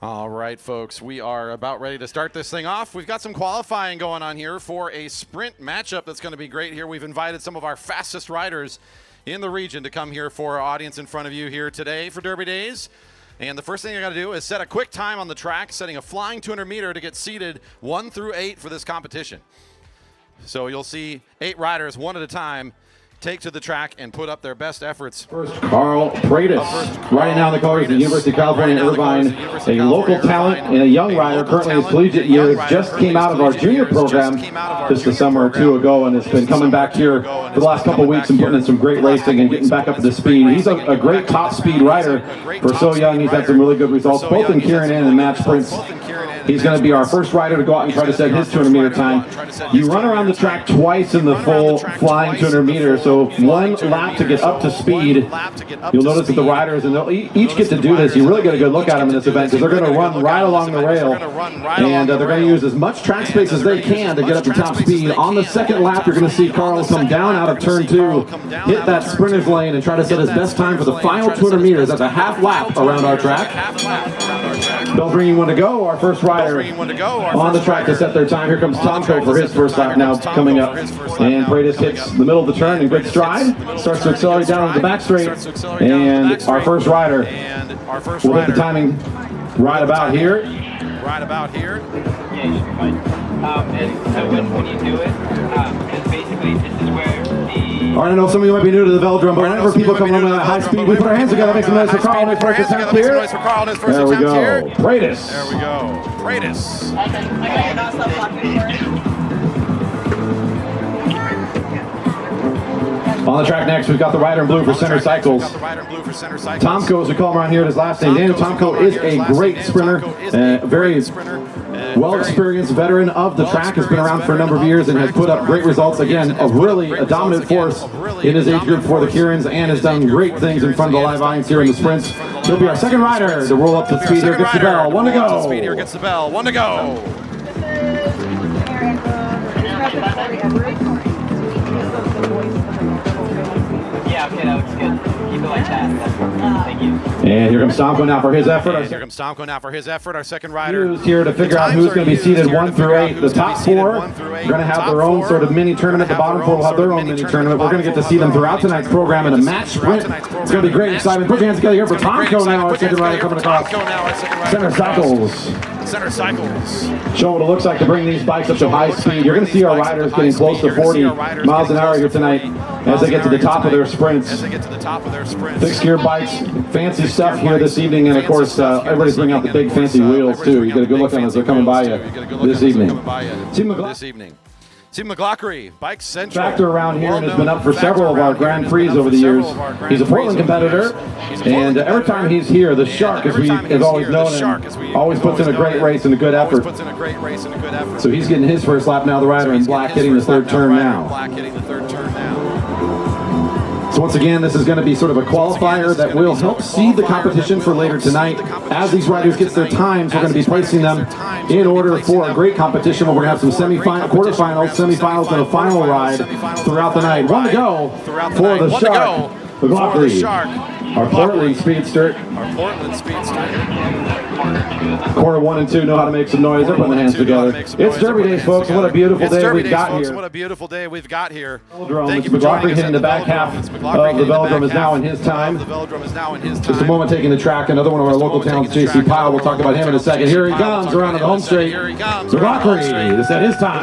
All right, folks, we are about ready to start this thing off. We've got some qualifying going on here for a sprint matchup that's going to be great here. We've invited some of our fastest riders in the region to come here for our audience in front of you here today for Derby Days. And the first thing I got to do is set a quick time on the track, setting a flying 200 meter to get seated 1 through 8 for this competition. So you'll see 8 riders, one at a time, take to the track and put up their best efforts. First, Carl Pratis, riding down the colors of the University of California, Irvine, a local talent and a young rider, currently in his collegiate years, just came out of our junior program just a summer or two ago, and has been coming back here for the last couple of weeks and putting in some great racing and getting back up to speed. He's a great top speed rider for so young. He's had some really good results, both in Kieran and in match sprints. He's going to be our first rider to go out and try to set his 200 meter time. You run around the track twice in the full flying 200 meters, so one lap to get up to speed. You'll notice that the riders, and they'll each get to do this. You really get a good look at them in this event because they're going to run right along the rail, and they're going to use as much track space as they can to get up to top speed. On the second lap, you're going to see Carl come down out of turn 2, hit that sprinter's lane, and try to set his best time for the final 200 meters. That's a half lap around our track. They'll bring you one to go. Our first rider on the track to set their time. Here comes Tomko for his first lap now coming up. And Pratis hits the middle of the turn in good stride. Starts to accelerate down on the back straight. And our first rider will hit the timing right about here. Yeah, you should be fine. And so when you do it, because basically this is where the... All right, I know some of you might be new to the Velodrome, but whenever people come on at high speed, we put our hands together, make some noise for Carl on his first attempt here. There we go. Pratis. There we go. Pratis. On the track next, we've got the rider in blue for Center Cycles. Tomko, as we call him around here, his last name. Daniel Tomko is a great sprinter, very well-experienced veteran of the track, has been around for a number of years and has put up great results. Again, a dominant force in his age group for the Kierans and has done great things in front of the live audience here in the sprints. He'll be our second rider to roll up to speed here. Gets the bell. One to go. Yeah, okay, that looks good. Keep it like that. That's perfect. Thank you. And here comes Tomko now for his effort. Our second rider. Who's here to figure out who's going to be seated 1 through 8. The top 4 are going to have their own sort of mini tournament. The bottom 4 will have their own mini tournament. We're going to get to see them throughout tonight's program in a match sprint. It's going to be great excitement. Put your hands together here for Tomko now, our second rider coming across. Center Cycles. Show what it looks like to bring these bikes up to high speed. You're going to see our riders getting close to 40 miles an hour here tonight as they get to the top of their sprints. Fixed gear bikes, fancy stuff here this evening, and of course everybody's bringing out the big fancy wheels too. You get a good look on them as they're coming by you this evening. Team McLaughlin, Bike Central. Factor around here and has been up for several of our Grand Prix over the years. He's a Portland competitor, and every time he's here, the Shark, as we have always known him, always puts in a great race and a good effort. So he's getting his first lap now, the rider in black hitting the third turn now. So once again, this is going to be sort of a qualifier that will help seed the competition for later tonight. As these riders get their times, we're going to be placing them in order for a great competition where we're going to have some quarterfinals, semifinals, and a final ride throughout the night. One to go for the Shark. McLaughlin, our Portland speedster. Quarter 1 and 2 know how to make some noise. They're putting their hands together. It's Derby Days, folks. What a beautiful day we've got here. Velodrome. McLaughlin hitting the back half of the Velodrome is now in his time. Just a moment taking the track. Another one of our local talents, JC Pyle. We'll talk about him in a second. Here he comes around the home straight. McLaughlin to set his time.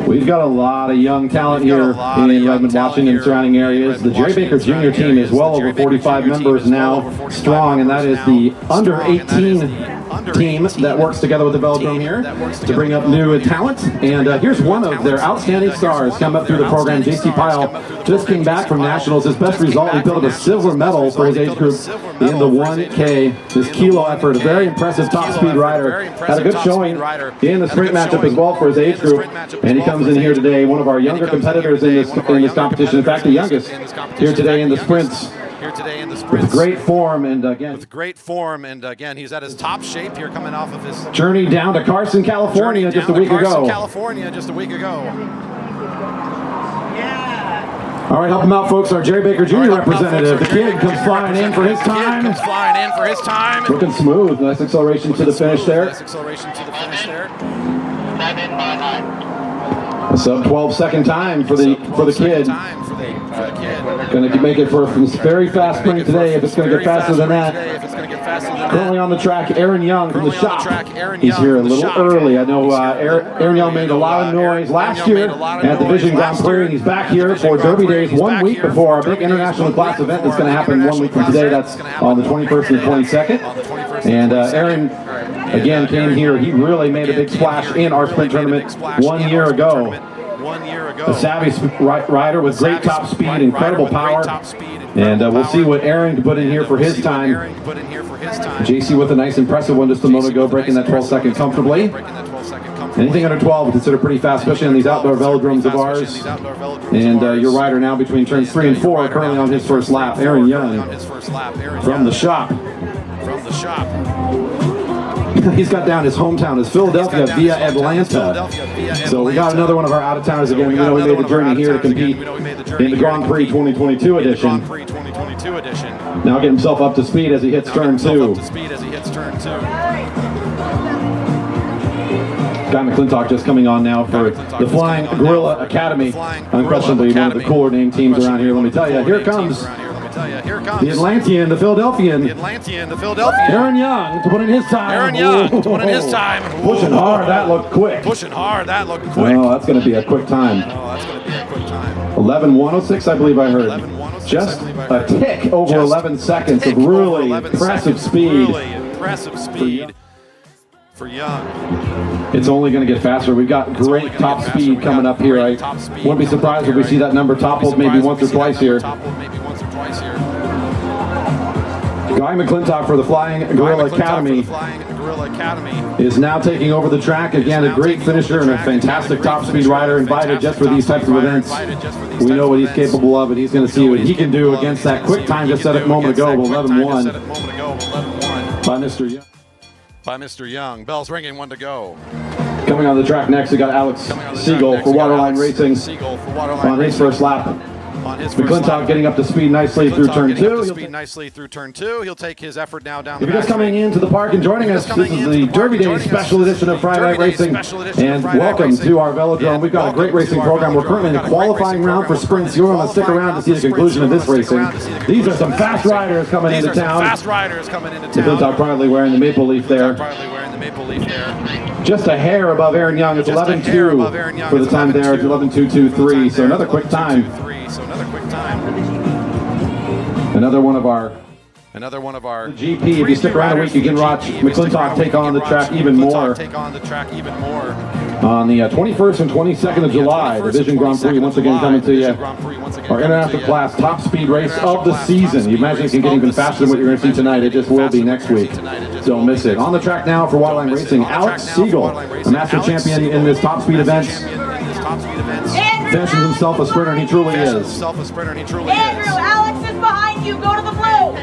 We've got a lot of young talent here in Redmond, Washington, and surrounding areas. The Jerry Baker Jr. team is well over 45 members now strong, and that is the under 18 team that works together with the Velodrome here to bring up new talent. And here's one of their outstanding stars come up through the program. JC Pyle just came back from Nationals. His best result, he built a silver medal for his age group in the 1K. This kilo effort, a very impressive top speed rider. Had a good showing in the sprint matchup as well for his age group. And he comes in here today, one of our younger competitors in this competition. In fact, the youngest here today in the sprints. With great form, and again, he's at his top shape here, coming off of his journey down to Carson, California, just a week ago. All right, help him out, folks. Our Jerry Baker Jr. representative. The kid comes flying in for his time. Looking smooth. Nice acceleration to the finish there. A sub 12-second time for the kid. Going to make it for a very fast sprint today if it's going to get faster than that. Currently on the track, Aaron Young from the shop. He's here a little early. I know Aaron Young made a lot of noise last year at the Division Grand Prix, and he's back here for Derby Days 1 week before our big international class event that's going to happen 1 week from today. That's on the 21st and 22nd. And Aaron, again, came here. He really made a big splash in our sprint tournament 1 year ago. A savvy rider with great top speed, incredible power. And we'll see what Aaron can put in here for his time. JC with a nice impressive one just a moment ago, breaking that 12 second comfortably. Anything under 12 we consider pretty fast, especially on these outdoor velodromes of ours. And your rider now between turns 3 and 4, currently on his first lap, Aaron Young from the shop. He's got down his hometown is Philadelphia via Atlanta. So we got another one of our out-of-towners again. We know we made the journey here to compete in the Grand Prix 2022 edition. Now get himself up to speed as he hits turn 2. Guy McClintock just coming on now for the Flying Gorilla Academy. Unquestionably one of the cooler named teams around here, let me tell you. Here comes the Atlantean, the Philadelphian. Aaron Young to put in his time. Pushing hard, that looked quick. Oh, that's going to be a quick time. 11:106, I believe I heard. Just a tick over 11 seconds of really impressive speed. For Young. It's only going to get faster. We've got great top speed coming up here. I wouldn't be surprised if we see that number toppled maybe once or twice here. Guy McClintock for the Flying Gorilla Academy is now taking over the track. Again, a great finisher and a fantastic top speed rider, invited just for these types of events. We know what he's capable of, and he's going to see what he can do against that quick time just set a moment ago of 11:1 by Mr. Young. Bell's ringing, 1 to go. Coming on the track next, we got Alex Siegel for Waterline Racing on his first lap. McClintock getting up to speed nicely through turn 2. He'll take his effort now down the back. If you're just coming into the park and joining us, this is the Derby Days special edition of Friday Night Racing. And welcome to our Velodrome. We've got a great racing program. We're currently in the qualifying round for sprints. You're going to stick around to see the conclusion of this racing. These are some fast riders coming into town. McClintock proudly wearing the maple leaf there. Just a hair above Aaron Young. It's 11:2 for the time there. It's 11:223. So another quick time. Another one of our GP. If you stick around a week, you can watch McClintock take on the track even more. On the 21st and 22nd of July, Division Grand Prix once again coming to you. Our international class top speed race of the season. You imagine it can get even faster than what you're going to see tonight. It just will be next week. Don't miss it. On the track now for Waterline Racing, Alex Siegel, a master champion in this top speed event. Finishes himself a sprinter, and he truly is. Andrew, Alex is behind you. Go to the blue.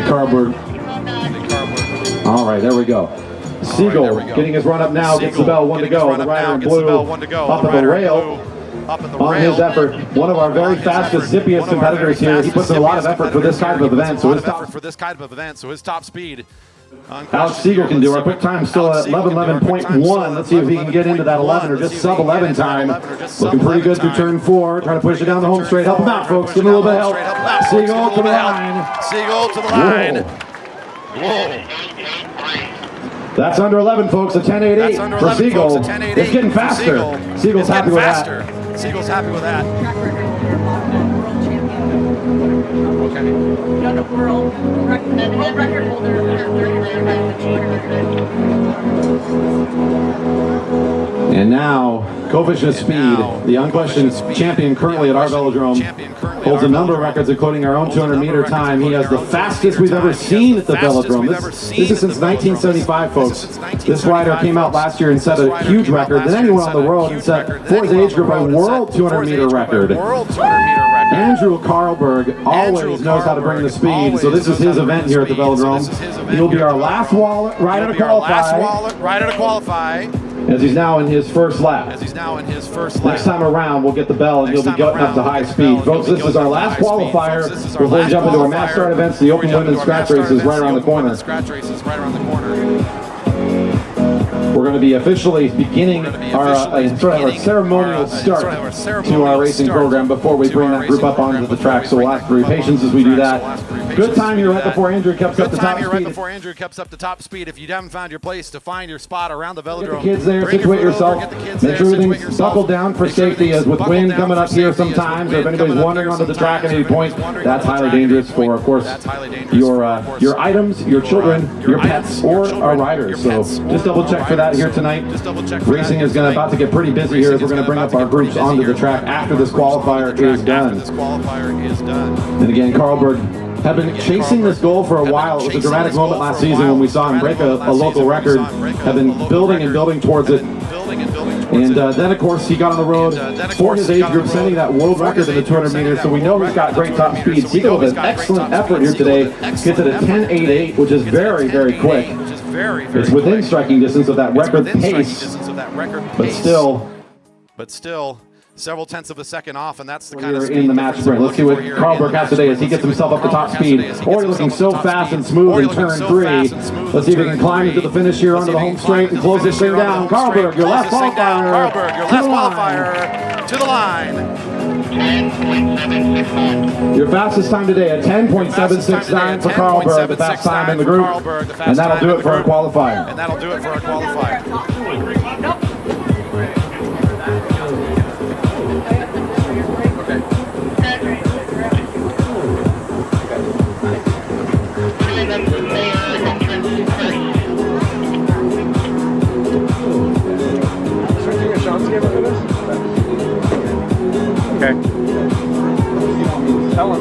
Carlberg. All right, there we go. Siegel getting his run up now, gets the bell, 1 to go. The rider in blue up at the rail. On his effort, one of our very fastest, zippiest competitors here. He puts in a lot of effort for this kind of event, so his top speed. Alex Siegel can do our quick time still at 11:11.1. Let's see if he can get into that 11 or just sub 11 time. Looking pretty good through turn 4. Trying to push it down the home straight. Help him out, folks. Give him a little bit of help. Siegel to the line. Whoa. That's under 11, folks. A 10.88 for Siegel. It's getting faster. Siegel's happy with that. World record holder. And now, coefficient of speed, the unquestioned champion currently at our Velodrome, holds a number of records, including our own 200-meter time. He has the fastest we've ever seen at the Velodrome. This is since 1975, folks. This rider came out last year and set a huge record than anyone on the road and set, for his age group, a world 200-meter record. Andrew Carlberg always knows how to bring the speed, so this is his event here at the Velodrome. He'll be our last rider to qualify. As he's now in his first lap. Next time around, we'll get the bell and he'll be going up to high speed. Folks, this is our last qualifier before we jump into our mass start events. The open women's scratch race is right around the corner. We're going to be officially beginning our sort of a ceremonial start to our racing program before we bring that group up onto the track. So we'll ask for your patience as we do that. Good time here right before Andrew cups up the top speed. If you haven't found your place to find your spot around the Velodrome, get the kids there, situate yourself. Make sure everything's buckled down for safety, as with wind coming up here sometimes, or if anybody's wandering onto the track at any point, that's highly dangerous for, of course, your items, your children, your pets, or our riders. So just double check for that here tonight. Racing is about to get pretty busy here as we're going to bring up our groups onto the track after this qualifier is done. And again, Carlberg have been chasing this goal for a while. It was a dramatic moment last season when we saw him break a local record. Have been building and building towards it. And then, of course, he got on the road for his age group, setting that world record in the 200 meters. So we know he's got great top speed. Siegel with an excellent effort here today. Gets it at 10.88, which is very, very quick. It's within striking distance of that record pace, but still several tenths of a second off, and that's the kind of speed in the match sprint. Let's see what Carlberg has today as he gets himself up to top speed. Already looking so fast and smooth in turn 3. Let's see if he can climb into the finish here onto the home straight and close this thing down. Carlberg, your last qualifier to the line. 10.769. Your fastest time today at 10.769 for Carlberg, the fast time in the group. And that'll do it for our qualifier. Okay. Tell him.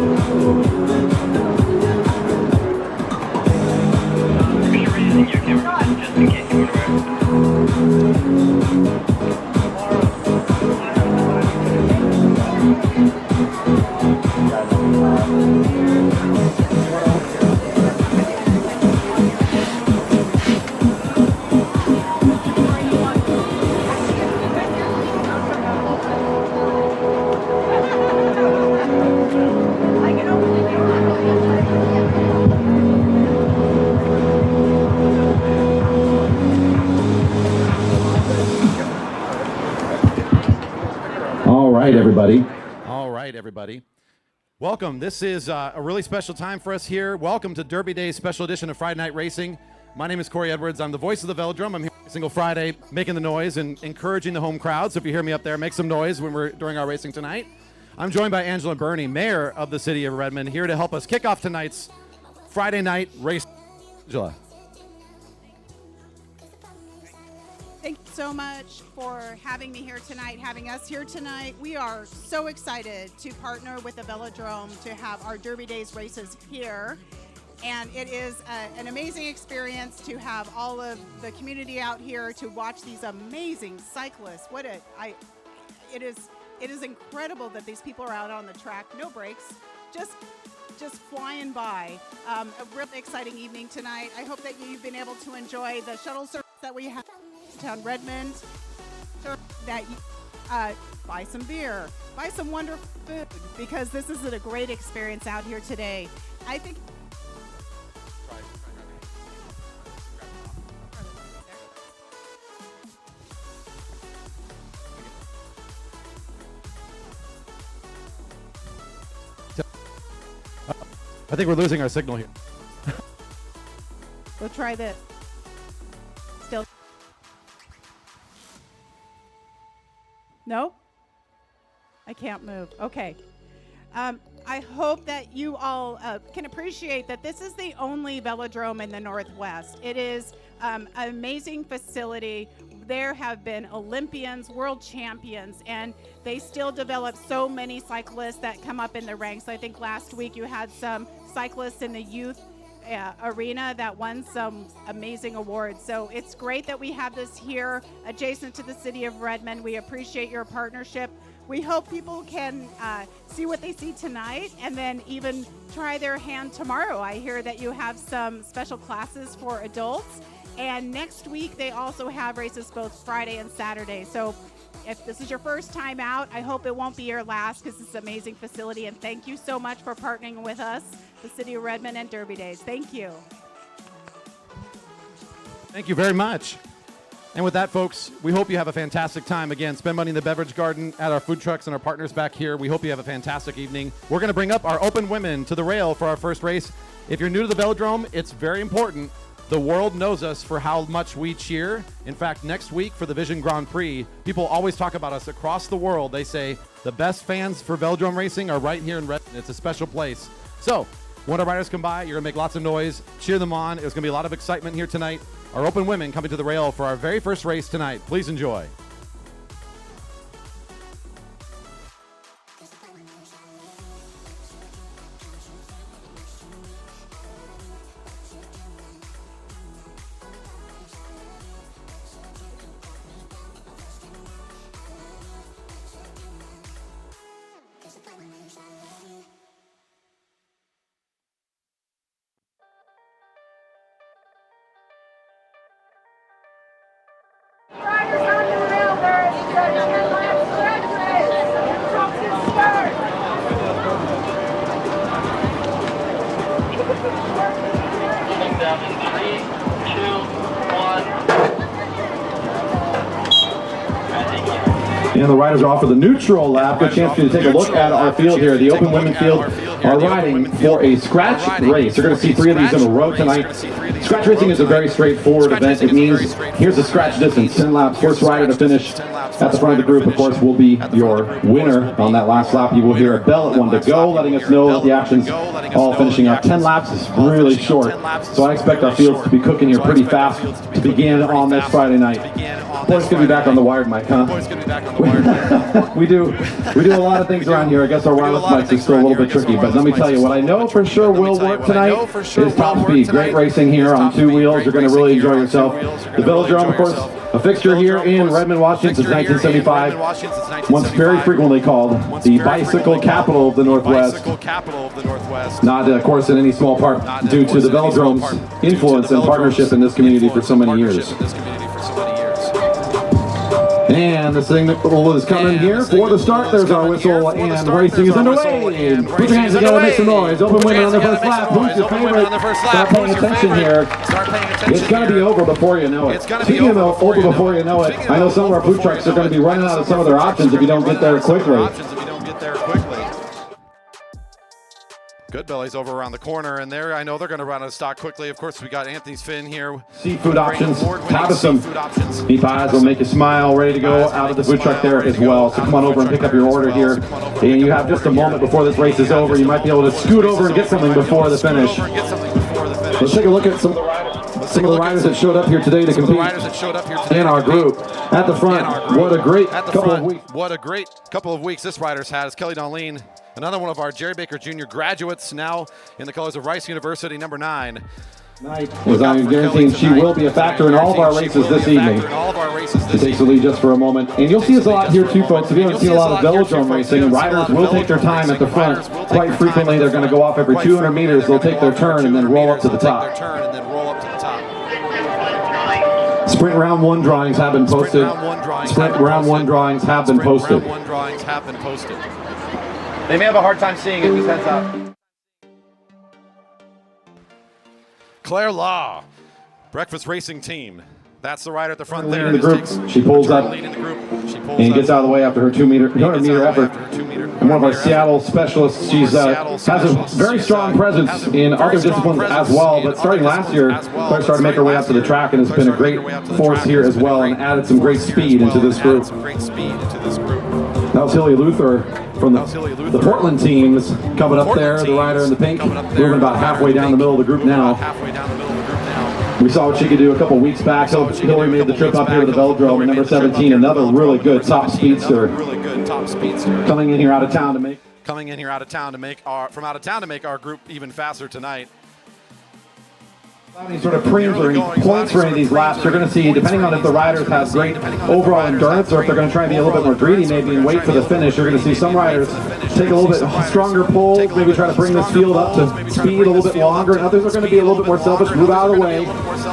All right, everybody. Welcome. This is a really special time for us here. Welcome to Derby Day's special edition of Friday Night Racing. My name is Corey Edwards. I'm the voice of the Velodrome. I'm here every single Friday making the noise and encouraging the home crowd. So if you hear me up there, make some noise when we're doing our racing tonight. I'm joined by Angela Burney, Mayor of the City of Redmond, here to help us kick off tonight's Friday Night Race. Angela. Thank you so much for having me here tonight, having us here tonight. We are so excited to partner with the Velodrome to have our Derby Days races here. And it is an amazing experience to have all of the community out here to watch these amazing cyclists. It is incredible that these people are out on the track, no brakes, just flying by. A really exciting evening tonight. I hope that you've been able to enjoy the shuttle service that we have down Redmond, that you buy some beer, buy some wonderful food, because this is a great experience out here today. I think we're losing our signal here. we'll try this. Still. No? I can't move. Okay. I hope that you all can appreciate that this is the only velodrome in the Northwest. It is an amazing facility. There have been Olympians, world champions, and they still develop so many cyclists that come up in the ranks. I think last week you had some cyclists in the youth arena that won some amazing awards. So it's great that we have this here adjacent to the city of Redmond. We appreciate your partnership. We hope people can see what they see tonight and then even try their hand tomorrow. I hear that you have some special classes for adults. And next week, they also have races both Friday and Saturday. So if this is your first time out, I hope it won't be your last because it's an amazing facility. And thank you so much for partnering with us, the City of Redmond and Derby Days. Thank you. Thank you very much. And with that, folks, we hope you have a fantastic time. Again, spend money in the beverage garden at our food trucks and our partners back here. We hope you have a fantastic evening. We're going to bring up our open women to the rail for our first race. If you're new to the Velodrome, it's very important. The world knows us for how much we cheer. In fact, next week for the Vision Grand Prix, people always talk about us across the world. They say the best fans for Velodrome racing are right here in Redmond. It's a special place. So when our riders come by, you're going to make lots of noise, cheer them on. There's going to be a lot of excitement here tonight. Our open women coming to the rail for our very first race tonight. Please enjoy. Riders on the rail, there is a 10-lap stretch race. From the start. Down in 3, 2, 1. And the riders are off for the neutral lap. Good chance for you to take a look at our field here. The open women field are riding for a scratch race. You're going to see 3 of these in a row tonight. Scratch racing is a very straightforward event. It means here's the scratch distance, 10 laps. First rider to finish at the front of the group, of course, will be your winner on that last lap. You will hear a bell at 1 to go, letting us know that the action's all finishing up. 10 laps is really short, so I expect our fields to be cooking here pretty fast to begin on this Friday night. Boys going to be back on the wired mic, huh? we do a lot of things around here. I guess our wireless mics is still a little bit tricky, but let me tell you, what I know for sure will work tonight is top speed. Great racing here on 2 wheels. You're going to really enjoy yourself. The Velodrome, of course, a fixture here in Redmond, Washington since 1975. Once very frequently called the bicycle capital of the Northwest. Not, of course, in any small part due to the Velodrome's influence and partnership in this community for so many years. And the signal is coming here for the start. There's our whistle, and racing is underway. Put your hands together, make some noise. Open women on the first lap. Who's your favorite? Start paying attention here. It's going to be over before you know it. Speaking of over before you know it, I know some of our food trucks are going to be running out of some of their options if you don't get there quickly. Good Belly's over around the corner, and there I know they're going to run out of stock quickly. Of course, we got Anthony's Fin here. Seafood options, have some meat pies will make you smile, ready to go out of the food truck there as well. So come on over and pick up your order here. And you have just a moment before this race is over. You might be able to scoot over and get something before the finish. Let's take a look at some of the riders that showed up here today to compete in our group. At the front, what a great couple of weeks. What a great couple of weeks this rider's had is Kelly Darlene, another one of our Jerry Baker Jr. graduates, now in the colors of Rice University, number 9. As I'm guaranteeing she will be a factor in all of our races this evening. She takes the lead just for a moment. And you'll see us a lot here too, folks. If you haven't seen a lot of Velodrome racing, riders will take their time at the front. Quite frequently, they're going to go off every 200 meters. They'll take their turn and then roll up to the top. Sprint round 1 drawings have been posted. Sprint round 1 drawings have been posted. They may have a hard time seeing it, just heads up. Claire Law, Breakfast Racing Team. That's the rider at the front there. In the group, she pulls up and gets out of the way after her 200-meter effort. And one of our Seattle specialists, she has a very strong presence in other disciplines as well, but starting last year, Claire started to make her way up to the track and has been a great force here as well and added some great speed into this group. That was Hilly Luther from the Portland teams coming up there, the rider in the pink, moving about halfway down the middle of the group now. We saw what she could do a couple weeks back. Hillary made the trip up here to the Velodrome, number 17, another really good top speedster. Coming in here out of town to make from out of town to make our group even faster tonight. Any sort of preems or any points for any of these laps, you're going to see, depending on if the riders have great overall endurance or if they're going to try and be a little bit more greedy maybe and wait for the finish, you're going to see some riders take a little bit stronger pulls, maybe try to bring this field up to speed a little bit longer, and others are going to be a little bit more selfish, move out of the way,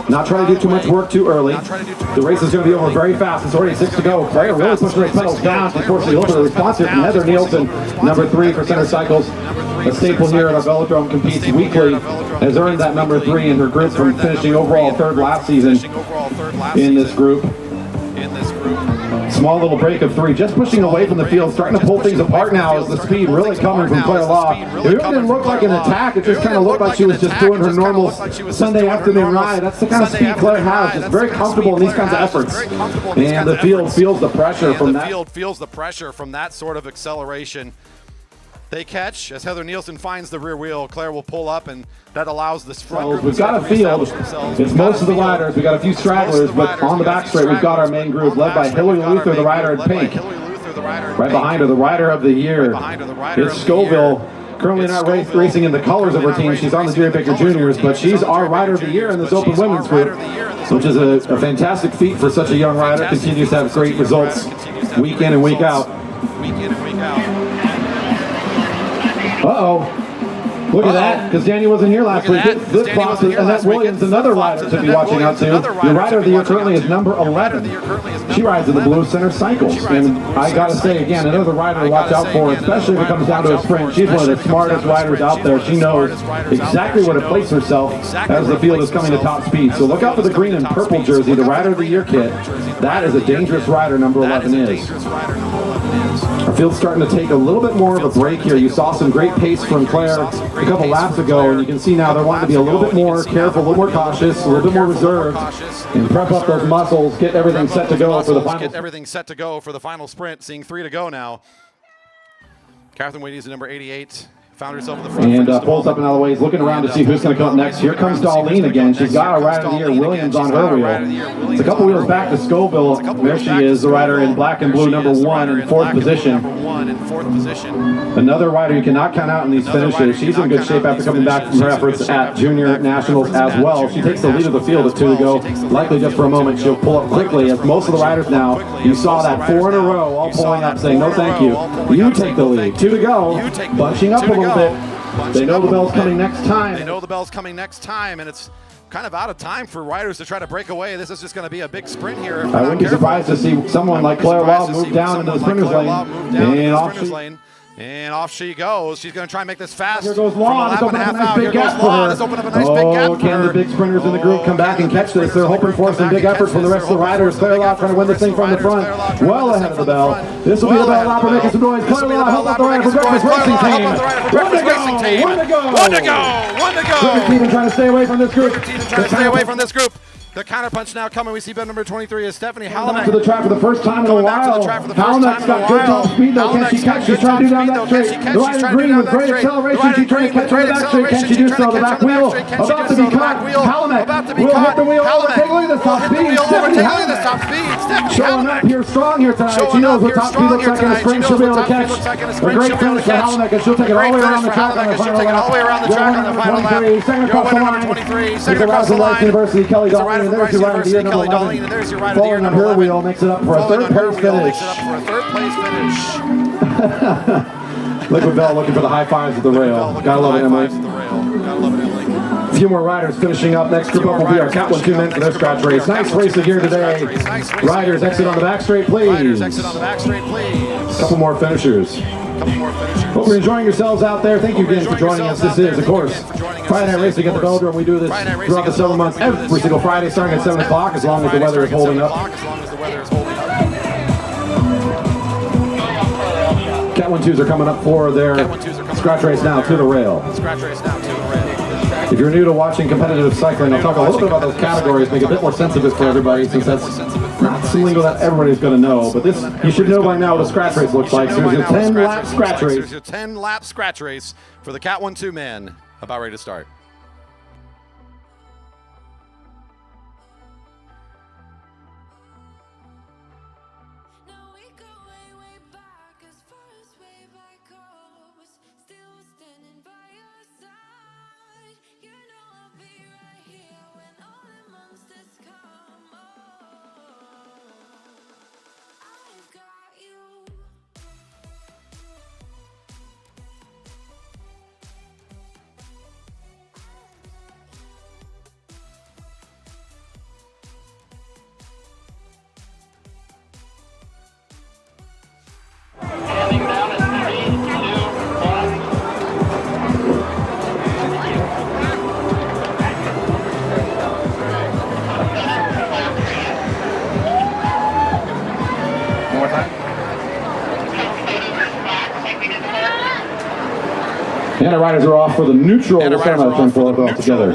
not try to do too much work too early. The race is going to be over very fast. It's already 6 to go. Claire really pushing those pedals down. Unfortunately, a little bit of response here from Heather Nielsen, number 3 for Center Cycles. A staple here at our Velodrome, competes weekly, has earned that number 3 in her group from finishing overall 3rd last season in this group. Small little break of 3, just pushing away from the field, starting to pull things apart now as the speed really coming from Claire Law. It really didn't look like an attack, it just kind of looked like she was just doing her normal Sunday afternoon ride. That's the kind of speed Claire has, just very comfortable in these kinds of efforts. And the field feels the pressure from that. The field feels the pressure from that sort of acceleration. They catch as Heather Nielsen finds the rear wheel. Claire will pull up, and that allows this front group. We've got a field. It's most of the riders. We've got a few stragglers, but on the back straight, we've got our main group led by Hillary Luther, the rider in pink. Right behind her, the rider of the year. It's Scoville. Currently not racing in the colors of her team. She's on the Jerry Baker Juniors, but she's our rider of the year in this open women's group, which is a fantastic feat for such a young rider. Continues to have great results week in and week out. Uh-oh. Look at that, because Danny wasn't here last week. This box is Annette Williams, another rider to be watching out to. Your rider of the year currently is number 11. She rides in the blue Center Cycles. And I got to say, again, another rider to watch out for, especially if it comes down to a sprint. She's one of the smartest riders out there. She knows exactly where to place herself as the field is coming to top speed. So look out for the green and purple jersey, the rider of the year kit. That is a dangerous rider, number 11 is. Our field's starting to take a little bit more of a break here. You saw some great pace from Claire a couple laps ago, and you can see now they're wanting to be a little bit more careful, a little more cautious, a little bit more reserved, and prep up those muscles, get everything set to go for the final. Get everything set to go for the final sprint. Seeing 3 to go now. Catherine Wade is number 88. Found herself in the front. And pulls up and out of the way. He's looking around to see who's going to come up next. Here comes Darlene again. She's got a rider of the year, Williams, on her wheel. It's a couple wheels back to Scoville. There she is, the rider in black and blue, number 1 in 4th position. Another rider you cannot count out in these finishes. She's in good shape after coming back from her efforts at Junior Nationals as well. She takes the lead of the field at 2 to go. Likely just for a moment she'll pull up quickly, as most of the riders now, you saw that 4 in a row, all pulling up saying no thank you. You take the lead. 2 to go. Bunching up a little bit. They know the bell's coming next time. They know the bell's coming next time, and it's kind of out of time for riders to try to break away. This is just going to be a big sprint here. I wouldn't be surprised to see someone like Claire Law move down into the sprinter's lane. And off she goes. She's going to try and make this fast. Here goes Law. Let's open up a nice big gap for her. Can the big sprinters in the group come back and catch this? They're hoping for some big effort from the rest of the riders. Claire Law trying to win this thing from the front. Well ahead of the bell. This will be the bell lapper making some noise. Claire Law help out the rider for Breakfast Racing Team. One to go. One to go. One to go. Cricket team trying to stay away from this group. Trying to stay away from this group. The counterpunch now coming. We see bed number 23 is Stephanie Halamek. To the track for the first time in a while. Halamek's got good top speed though. Can she catch? She's trying to do down that straight. The rider in green with great acceleration. She's trying to catch her back straight. Can she do so? The back wheel about to be caught. Halamek will hit the wheel. Overtake. Look at the top speed. Stephanie Halamek showing up here strong here tonight. She knows what top speed looks like in a sprint. She'll be able to catch a great finish for Halamek, and she'll take it all the way around the track on the final lap. Second across the line. Second across the line. University Kelly Darlene. There's your rider of the year, number 11. Falling on her wheel makes it up for a 3rd place finish. Liquid Bell looking for the high fives at the rail. Gotta love it, Emily. A few more riders finishing up. Next group up will be our Cat 1 2 men for their scratch race. Nice race here today. Riders exit on the back straight, please. Couple more finishers. Hope you're enjoying yourselves out there. Thank you again for joining us. This is, of course, Friday Night Racing at the Velodrome. We do this throughout the summer months, every single Friday, starting at 7 o'clock, as long as the weather is holding up. Cat 1-2s are coming up for their scratch race now to the rail. If you're new to watching competitive cycling, I'll talk a little bit about those categories, make it a bit more sensitive for everybody, since that's not some lingo that everybody's going to know. But this, you should know by now what a scratch race looks like. So here's your 10-lap scratch race. Here's your 10-lap scratch race for the Cat 1-2 man. About ready to start. And our riders are off for the neutral. We'll start out of turn 4 altogether.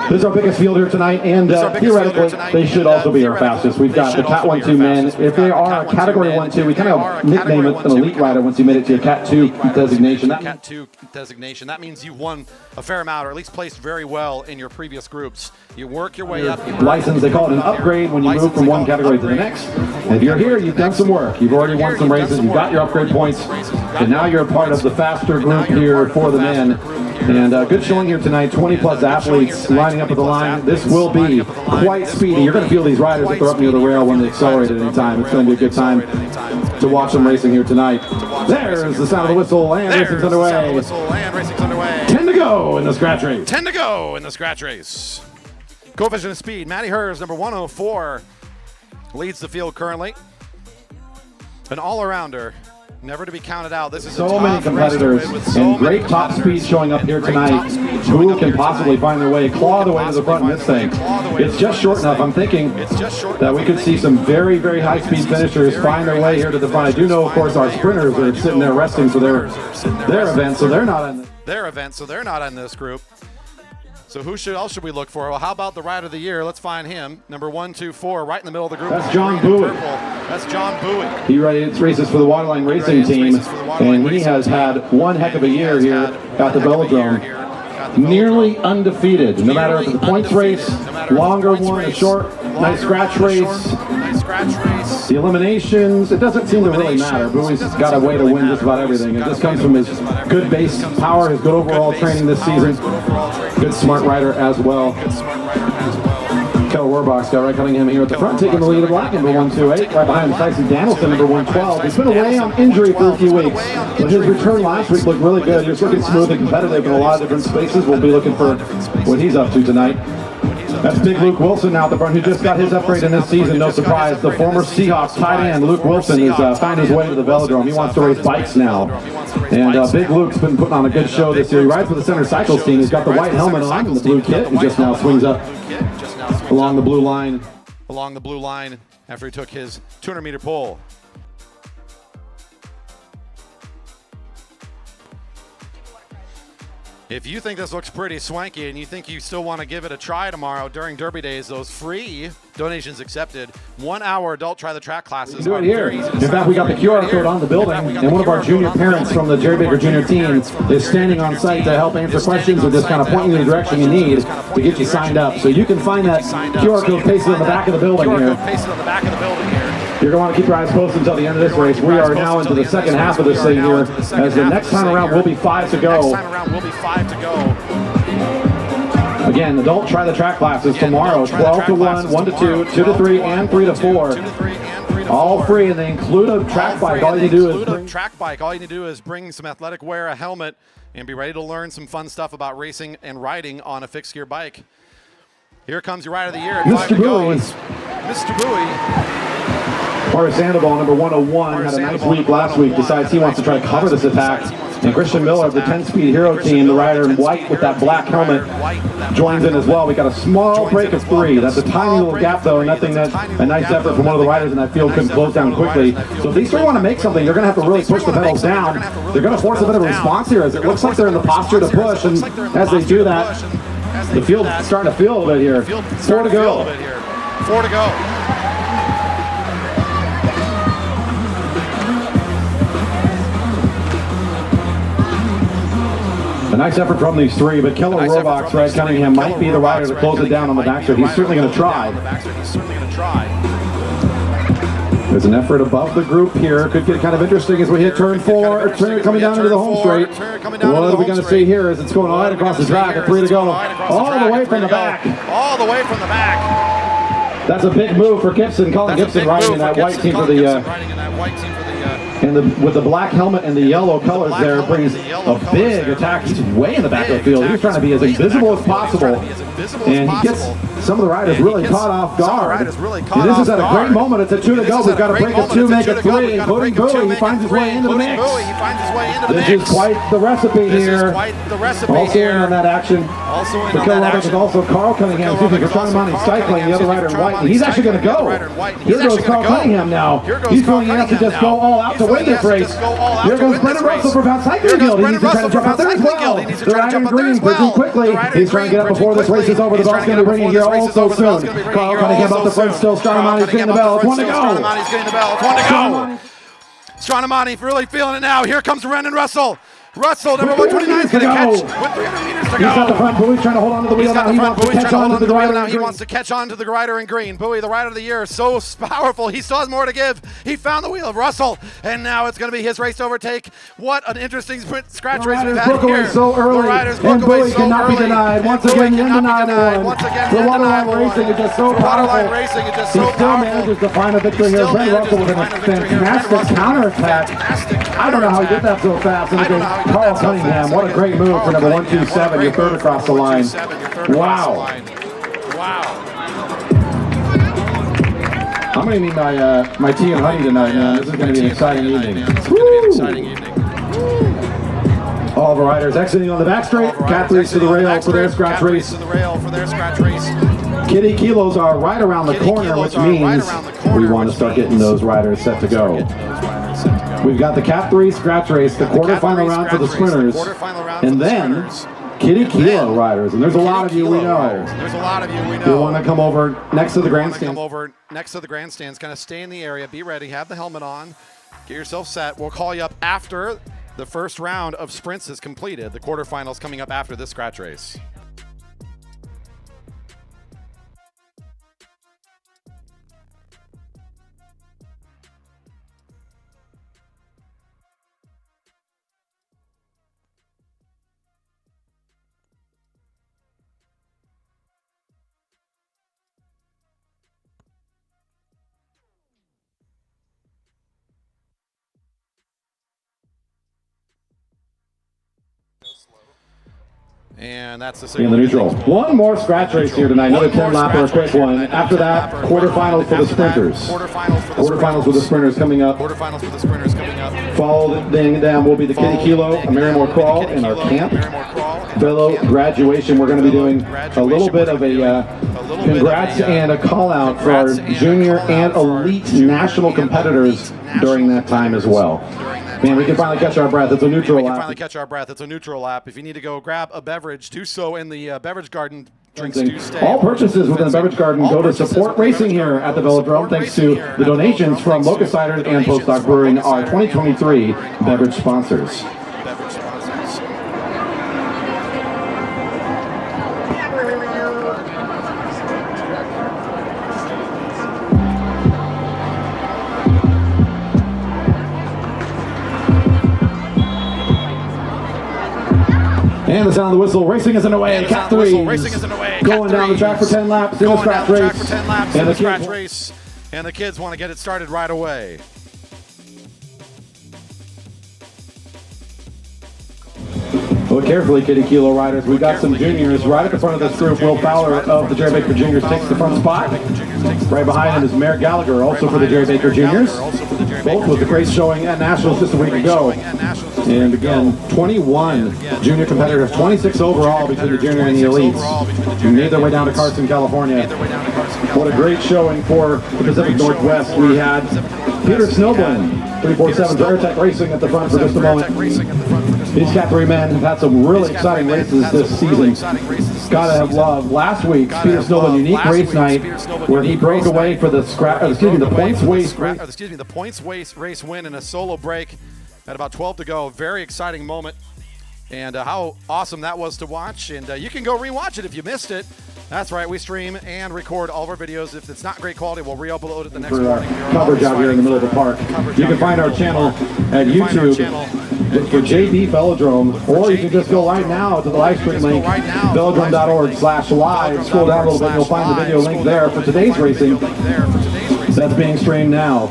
This is our biggest field here tonight, and theoretically, they should also be our fastest. We've got the Cat 1-2 men. If they are a Category 1-2, we kind of nickname it an elite rider once you made it to your Cat 2 designation. Cat 2 designation. That means you won a fair amount, or at least placed very well in your previous groups. You work your way up. License, they call it an upgrade when you move from one category to the next. And if you're here, you've done some work. You've already won some races. You've got your upgrade points. And now you're a part of the faster group here for the men. And good showing here tonight, 20-plus athletes lining up at the line. This will be quite speedy. You're going to feel these riders if they're up near the rail when they accelerate at any time. It's going to be a good time to watch them racing here tonight. There's the sound of the whistle, and racing's underway. 10 to go in the scratch race. 10 to go in the scratch race. Coefficient of speed, Matty Hers, number 104, leads the field currently. An all-arounder. Never to be counted out. This is so many competitors and great top speed showing up here tonight. Who can possibly find their way, claw their way to the front in this thing? It's just short enough. I'm thinking that we could see some very, very high-speed finishers find their way here to the front. I do know, of course, our sprinters are sitting there resting for their event, so they're not in this group. So who else should we look for? Well, how about the rider of the year? Let's find him. Number 124, right in the middle of the group. That's John Bowie. That's John Bowie. He races for the Waterline Racing Team, and he has had one heck of a year here at the Velodrome. Nearly undefeated, no matter if it's a points race, longer one, a short, nice scratch race, the eliminations. It doesn't seem to really matter. Bowie's got a way to win just about everything. And this comes from his good base power, his good overall training this season. Good smart rider as well. Kel Rohrbach's got Ray Cunningham here at the front, taking the lead of black, number 128. Right behind him, Tyson Danielson, number 112. He's been away on injury for a few weeks, but his return last week looked really good. He was looking smooth and competitive in a lot of different spaces. We'll be looking for what he's up to tonight. That's big Luke Wilson now at the front, who just got his upgrade in this season, no surprise. The former Seahawks tight end, Luke Wilson, has found his way to the Velodrome. He wants to race bikes now. And Big Luke's been putting on a good show this year. He rides for the Center Cycles team. He's got the white helmet on and the blue kit. He just now swings up along the blue line. Along the blue line after he took his 200-meter pole. If you think this looks pretty swanky and you think you still want to give it a try tomorrow during Derby Days, those free donations accepted. 1 hour adult try the track classes. Do it here. In fact, we got the QR code on the building, and one of our junior parents from the Jerry Baker Junior team is standing on site to help answer questions or just kind of point you in the direction you need to get you signed up. So you can find that QR code pasted on the back of the building here. You're going to want to keep your eyes posted until the end of this race. We are now into the second half of this thing here, as the next time around will be 5 to go. Again, adult try the track classes tomorrow, 12 to 1, 1 to 2, 2 to 3, and 3 to 4. All free, and they include a track bike. All you need to do is bring some athletic wear, a helmet, and be ready to learn some fun stuff about racing and riding on a fixed gear bike. Here comes your rider of the year. Mr. Bowie. Mr. Bowie. Horace Sandoval, number 101, had a nice week last week, decides he wants to try to cover this attack. And Christian Miller of the 10-speed hero team, the rider in white with that black helmet, joins in as well. We got a small break of 3. That's a tiny little gap, though, and nothing that a nice effort from one of the riders in that field couldn't close down quickly. So if these three want to make something, they're going to have to really push the pedals down. They're going to force a bit of a response here, as it looks like they're in the posture to push, and as they do that, the field's starting to feel a bit here. 4 to go. 4 to go. A nice effort from these three, but Keller Rohrbach's Ray Cunningham might be the rider to close it down on the backside. He's certainly going to try. There's an effort above the group here. Could get kind of interesting as we hit turn 4. Turn coming down into the home straight. What are we going to see here as it's going right across the track at 3 to go. All the way from the back. All the way from the back. That's a big move for Gibson. Colin Gibson riding in that white team for the... And with the black helmet and the yellow colors there, brings a big attack. He's way in the back of the field. He's trying to be as invisible as possible. And he gets some of the riders really caught off guard. This is at a great moment. It's a 2 to go. We've got to break a 2, make it 3, including Bowie. He finds his way into the mix. This is quite the recipe here. Also in on that action. The Halamek is also Carl Cunningham. Excuse me, for Monty cycling the other rider in white. And he's actually going to go. Here goes Carl Cunningham now. He's going to have to just go all out to win this race. Here goes Brendan Russell for Bounce Cycling Guild. He needs to try to jump out there as well. The rider in green pretty quickly. He's trying to get up before this race is over. The bell's going to be ringing here all so soon. Carl Cunningham up the front still. Stranamonti's getting the bell. It's 1 to go. Stranamonti really feeling it now. Here comes Brendan Russell. Russell, number 129, is going to catch with 300 meters to go. He's got the front. Bowie's trying to hold on to the wheel now. He wants to catch on to the rider in green. He wants to catch on to the rider in green. Bowie, the rider of the year, so powerful. He still has more to give. He found the wheel of Russell, and now it's going to be his race to overtake. What an interesting sprint scratch race we've had here. So early. The riders and broke away Bowie so cannot early. be denied. Once again, the undeniable one. The waterline racing is just so powerful. He still manages to find a victory here. Brent Russell with a fantastic counterattack. I don't know how he did that so fast. And again, Carl Cunningham. What a great move for number 127, your third across the line. Wow. I'm going to need my tea and honey tonight, man. This is going to be an exciting evening. All the riders exiting on the back straight. Cat 3s to the rail for their scratch race. Kiddie Kilos are right around the corner, which means we want to start getting those riders set to go. We've got the Cat 3 scratch race, the quarterfinal round for the sprinters, and then Kiddie Kilo riders. And there's a lot of you we know. You'll want to come over next to the grandstand. Kind of stay in the area, be ready, have the helmet on, get yourself set. We'll call you up after the first round of sprints is completed. The quarterfinals coming up after this scratch race. And that's the in the neutral. One more scratch race here tonight. Another 10-lapper, a quick one. After that, quarterfinals for the sprinters. Quarterfinals for the sprinters coming up. Following them will be the Kiddie Kilo, a Marymoor Crawl, and our camp. Velo graduation. We're going to be doing a little bit of a congrats and a call out for our junior and elite national competitors during that time as well. Man, we can finally catch our breath. It's a neutral lap. If you need to go grab a beverage, do so in the beverage garden. Drinks do stay. All purchases within the beverage garden go to support racing here at the Velodrome, thanks to the donations from Mocha Ciders and Postdoc Brewing, our 2023 beverage sponsors. And the sound of the whistle, racing is underway. Cat 3 going down the track for 10 laps in the scratch race. And the kids want to get it started right away. Look carefully, Kiddie Kilo riders. We've got some juniors right at the front of this group. Will Fowler of the Jerry Baker Juniors takes the front spot. Right behind him is Merrick Gallagher, also for the Jerry Baker Juniors. Both with a great showing at Nationals just a week ago. And again, 21 junior competitors, 26 overall between the junior and the elites, who made their way down to Carson, California. What a great showing for the Pacific Northwest. We had Peter Snowblin, 347 Veritech Racing at the front for just a moment. These Cat 3 men have had some really exciting races this season. Gotta have love. Last week, Peter Snowblin, unique race night where he broke away for the points race win in a solo break at about 12 to go. Very exciting moment, and how awesome that was to watch. And you can go rewatch it if you missed it. That's right, we stream and record all of our videos. If it's not great quality, we'll re-upload it the next morning. Coverage out here in the middle of the park. You can find our channel at YouTube. Look for JB Velodrome, or you can just go right now to the live stream link, velodrome.org/live. Scroll down a little bit, you'll find the video link there for today's racing. That's being streamed now.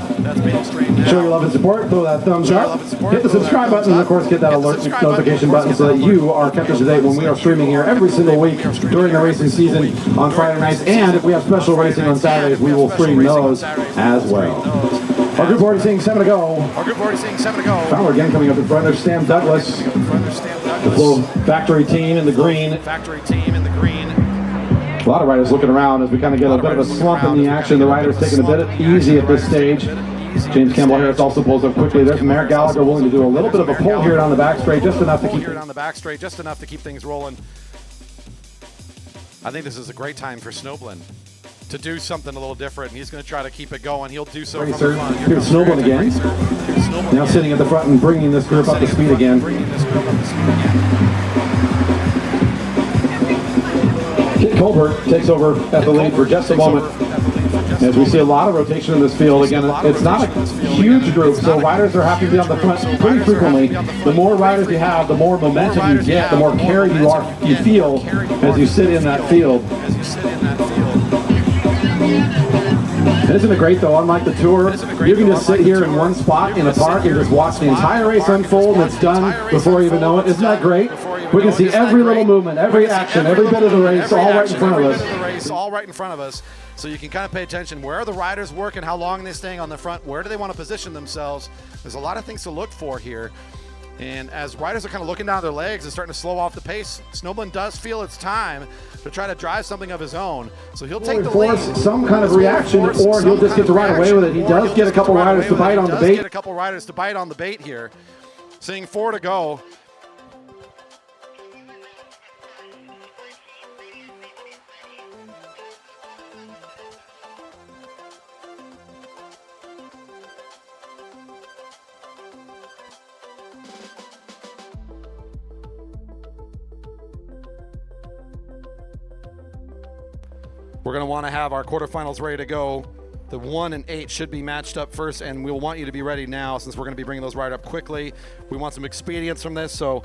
Show your love and support. Throw that thumbs up. Hit the subscribe button and, of course, hit that alert notification button so that you are kept up to date when we are streaming here every single week during the racing season on Friday nights. And if we have special racing on Saturdays, we will stream those as well. Our group already seeing 7 to go. Fowler again coming up in front. There's Stan Douglas. The Flow Factory team in the green. A lot of riders looking around as we kind of get a bit of a slump in the action. The riders taking a bit easy at this stage. James Campbell Harris also pulls up quickly. There's Merrick Gallagher willing to do a little bit of a pull here down the back straight, just enough to keep things rolling. I think this is a great time for Snowblin to do something a little different, and he's going to try to keep it going. He'll do so from the front. Here's Snowblin again. Now sitting at the front and bringing this group up to speed again. Kit Colbert takes over at the lead for just a moment. As we see a lot of rotation in this field. Again, it's not a huge group, so riders are having to be on the front pretty frequently. The more riders you have, the more momentum you get, the more carry you feel as you sit in that field. Isn't it great though? Unlike the tour, you can just sit here in one spot in a park and just watch the entire race unfold, and it's done before you even know it. Isn't that great? We can see every little movement, every action, every bit of the race, all right in front of us. All right in front of us. So you can kind of pay attention. Where are the riders working? How long are they staying on the front? Where do they want to position themselves? There's a lot of things to look for here. And as riders are kind of looking down their legs and starting to slow off the pace, Snowblin does feel it's time to try to drive something of his own. So he'll take the lead. Some kind of reaction, or he'll just get to ride away with it. He does get a couple riders to bite on the bait. Here. Seeing 4 to go. We're going to want to have our quarterfinals ready to go. The 1 and 8 should be matched up first, and we'll want you to be ready now since we're going to be bringing those right up quickly. We want some expedience from this, so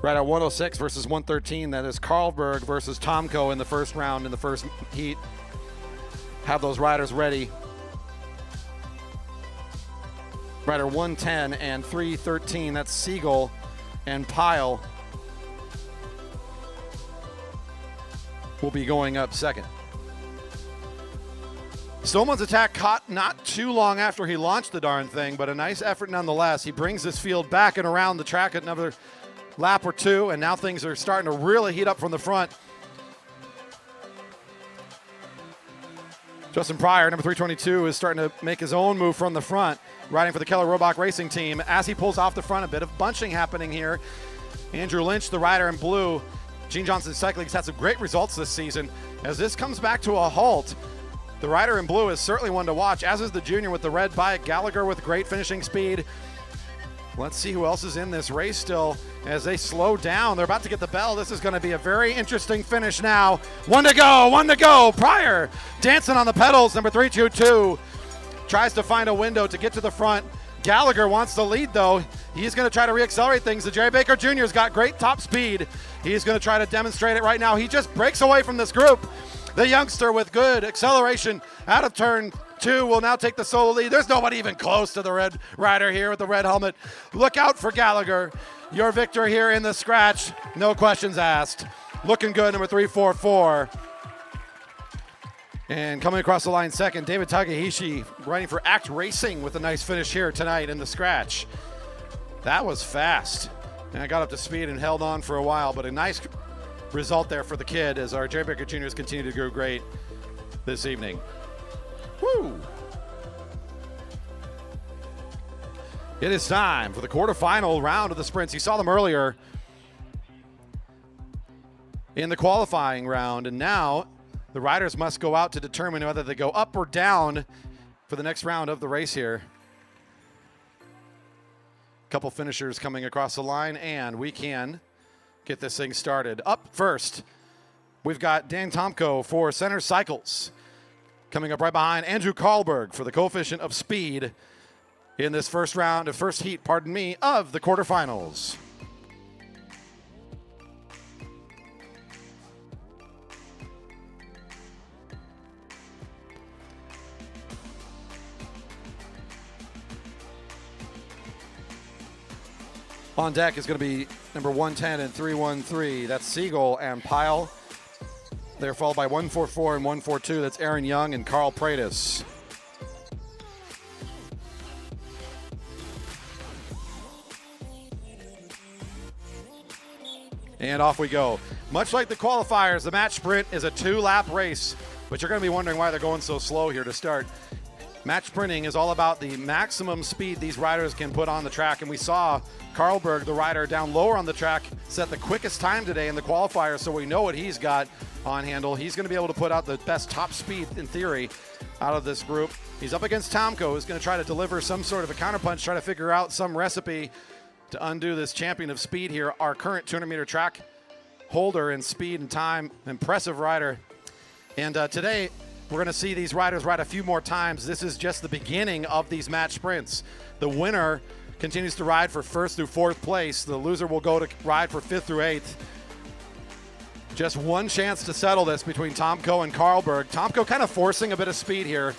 right at 106 versus 113, that is Carlberg versus Tomko in the first round in the first heat. Have those riders ready. Rider 110 and 313, that's Siegel and Pyle, will be going up second. Snowblin's attack caught not too long after he launched the darn thing, but a nice effort nonetheless. He brings this field back and around the track at another lap or two, and now things are starting to really heat up from the front. Justin Pryor, number 322, is starting to make his own move from the front, riding for the Keller Robach Racing Team. As he pulls off the front, a bit of bunching happening here. Andrew Lynch, the rider in blue, Gene Johnson Cycling has had some great results this season. As this comes back to a halt, the rider in blue is certainly one to watch, as is the junior with the red bike. Gallagher with great finishing speed. Let's see who else is in this race still as they slow down. They're about to get the bell. This is going to be a very interesting finish now. 1 to go. Pryor dancing on the pedals. Number 322 tries to find a window to get to the front. Gallagher wants the lead, though. He's going to try to reaccelerate things. The Jerry Baker Jr. has got great top speed. He's going to try to demonstrate it right now. He just breaks away from this group. The youngster with good acceleration out of turn 2 will now take the solo lead. There's nobody even close to the red rider here with the red helmet. Look out for Gallagher. Your victor here in the scratch. No questions asked. Looking good, number 344. And coming across the line second, David Takehishi riding for Act Racing with a nice finish here tonight in the scratch. That was fast. And I got up to speed and held on for a while, but a nice result there for the kid as our Jerry Baker Juniors continue to go great this evening. Woo! It is time for the quarterfinal round of the sprints. You saw them earlier in the qualifying round, and now the riders must go out to determine whether they go up or down for the next round of the race here. Couple finishers coming across the line, and we can get this thing started. Up first, we've got Dan Tomko for Center Cycles. Coming up right behind, Andrew Carlberg for the coefficient of speed in this first heat, of the quarterfinals. On deck is going to be number 110 and 313. That's Siegel and Pyle. They're followed by 144 and 142. That's Aaron Young and Carl Pratis. And off we go. Much like the qualifiers, the match sprint is a 2-lap race, but you're going to be wondering why they're going so slow here to start. Match sprinting is all about the maximum speed these riders can put on the track, and we saw Carlberg, the rider down lower on the track, set the quickest time today in the qualifier, so we know what he's got on handle. He's going to be able to put out the best top speed, in theory, out of this group. He's up against Tomko, who's going to try to deliver some sort of a counterpunch, try to figure out some recipe to undo this champion of speed here, our current 200-meter track holder in speed and time, impressive rider. And today, we're going to see these riders ride a few more times. This is just the beginning of these match sprints. The winner continues to ride for 1st through 4th place. The loser will go to ride for 5th through 8th. Just one chance to settle this between Tomko and Carlberg. Tomko kind of forcing a bit of speed here.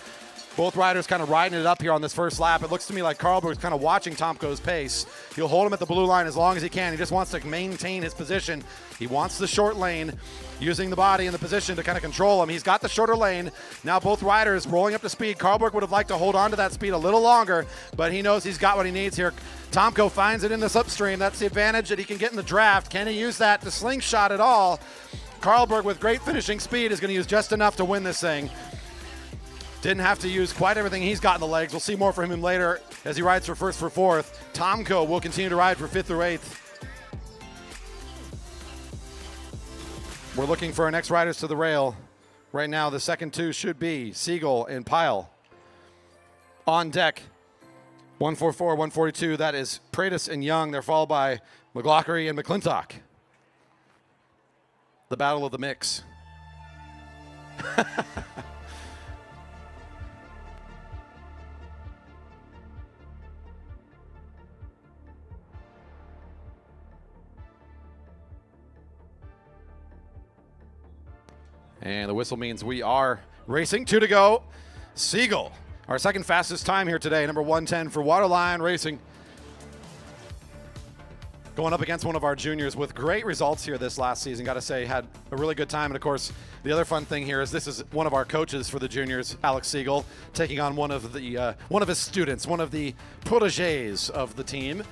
Both riders kind of riding it up here on this first lap. It looks to me like Carlberg's kind of watching Tomko's pace. He'll hold him at the blue line as long as he can. He just wants to maintain his position. He wants the short lane, using the body and the position to kind of control him. He's got the shorter lane. Now both riders rolling up to speed. Carlberg would have liked to hold on to that speed a little longer, but he knows he's got what he needs here. Tomko finds it in this upstream. That's the advantage that he can get in the draft. Can he use that to slingshot at all? Carlberg, with great finishing speed, is going to use just enough to win this thing. Didn't have to use quite everything he's got in the legs. We'll see more from him later as he rides for 1st for 4th. Tomko will continue to ride for 5th through 8th. We're looking for our next riders to the rail. Right now, the second two should be Siegel and Pyle. On deck, 144, 142, that is Pratis and Young. They're followed by McLaughlin and McClintock. The battle of the mix. And the whistle means we are racing. 2 to go. Siegel, our second fastest time here today, number 110 for Waterline Racing. Going up against one of our juniors with great results here this last season. Got to say, had a really good time. And of course, the other fun thing here is this is one of our coaches for the juniors, Alex Siegel, taking on one of his students, one of the protégés of the team.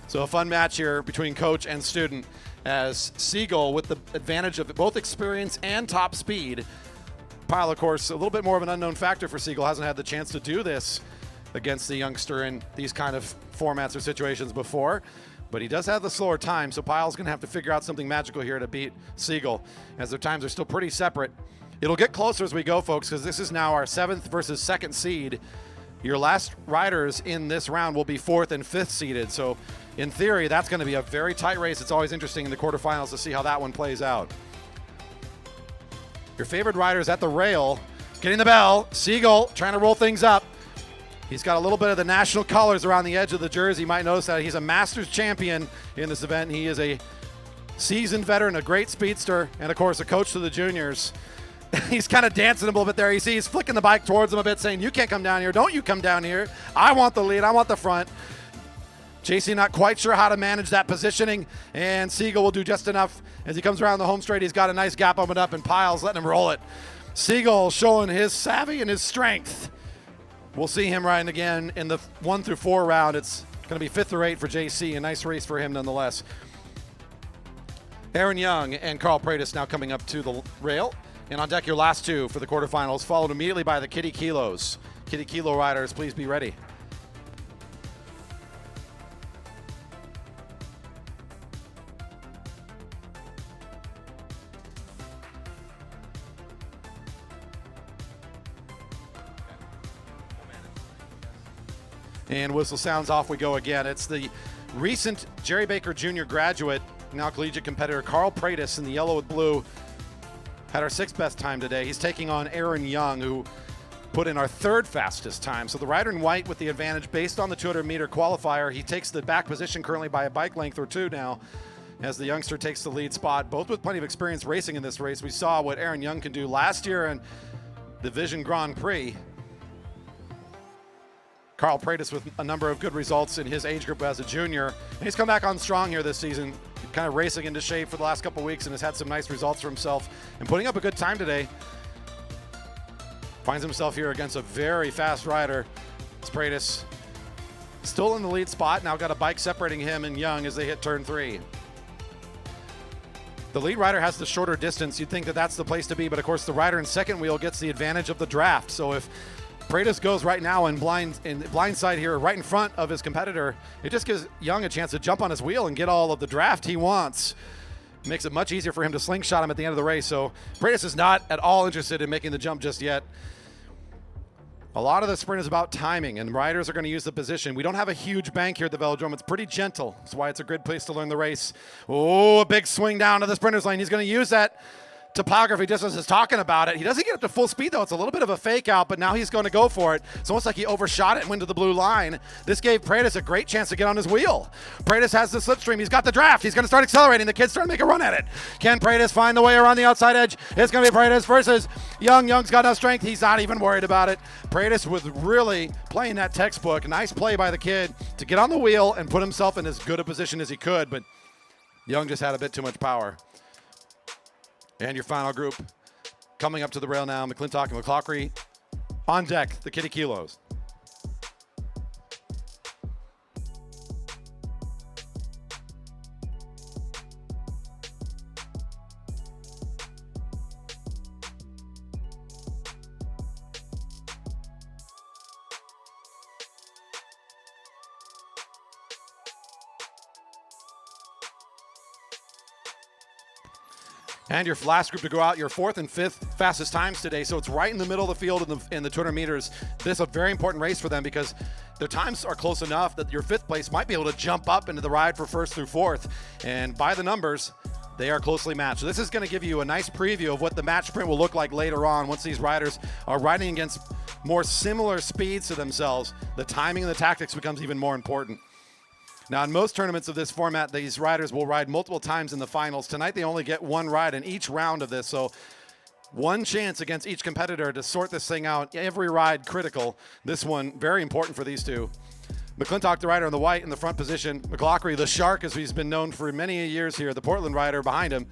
So a fun match here between coach and student, as Siegel, with the advantage of both experience and top speed. Pyle, of course, a little bit more of an unknown factor for Siegel. Hasn't had the chance to do this against the youngster in these kind of formats or situations before. But he does have the slower time, so Pyle's going to have to figure out something magical here to beat Siegel, as their times are still pretty separate. It'll get closer as we go, folks, because this is now our 7th versus 2nd seed. Your last riders in this round will be 4th and 5th seeded. So in theory, that's going to be a very tight race. It's always interesting in the quarterfinals to see how that one plays out. Your favorite riders at the rail, getting the bell. Siegel trying to roll things up. He's got a little bit of the national colors around the edge of the jersey. You might notice that he's a Masters champion in this event. He is a seasoned veteran, a great speedster, and of course a coach to the juniors. He's kind of dancing a little bit there. You see he's flicking the bike towards him a bit, saying, "You can't come down here. Don't you come down here. I want the lead. I want the front." JC not quite sure how to manage that positioning, and Siegel will do just enough. As he comes around the home straight, he's got a nice gap opened up, and Pyle's letting him roll it. Siegel showing his savvy and his strength. We'll see him riding again in the 1 through 4 round. It's going to be 5th or 8th for JC. A nice race for him nonetheless. Aaron Young and Carl Pratis now coming up to the rail. And on deck, your last two for the quarterfinals, followed immediately by the Kiddie Kilos. Kiddie Kilo riders, please be ready. And whistle sounds, off we go again. It's the recent Jerry Baker Jr. graduate, now collegiate competitor, Carl Pratis in the yellow with blue. Had our 6th best time today. He's taking on Aaron Young, who put in our 3rd fastest time. So the rider in white with the advantage based on the 200-meter qualifier. He takes the back position currently by a bike length or 2 now, as the youngster takes the lead spot. Both with plenty of experience racing in this race. We saw what Aaron Young can do last year in the Vision Grand Prix. Carl Pratis with a number of good results in his age group as a junior. And he's come back on strong here this season, kind of racing into shape for the last couple weeks and has had some nice results for himself and putting up a good time today. Finds himself here against a very fast rider. Pratis still in the lead spot, now got a bike separating him and Young as they hit turn 3. The lead rider has the shorter distance. You'd think that that's the place to be, but of course the rider in second wheel gets the advantage of the draft. So if Pratis goes right now in blind side here, right in front of his competitor, it just gives Young a chance to jump on his wheel and get all of the draft he wants. Makes it much easier for him to slingshot him at the end of the race. So Pratis is not at all interested in making the jump just yet. A lot of the sprint is about timing, and riders are going to use the position. We don't have a huge bank here at the Velodrome. It's pretty gentle. That's why it's a good place to learn the race. Oh, a big swing down to the sprinter's lane. He's going to use that topography just as he's talking about it. He doesn't get up to full speed, though. It's a little bit of a fake out, but now he's going to go for it. It's almost like he overshot it and went to the blue line. This gave Pratis a great chance to get on his wheel. Pratis has the slipstream. He's got the draft. He's going to start accelerating. The kid's starting to make a run at it. Can Pratis find the way around the outside edge? It's going to be Pratis versus Young. Young's got enough strength. He's not even worried about it. Pratis was really playing that textbook. Nice play by the kid to get on the wheel and put himself in as good a position as he could, but Young just had a bit too much power. And your final group coming up to the rail now, McClintock and McClockery on deck, the Kiddie Kilos. And your last group to go out, your 4th and 5th fastest times today. So it's right in the middle of the field in the 200 meters. This is a very important race for them because their times are close enough that your 5th place might be able to jump up into the ride for 1st through 4th. And by the numbers, they are closely matched. So this is going to give you a nice preview of what the match sprint will look like later on once these riders are riding against more similar speeds to themselves. The timing and the tactics becomes even more important. Now, in most tournaments of this format, these riders will ride multiple times in the finals. Tonight, they only get one ride in each round of this, so one chance against each competitor to sort this thing out. Every ride critical. This one, very important for these two. McClintock, the rider in the white in the front position. McClockery, the shark, as he's been known for many years here, the Portland rider behind him.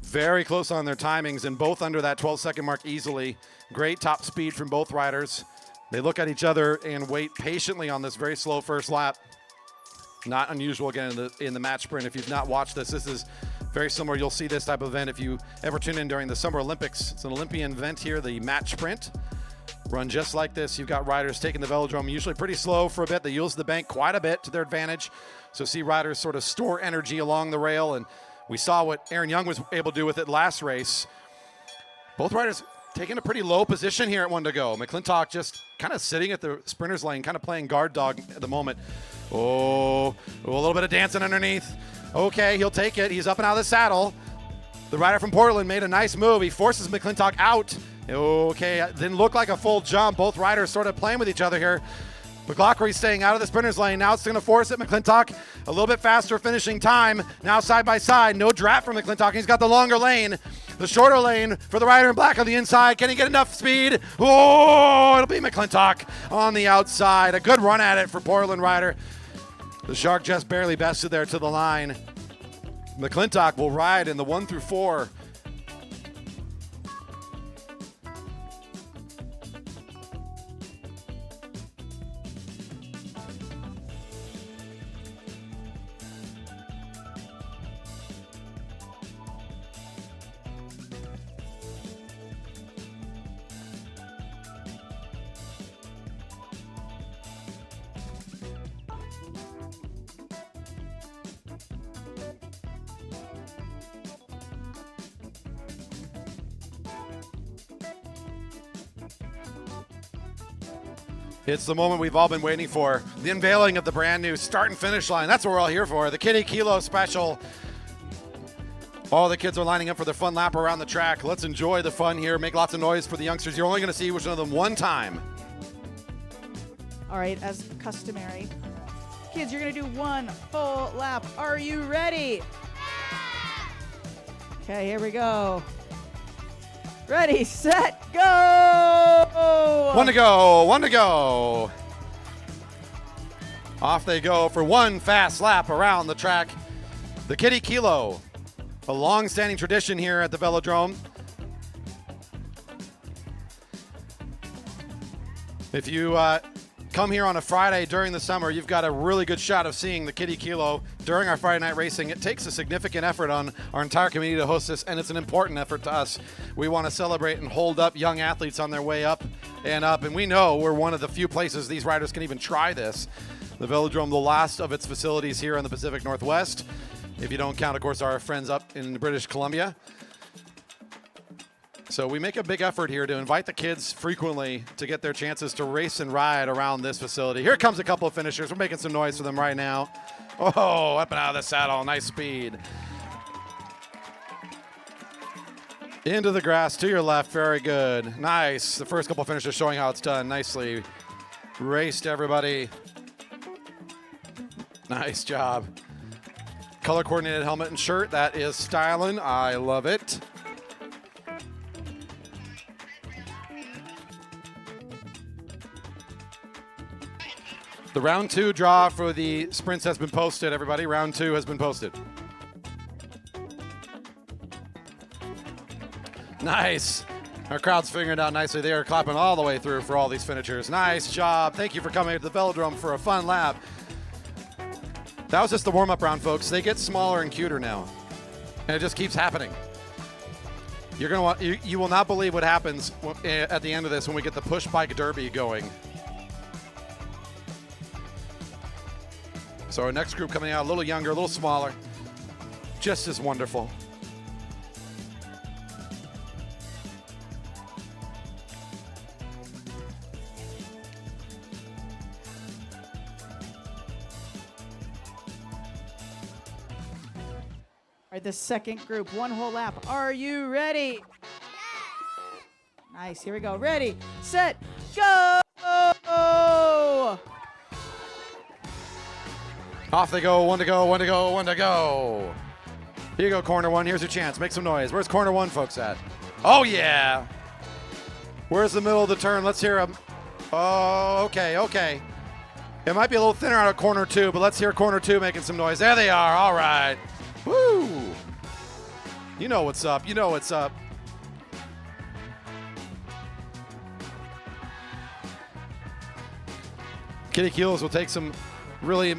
Very close on their timings, and both under that 12-second mark easily. Great top speed from both riders. They look at each other and wait patiently on this very slow first lap. Not unusual again in the match sprint. If you've not watched this is very similar. You'll see this type of event if you ever tune in during the Summer Olympics. It's an Olympian event here, the match sprint. Run just like this. You've got riders taking the Velodrome, usually pretty slow for a bit. They use the bank quite a bit to their advantage. So see riders sort of store energy along the rail, and we saw what Aaron Young was able to do with it last race. Both riders taking a pretty low position here at 1 to go. McClintock just kind of sitting at the sprinter's lane, kind of playing guard dog at the moment. Oh, a little bit of dancing underneath. Okay, he'll take it. He's up and out of the saddle. The rider from Portland made a nice move. He forces McClintock out. Okay, didn't look like a full jump. Both riders sort of playing with each other here. McClockery staying out of the sprinter's lane. Now it's going to force it. McClintock a little bit faster finishing time. Now side by side. No draft from McClintock. He's got the longer lane. The shorter lane for the rider in black on the inside. Can he get enough speed? Oh, it'll be McClintock on the outside. A good run at it for Portland rider. The shark just barely bested there to the line. McClintock will ride in the 1 through 4. It's the moment we've all been waiting for. The unveiling of the brand new start and finish line. That's what we're all here for. The Kiddie Kilo special. All the kids are lining up for their fun lap around the track. Let's enjoy the fun here. Make lots of noise for the youngsters. You're only going to see which one of them one time. All right, as customary. Kids, you're going to do one full lap. Are you ready? Okay, here we go. Ready, set, go! One to go, one to go. Off they go for one fast lap around the track. The Kiddie Kilo, a long-standing tradition here at the Velodrome. If you come here on a Friday during the summer, you've got a really good shot of seeing the Kiddie Kilo during our Friday night racing. It takes a significant effort on our entire community to host this, and it's an important effort to us. We want to celebrate and hold up young athletes on their way up, and we know we're one of the few places these riders can even try this. The Velodrome, the last of its facilities here in the Pacific Northwest, if you don't count, of course, our friends up in British Columbia. So we make a big effort here to invite the kids frequently to get their chances to race and ride around this facility. Here comes a couple of finishers. We're making some noise for them right now. Oh, up and out of the saddle. Nice speed. Into the grass to your left. Very good. Nice. The first couple of finishers showing how it's done. Nicely raced, everybody. Nice job. Color coordinated helmet and shirt. That is styling. I love it. The round 2 draw for the sprints has been posted, everybody. Round 2 has been posted. Nice. Our crowd's figuring it out nicely. They are clapping all the way through for all these finishers. Nice job. Thank you for coming to the Velodrome for a fun lap. That was just the warm-up round, folks. They get smaller and cuter now, and it just keeps happening. You're gonna want, you will not believe what happens at the end of this when we get the push bike derby going. So our next group coming out a little younger, a little smaller, just as wonderful. All right, the second group, one whole lap. Are you ready? Nice, here we go. Ready, set, go! Off they go, one to go, one to go, one to go. Here you go, corner one. Here's your chance. Make some noise. Where's corner one, folks, at? Oh, yeah. Where's the middle of the turn? Let's hear them. Oh, okay, okay. It might be a little thinner out of corner 2, but let's hear corner 2 making some noise. There they are. All right. Woo. You know what's up. You know what's up. Kiddie Kilos will take some really,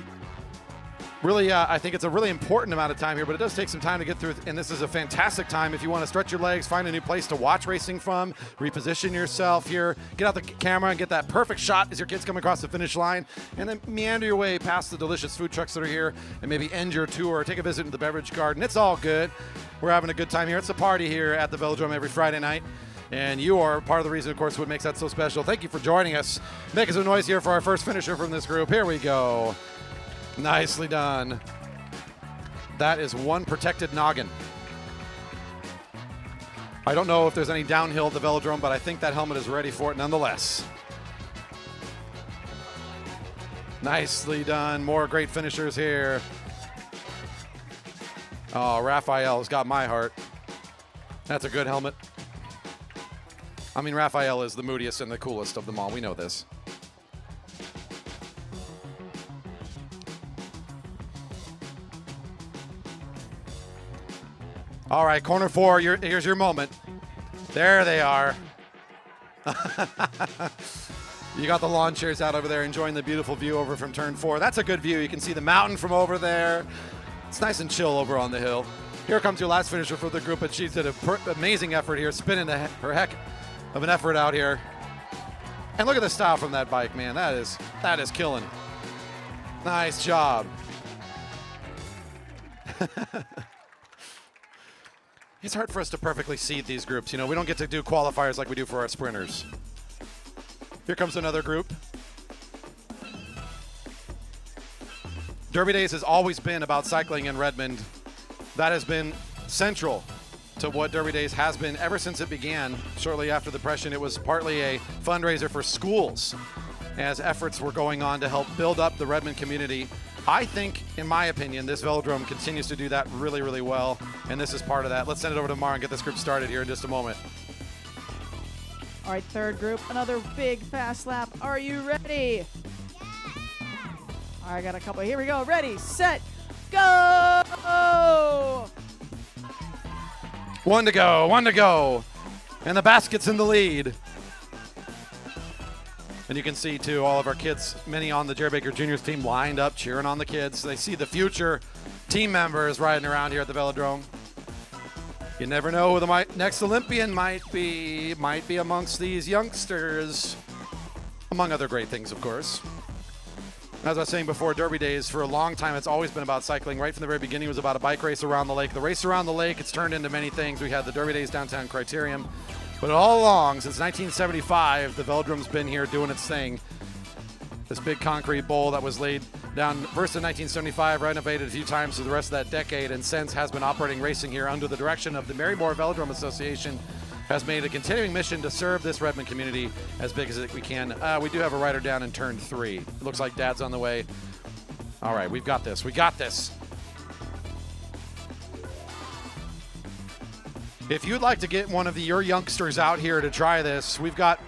I think it's a really important amount of time here, but it does take some time to get through, and this is a fantastic time if you want to stretch your legs, find a new place to watch racing from, reposition yourself here, get out the camera and get that perfect shot as your kids come across the finish line, and then meander your way past the delicious food trucks that are here, and maybe end your tour, take a visit to the beverage garden. It's all good. We're having a good time here. It's a party here at the Velodrome every Friday night. And you are part of the reason, of course, what makes that so special. Thank you for joining us. Making some noise here for our first finisher from this group. Here we go. Nicely done. That is one protected noggin. I don't know if there's any downhill at the Velodrome, but I think that helmet is ready for it nonetheless. Nicely done. More great finishers here. Oh, Raphael's got my heart. That's a good helmet. I mean, Raphael is the moodiest and the coolest of them all. We know this. All right, corner 4, here's your moment. There they are. You got the lawn chairs out over there enjoying the beautiful view over from turn 4. That's a good view. You can see the mountain from over there. It's nice and chill over on the hill. Here comes your last finisher for the group, and she did an amazing effort here, spinning her heck of an effort out here. And look at the style from that bike, man. That is killing. Nice job. It's hard for us to perfectly seed these groups. You know, we don't get to do qualifiers like we do for our sprinters. Here comes another group. Derby Days has always been about cycling in Redmond. That has been central to what Derby Days has been ever since it began. Shortly after the Depression, it was partly a fundraiser for schools as efforts were going on to help build up the Redmond community. I think, in my opinion, this Velodrome continues to do that really, really well, and this is part of that. Let's send it over to Mara and get this group started here in just a moment. All right, third group, another big fast lap. Are you ready? Yeah. All right, I got a couple. Here we go. Ready, set, go! One to go, one to go. And the basket's in the lead. And you can see, too, all of our kids, many on the Jerry Baker Juniors team lined up cheering on the kids. They see the future team members riding around here at the Velodrome. You never know who the next Olympian might be amongst these youngsters, among other great things, of course. As I was saying before, Derby Days, for a long time, it's always been about cycling. Right from the very beginning, it was about a bike race around the lake. The race around the lake, it's turned into many things. We had the Derby Days downtown Criterium. But all along, since 1975, the Velodrome's been here doing its thing. This big concrete bowl that was laid down first in 1975, renovated a few times through the rest of that decade, and since has been operating racing here under the direction of the Marymoor Velodrome Association, has made a continuing mission to serve this Redmond community as big as we can. We do have a rider down in turn 3. It looks like Dad's on the way. All right, we've got this. We got this. If you'd like to get one of your youngsters out here to try this, we've got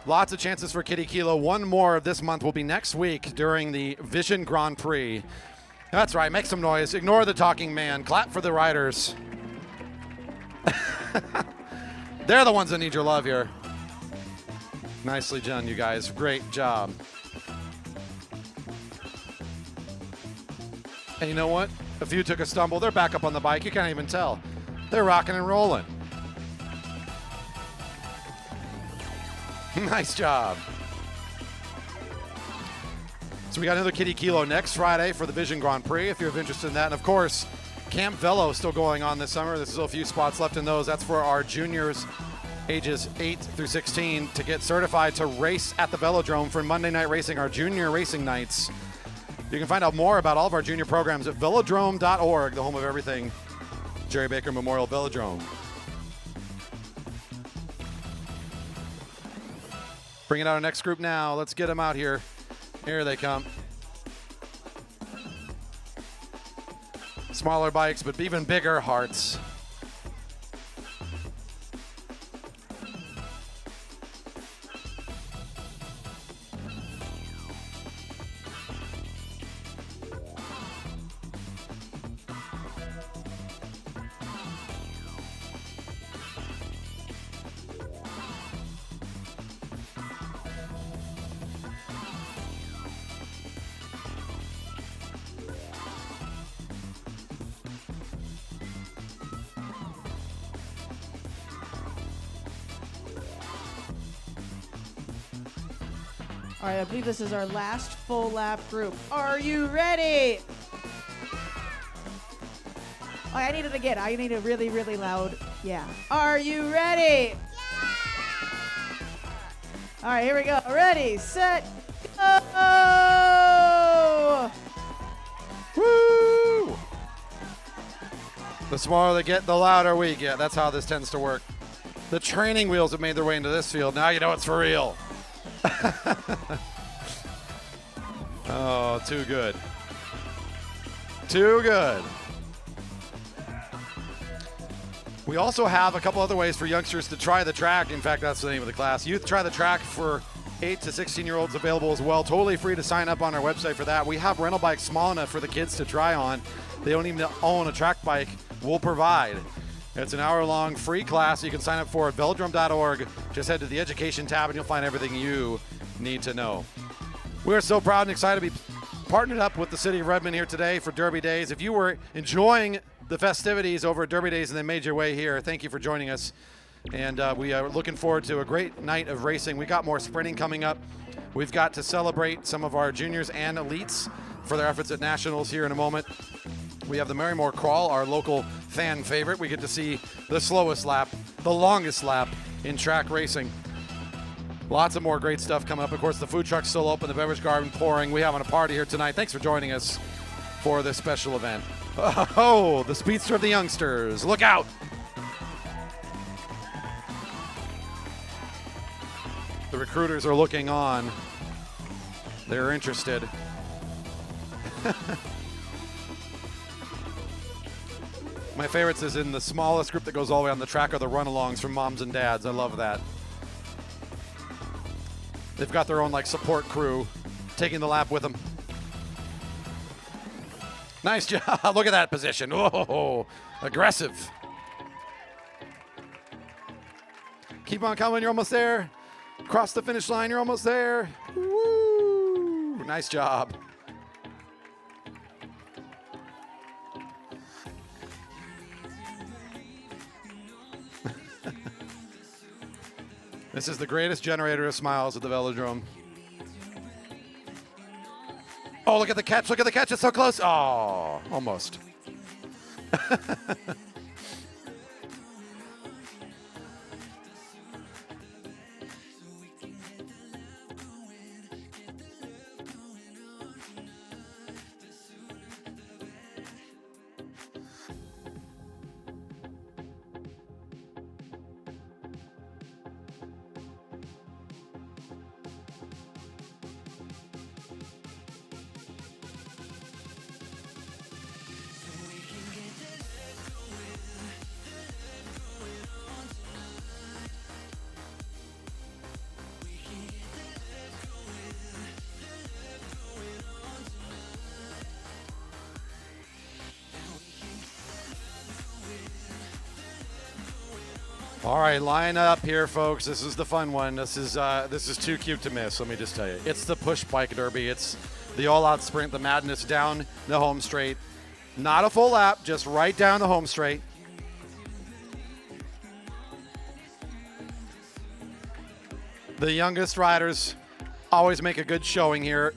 lots of chances for Kiddie Kilo. One more of this month will be next week during the Vision Grand Prix. That's right, make some noise. Ignore the talking man. Clap for the riders. They're the ones that need your love here. Nicely done, you guys. Great job. And you know what? A few took a stumble. They're back up on the bike. You can't even tell. They're rocking and rolling. Nice job. So we got another Kiddie Kilo next Friday for the Vision Grand Prix, if you're interested in that. And of course, Camp Velo is still going on this summer. There's still a few spots left in those. That's for our juniors ages 8 through 16 to get certified to race at the Velodrome for Monday night racing, our junior racing nights. You can find out more about all of our junior programs at velodrome.org, the home of everything Jerry Baker Memorial Velodrome. Bringing out our next group now. Let's get them out here. Here they come. Smaller bikes, but even bigger hearts. All right, I believe this is our last full lap group. Are you ready? Oh, I need it again. I need a really, really loud, yeah. Are you ready? Yeah! All right, here we go. Ready, set, go! Woo! The smaller they get, the louder we get. That's how this tends to work. The training wheels have made their way into this field. Now you know it's for real. Oh, too good. Too good. We also have a couple other ways for youngsters to try the track. In fact, that's the name of the class. Youth Try the Track for 8 to 16-year-olds available as well. Totally free to sign up on our website for that. We have rental bikes small enough for the kids to try on. They don't even own a track bike. We'll provide. It's an hour-long free class you can sign up for at velodrome.org. Just head to the education tab and you'll find everything you need to know. We're so proud and excited to be partnered up with the city of Redmond here today for Derby Days. If you were enjoying the festivities over at Derby Days and then made your way here, thank you for joining us. And we are looking forward to a great night of racing. We got more sprinting coming up. We've got to celebrate some of our juniors and elites for their efforts at nationals here in a moment. We have the Marymoor Crawl, our local fan favorite. We get to see the slowest lap, the longest lap in track racing. Lots of more great stuff coming up. Of course, the food truck's still open, the beverage garden pouring. We're having a party here tonight. Thanks for joining us for this special event. Oh, the speedster of the youngsters. Look out. The recruiters are looking on. They're interested. My favorites is in the smallest group that goes all the way on the track are the run-alongs from moms and dads. I love that. They've got their own like support crew taking the lap with them. Nice job. Look at that position. Oh, aggressive. Keep on coming. You're almost there. Cross the finish line. You're almost there. Woo. Nice job. This is the greatest generator of smiles at the Velodrome. Oh, look at the catch. Look at the catch. It's so close. Oh, almost. All right, line up here, folks. This is the fun one. This is too cute to miss, let me just tell you. It's the push bike derby. It's the all-out sprint, the madness down the home straight. Not a full lap, just right down the home straight. The youngest riders always make a good showing here.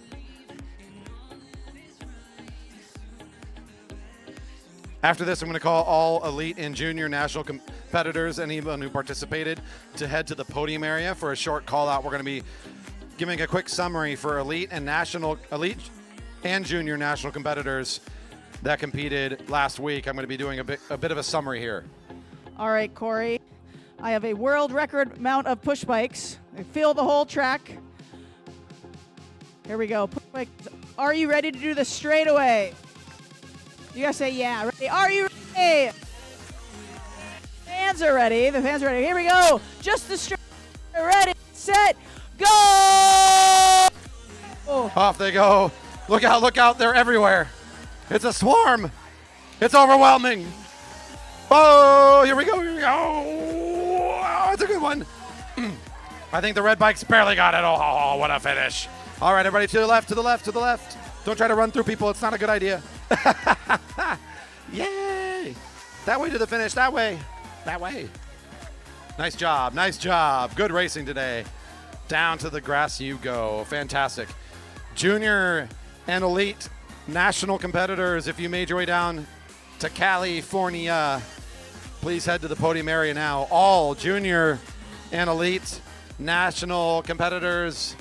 After this, I'm going to call all elite and junior national competitors, anyone who participated, to head to the podium area for a short call out. We're going to be giving a quick summary for elite and junior national competitors that competed last week. I'm going to be doing a bit of a summary here. All right, Corey. I have a world record amount of push bikes. They fill the whole track. Here we go. Push bikes. Are you ready to do the straightaway? You guys say yeah. Ready? Are you ready? Fans are ready. The fans are ready. Here we go. Just the straight. Ready, set, go! Oh. Off they go. Look out. They're everywhere. It's a swarm. It's overwhelming. Oh, here we go. Oh, it's a good one. I think the red bikes barely got it. Oh, what a finish. All right, everybody to the left. Don't try to run through people. It's not a good idea. Yay! That way to the finish. That way. Nice job. Good racing today. Down to the grass you go. Fantastic. Junior and elite national competitors, if you made your way down to California, please head to the podium area now. All junior and elite national competitors,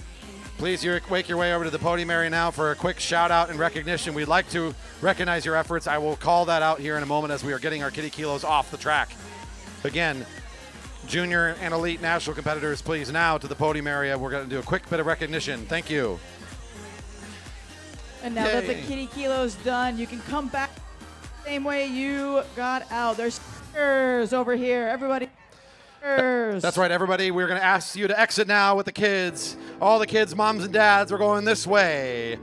please make your way over to the podium area now for a quick shout out and recognition. We'd like to recognize your efforts. I will call that out here in a moment as we are getting our Kiddie Kilos off the track. Again, junior and elite national competitors, please now to the podium area. We're going to do a quick bit of recognition. Thank you. And now that the Kiddie Kilo's done, you can come back the same way you got out. There's stickers over here. Everybody. That's right, everybody. We're going to ask you to exit now with the kids. All the kids, moms and dads, we're going this way.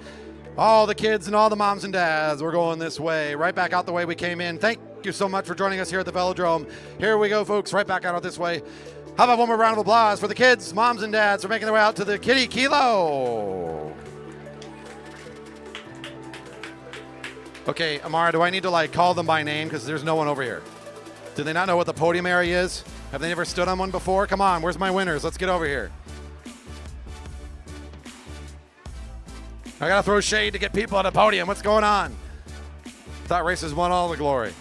All the kids and all the moms and dads, we're going this way. Right back out the way we came in. Thank you so much for joining us here at the Velodrome. Here we go, folks, right back out this way. How about one more round of applause for the kids, moms and dads for making their way out to the Kiddie Kilo. Okay, Amara, do I need to call them by name because there's no one over here? Do they not know what the podium area is? Have they never stood on one before? Come on, where's my winners? Let's get over here. I gotta throw shade to get people on the podium. What's going on? Thought races won all the glory.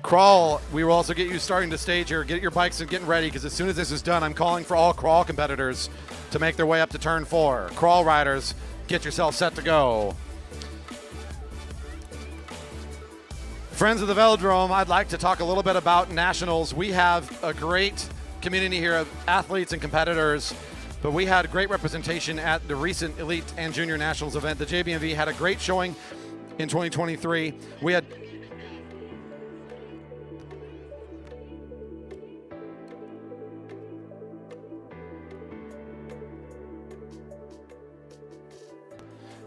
Crawl, we will also get you starting to stage here. Get your bikes and getting ready, because as soon as this is done, I'm calling for all crawl competitors to make their way up to turn 4. Crawl riders, get yourself set to go. Friends of the Velodrome, I'd like to talk a little bit about nationals. We have a great community here of athletes and competitors, but we had great representation at the recent Elite and Junior Nationals event. The JBMV had a great showing in 2023. We had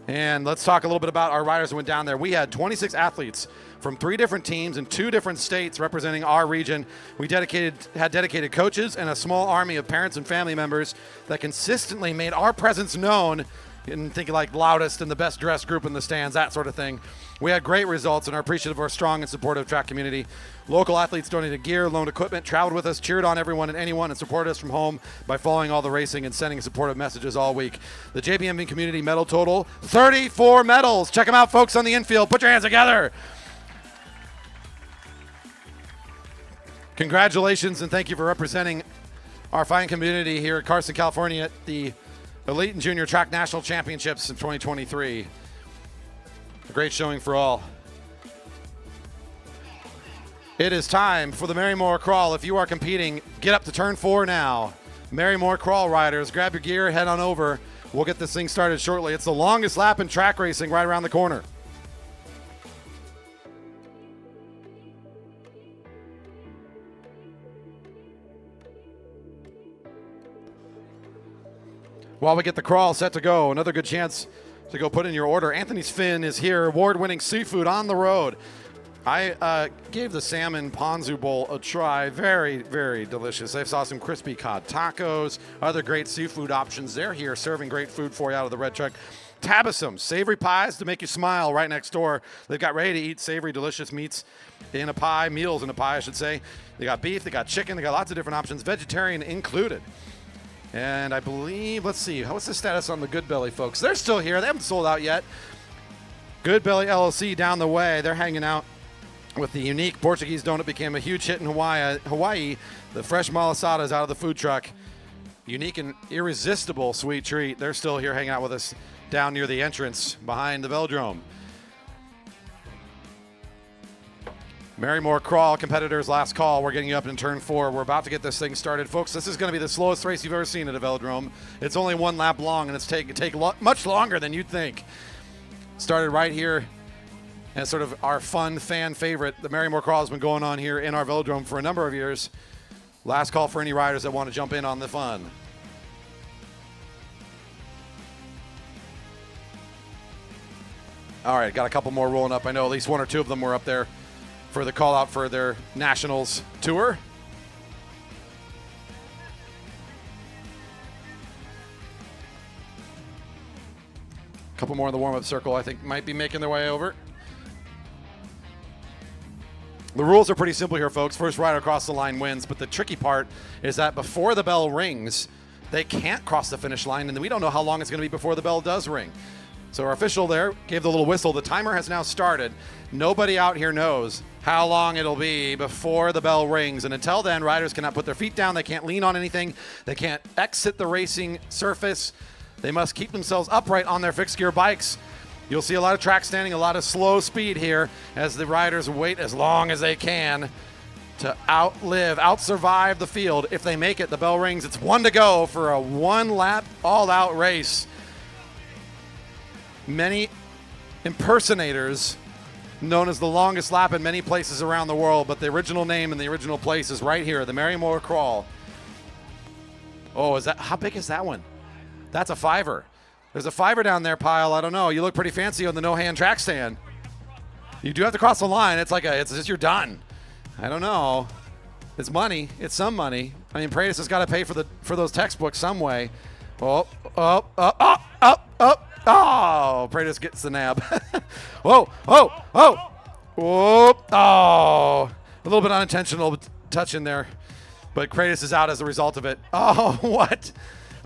And let's talk a little bit about our riders who went down there. We had 26 athletes from 3 different teams in 2 different states representing our region. We had dedicated coaches and a small army of parents and family members that consistently made our presence known, and thinking like loudest and the best dressed group in the stands, that sort of thing. We had great results and are appreciative of our strong and supportive track community. Local athletes donated gear, loaned equipment, traveled with us, cheered on everyone and anyone, and supported us from home by following all the racing and sending supportive messages all week. The JBMV community medal total, 34 medals. Check them out, folks, on the infield. Put your hands together. Congratulations and thank you for representing our fine community here at Carson, California at the Elite and Junior Track National Championships in 2023. A great showing for all. It is time for the Marymoor Crawl. If you are competing, get up to turn 4 now. Marymoor Crawl riders, grab your gear, head on over. We'll get this thing started shortly. It's the longest lap in track racing right around the corner. While we get the crawl set to go, another good chance to go put in your order. Anthony's Fin is here, award-winning seafood on the road. I gave the salmon ponzu bowl a try. Very, very delicious. I saw some crispy cod tacos, other great seafood options. They're here serving great food for you out of the red truck. Tabasum, savory pies to make you smile right next door. They've got ready-to-eat savory, delicious meats in a pie, meals in a pie, I should say. They got beef, they got chicken, they got lots of different options, vegetarian included. And I believe, let's see, what's the status on the Good Belly folks? They're still here. They haven't sold out yet. Good Belly LLC down the way. They're hanging out with the unique Portuguese donut. Became a huge hit in Hawaii. The fresh malasada is out of the food truck. Unique and irresistible sweet treat. They're still here hanging out with us down near the entrance behind the Velodrome. Marymoor Crawl competitors, last call. We're getting you up in turn 4. We're about to get this thing started. Folks, this is going to be the slowest race you've ever seen at a Velodrome. It's only 1 lap long, and it's take much longer than you'd think. Started right here as sort of our fun fan favorite. The Marymoor Crawl has been going on here in our Velodrome for a number of years. Last call for any riders that want to jump in on the fun. All right, got a couple more rolling up. I know at least 1 or 2 of them were up there for the call out for their Nationals tour. A couple more in the warm-up circle, I think, might be making their way over. The rules are pretty simple here, folks. First rider across the line wins, but the tricky part is that before the bell rings, they can't cross the finish line, and we don't know how long it's going to be before the bell does ring. So our official there gave the little whistle. The timer has now started. Nobody out here knows how long it'll be before the bell rings. And until then, riders cannot put their feet down. They can't lean on anything. They can't exit the racing surface. They must keep themselves upright on their fixed gear bikes. You'll see a lot of track standing, a lot of slow speed here as the riders wait as long as they can to out-survive the field. If they make it, the bell rings. It's 1 to go for a 1-lap all-out race. Many impersonators known as the longest lap in many places around the world, but the original name and the original place is right here, the Marymoor Crawl. Oh, how big is that one? That's a 5er. There's a 5er down there, Pyle. I don't know. You look pretty fancy on the no-hand track stand. You do have to cross the line. It's just you're done. I don't know. It's money. It's some money. I mean, Pratis has got to pay for those textbooks some way. Oh, Pratis gets the nab. Whoa. A little bit unintentional touch in there, but Kratos is out as a result of it. Oh, what?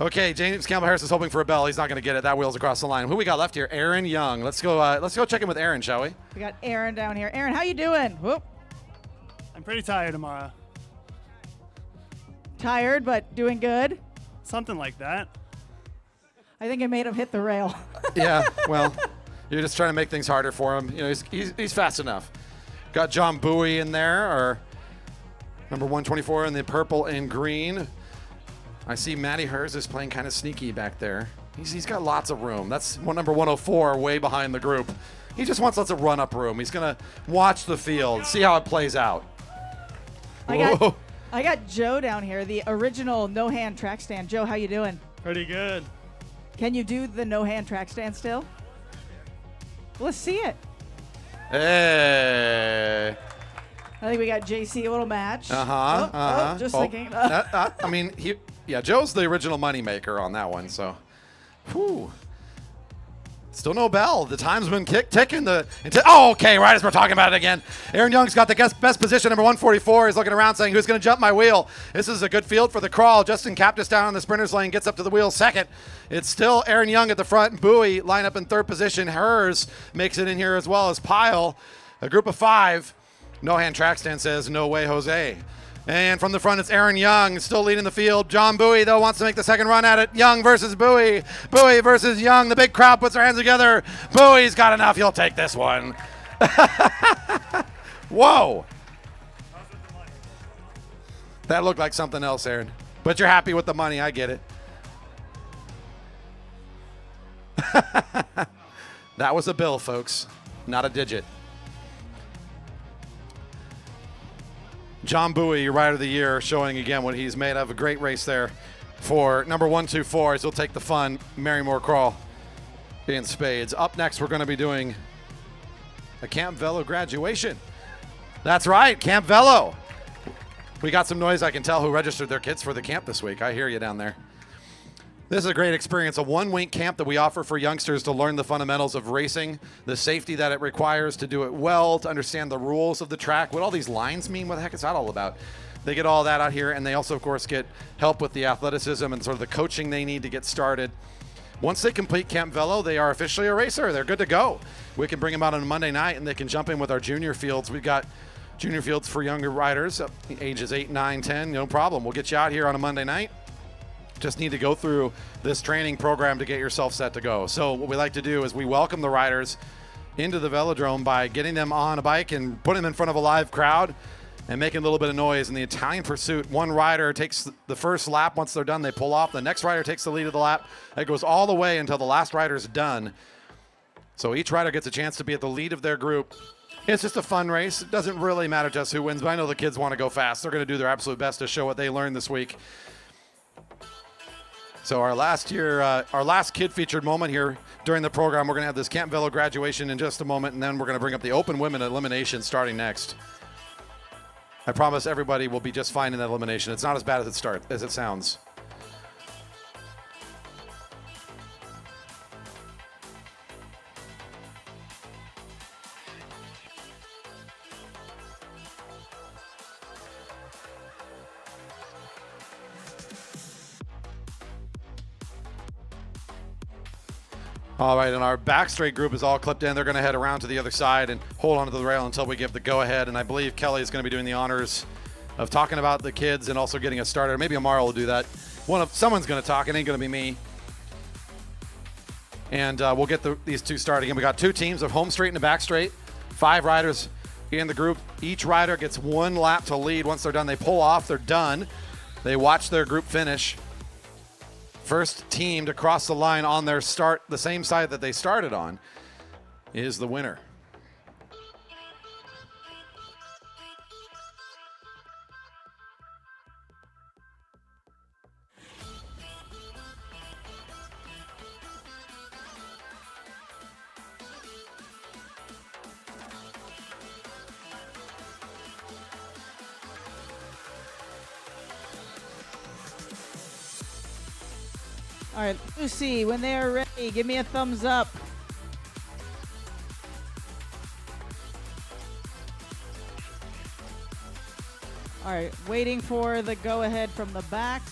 Okay, James Campbell Harris is hoping for a bell. He's not going to get it. That wheel's across the line. Who we got left here? Aaron Young. Let's go check in with Aaron, shall we? We got Aaron down here. Aaron, how you doing? Whoop. I'm pretty tired tomorrow. Tired, but doing good? Something like that. I think it made him hit the rail. Yeah, well, you're just trying to make things harder for him. You know, he's fast enough. Got John Bowie in there, or number 124 in the purple and green. I see Matty Hers is playing kind of sneaky back there. He's got lots of room. That's number 104 way behind the group. He just wants lots of run-up room. He's going to watch the field, see how it plays out. I got Joe down here, the original no-hand track stand. Joe, how you doing? Pretty good. Can you do the no-hand track stand still? Let's see it. Hey. I think we got JC a little match. Just thinking. I mean, Joe's the original moneymaker on that one, so. Whew. Still no bell. The time's been ticking. Okay, right as we're talking about it again. Aaron Young's got the best position, number 144. He's looking around saying, who's going to jump my wheel? This is a good field for the crawl. Justin Captus down on the sprinter's lane, gets up to the wheel second. It's still Aaron Young at the front. Bowie line up in third position. Hers makes it in here as well as Pyle. A group of 5. No hand track stand says, no way, Jose. And from the front, it's Aaron Young, still leading the field. John Bowie, though, wants to make the second run at it. Young versus Bowie. Bowie versus Young. The big crowd puts their hands together. Bowie's got enough. He'll take this one. Whoa. That looked like something else, Aaron. But you're happy with the money. I get it. That was a bill, folks, not a digit. John Bowie, Rider of the Year, showing again what he's made of. A great race there for number 124 as he'll take the fun Marymoor Crawl in spades. Up next, we're going to be doing a Camp Velo graduation. That's right, Camp Velo. We got some noise. I can tell who registered their kids for the camp this week. I hear you down there. This is a great experience, a one-week camp that we offer for youngsters to learn the fundamentals of racing, the safety that it requires to do it well, to understand the rules of the track, what all these lines mean, what the heck is that all about? They get all that out here, and they also, of course, get help with the athleticism and sort of the coaching they need to get started. Once they complete Camp Velo, they are officially a racer. They're good to go. We can bring them out on a Monday night, and they can jump in with our junior fields. We've got junior fields for younger riders, ages 8, 9, 10, no problem. We'll get you out here on a Monday night. Just need to go through this training program to get yourself set to go. So what we like to do is we welcome the riders into the Velodrome by getting them on a bike and putting them in front of a live crowd and making a little bit of noise. In the Italian pursuit, one rider takes the first lap. Once they're done, they pull off. The next rider takes the lead of the lap. It goes all the way until the last rider's done. So each rider gets a chance to be at the lead of their group. It's just a fun race. It doesn't really matter to us who wins, but I know the kids want to go fast. They're going to do their absolute best to show what they learned this week. So our last kid featured moment here during the program, we're going to have this Camp Velo graduation in just a moment, and then we're going to bring up the open women elimination starting next. I promise everybody will be just fine in that elimination. It's not as bad as it sounds. All right, and our back straight group is all clipped in. They're going to head around to the other side and hold onto the rail until we give the go-ahead. And I believe Kelly is going to be doing the honors of talking about the kids and also getting us started. Maybe Amara will do that. Someone's going to talk. It ain't going to be me. And we'll get these two started again. We got 2 teams of home straight and a back straight. 5 riders in the group. Each rider gets 1 lap to lead. Once they're done, they pull off. They're done. They watch their group finish. First team to cross the line on their start, the same side that they started on, is the winner. All right, Lucy, when they are ready, give me a thumbs up. All right, waiting for the go-ahead from the back.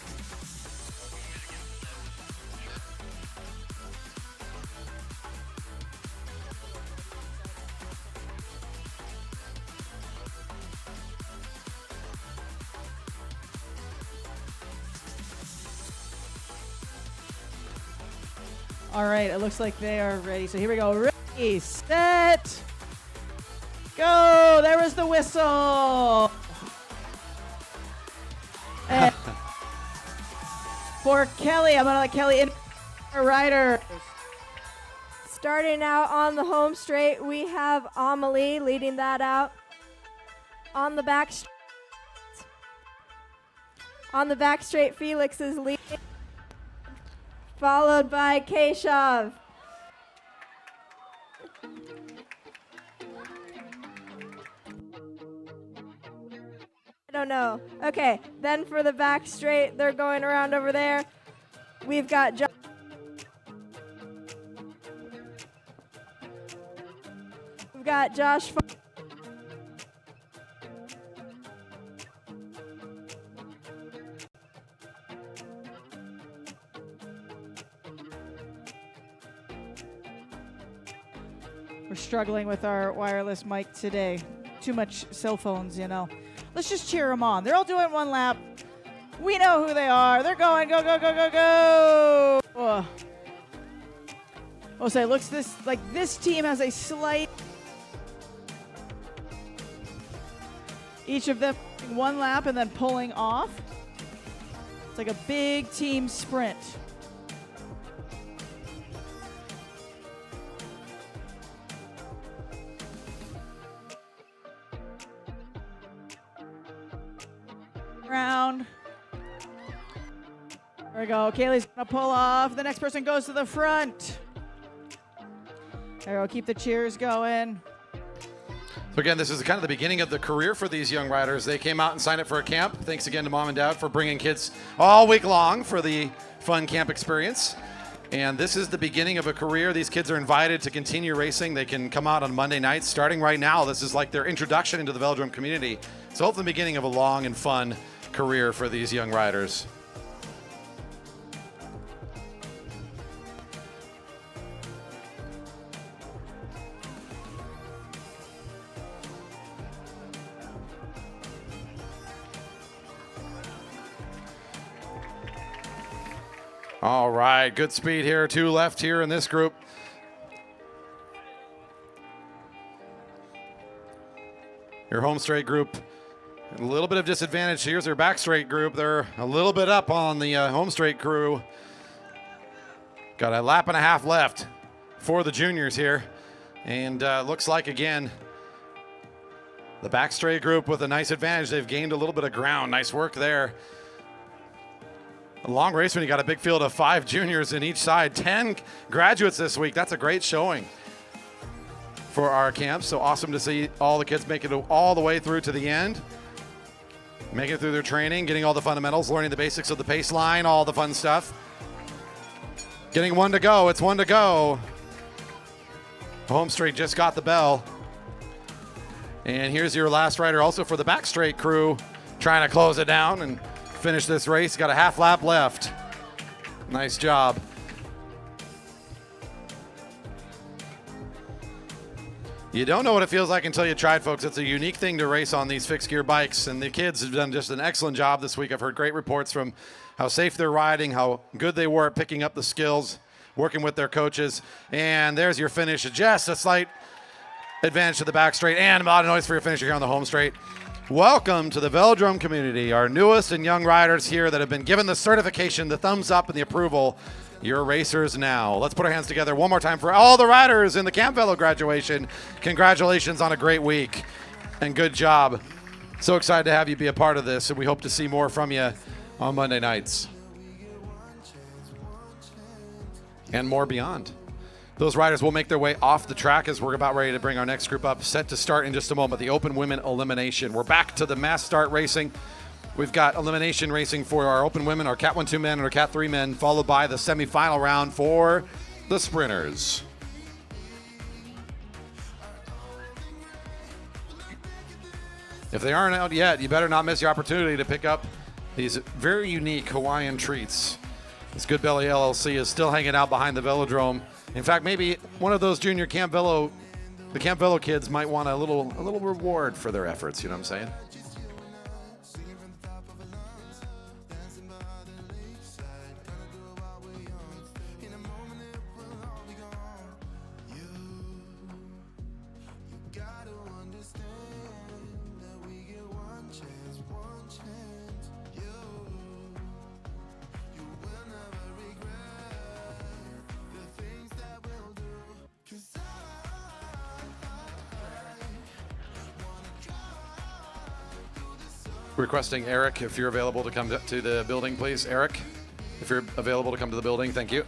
All right, it looks like they are ready. So here we go. Ready, set, go. There was the whistle. And for Kelly. I'm going to let Kelly in our rider. Starting out on the home straight, we have Amelie leading that out. On the back straight, Felix is leading, followed by Keshav. I don't know. Okay, then for the back straight, they're going around over there. We've got John. We've got Josh. We're struggling with our wireless mic today. Too much cell phones, you know. Let's just cheer them on. They're all doing one lap. We know who they are. They're going, go, go, go, go, go. Oh, so it looks this team has a slight. Each of them one lap and then pulling off. It's like a big team sprint. Round. There we go. Kaylee's gonna pull off. The next person goes to the front. There we go. Keep the cheers going. So again, this is kind of the beginning of the career for these young riders. They came out and signed up for a camp. Thanks again to Mom and Dad for bringing kids all week long for the fun camp experience. And this is the beginning of a career. These kids are invited to continue racing. They can come out on Monday nights. Starting right now, this is like their introduction into the Velodrome community. It's hopefully the beginning of a long and fun career for these young riders. All right, good speed here. 2 left here in this group. Your home straight group, a little bit of disadvantage. Here's their back straight group. They're a little bit up on the home straight crew. Got a lap and a half left for the juniors here. And looks like, again, the back straight group with a nice advantage. They've gained a little bit of ground. Nice work there. A long race when you got a big field of 5 juniors in each side. 10 graduates this week. That's a great showing for our camp. So awesome to see all the kids make it all the way through to the end. Making it through their training, getting all the fundamentals, learning the basics of the pace line, all the fun stuff. Getting 1 to go. It's 1 to go. Home straight just got the bell. And here's your last rider also for the back straight crew, trying to close it down and finish this race. Got a half lap left. Nice job. You don't know what it feels like until you tried, folks. It's a unique thing to race on these fixed gear bikes, and the kids have done just an excellent job this week. I've heard great reports from how safe they're riding, how good they were at picking up the skills, working with their coaches. And there's your finish. Just a slight advantage to the back straight, and a lot of noise for your finisher here on the home straight. Welcome to the Velodrome community, our newest and young riders here that have been given the certification, the thumbs up, and the approval. You're racers now. Let's put our hands together one more time for all the riders in the Camp Velo graduation. Congratulations on a great week and good job. So excited to have you be a part of this, and we hope to see more from you on Monday nights and more beyond. Those riders will make their way off the track as we're about ready to bring our next group up. Set to start in just a moment, the Open Women Elimination. We're back to the mass start racing. We've got elimination racing for our Open Women, our Cat 1-2 men, and our Cat 3 men, followed by the semifinal round for the sprinters. If they aren't out yet, you better not miss your opportunity to pick up these very unique Hawaiian treats. This Good Belly LLC is still hanging out behind the Velodrome. In fact, maybe one of those junior the Camp Velo kids might want a little reward for their efforts, you know what I'm saying? requesting Eric, if you're available to come to the building, please. Eric, if you're available to come to the building, thank you.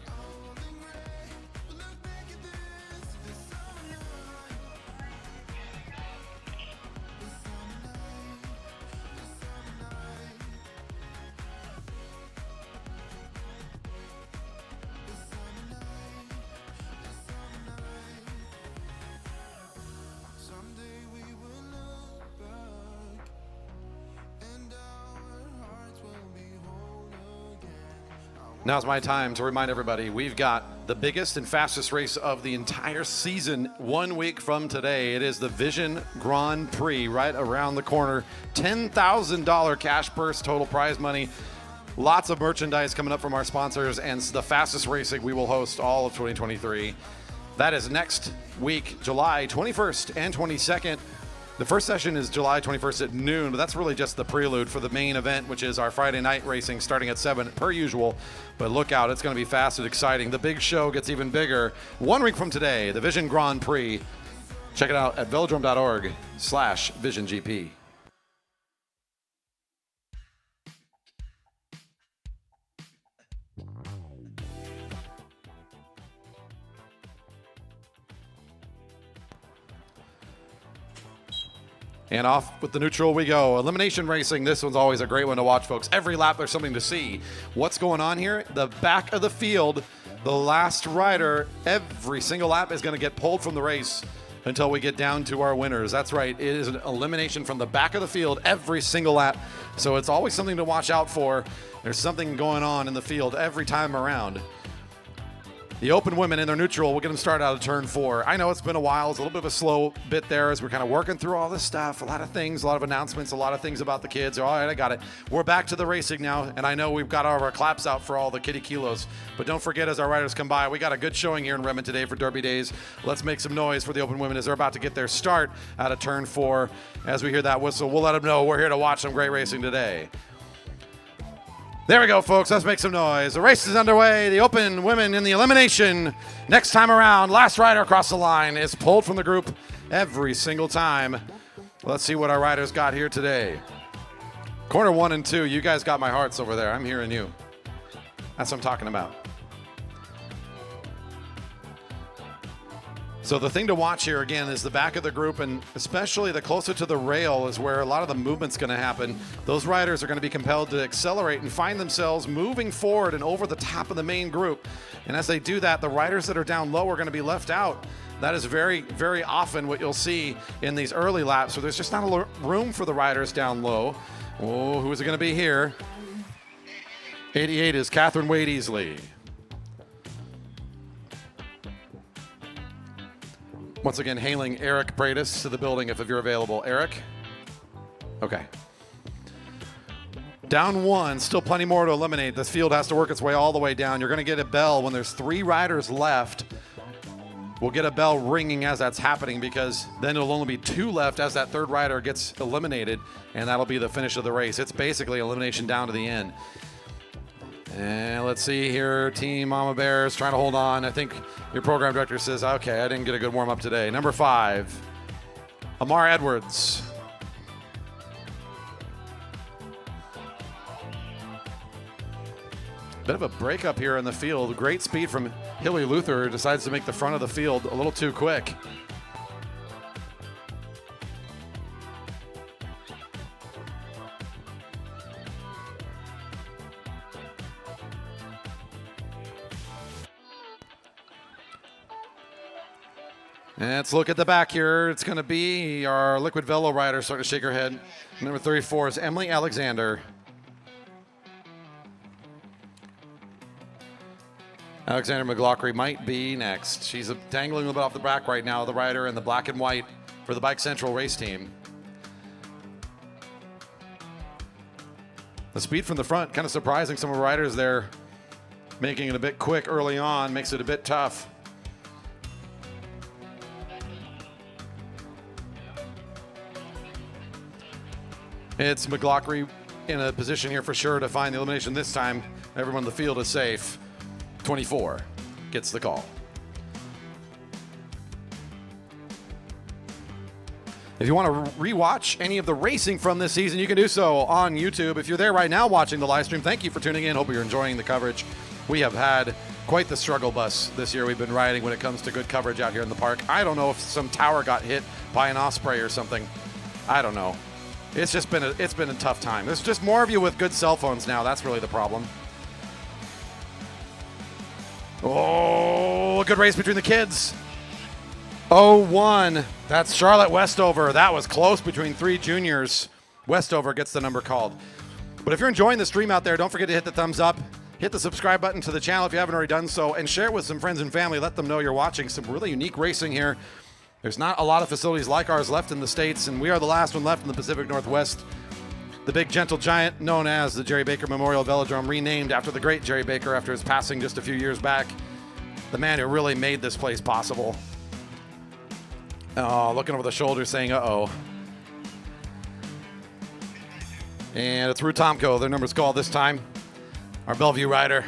Now's my time to remind everybody, we've got the biggest and fastest race of the entire season 1 week from today. It is the Vision Grand Prix right around the corner. $10,000 cash purse, total prize money. Lots of merchandise coming up from our sponsors, and the fastest racing we will host all of 2023. That is next week, July 21st and 22nd. The first session is July 21st at noon, but that's really just the prelude for the main event, which is our Friday night racing starting at 7 per usual. But look out, it's going to be fast and exciting. The big show gets even bigger 1 week from today, the Vision Grand Prix. Check it out at velodrome.org/VisionGP. And off with the neutral we go. Elimination racing, this one's always a great one to watch, folks. Every lap there's something to see. What's going on here? The back of the field, the last rider, every single lap is going to get pulled from the race until we get down to our winners. That's right, it is an elimination from the back of the field every single lap. So it's always something to watch out for. There's something going on in the field every time around. The open women in their neutral, we'll get them started out of turn 4. I know it's been a while. It's a little bit of a slow bit there as we're kind of working through all this stuff. A lot of things, a lot of announcements, a lot of things about the kids. All right, I got it. We're back to the racing now, and I know we've got all of our claps out for all the Kiddie Kilos. But don't forget, as our riders come by, we got a good showing here in Redmond today for Derby Days. Let's make some noise for the open women as they're about to get their start out of turn 4. As we hear that whistle, we'll let them know we're here to watch some great racing today. There we go, folks. Let's make some noise. The race is underway. The open women in the elimination. Next time around, last rider across the line is pulled from the group every single time. Let's see what our riders got here today. Corner 1 and 2, you guys got my hearts over there. I'm hearing you. That's what I'm talking about. So the thing to watch here again is the back of the group, and especially the closer to the rail is where a lot of the movement's going to happen. Those riders are going to be compelled to accelerate and find themselves moving forward and over the top of the main group. And as they do that, the riders that are down low are going to be left out. That is very, very often what you'll see in these early laps. So there's just not a room for the riders down low. Oh, who is it going to be here? 88 is Catherine Wade Easley. Once again, hailing Eric Bradis to the building if you're available. Eric? Okay. Down 1, still plenty more to eliminate. This field has to work its way all the way down. You're going to get a bell when there's 3 riders left. We'll get a bell ringing as that's happening because then it'll only be 2 left as that 3rd rider gets eliminated, and that'll be the finish of the race. It's basically elimination down to the end. And let's see here, Team Mama Bears trying to hold on. I think your program director says, okay, I didn't get a good warm-up today. Number 5, Amar Edwards. Bit of a breakup here in the field. Great speed from Hilly Luther, who decides to make the front of the field a little too quick. Let's look at the back here. It's going to be our Liquid Velo rider starting to shake her head. Number 34 is Emily Alexander. Alexander McLaughlin might be next. She's dangling a little bit off the back right now, the rider in the black and white for the Bike Central race team. The speed from the front, kind of surprising some of the riders there, making it a bit quick early on, makes it a bit tough. It's McLaughlin in a position here for sure to find the elimination this time. Everyone in the field is safe. 24 gets the call. If you want to rewatch any of the racing from this season, you can do so on YouTube. If you're there right now watching the live stream, thank you for tuning in. Hope you're enjoying the coverage. We have had quite the struggle bus this year we've been riding when it comes to good coverage out here in the park. I don't know if some tower got hit by an osprey or something. I don't know. It's just been a tough time. There's just more of you with good cell phones now. That's really the problem. Oh, a good race between the kids. 0-1. That's Charlotte Westover. That was close between 3 juniors. Westover gets the number called. But if you're enjoying the stream out there, don't forget to hit the thumbs up. Hit the subscribe button to the channel if you haven't already done so, and share it with some friends and family. Let them know you're watching some really unique racing here. There's not a lot of facilities like ours left in the States, and we are the last one left in the Pacific Northwest. The big gentle giant known as the Jerry Baker Memorial Velodrome, renamed after the great Jerry Baker after his passing just a few years back. The man who really made this place possible. Oh, looking over the shoulder saying, uh-oh. And it's Reupload. Their number's called this time. Our Bellevue rider.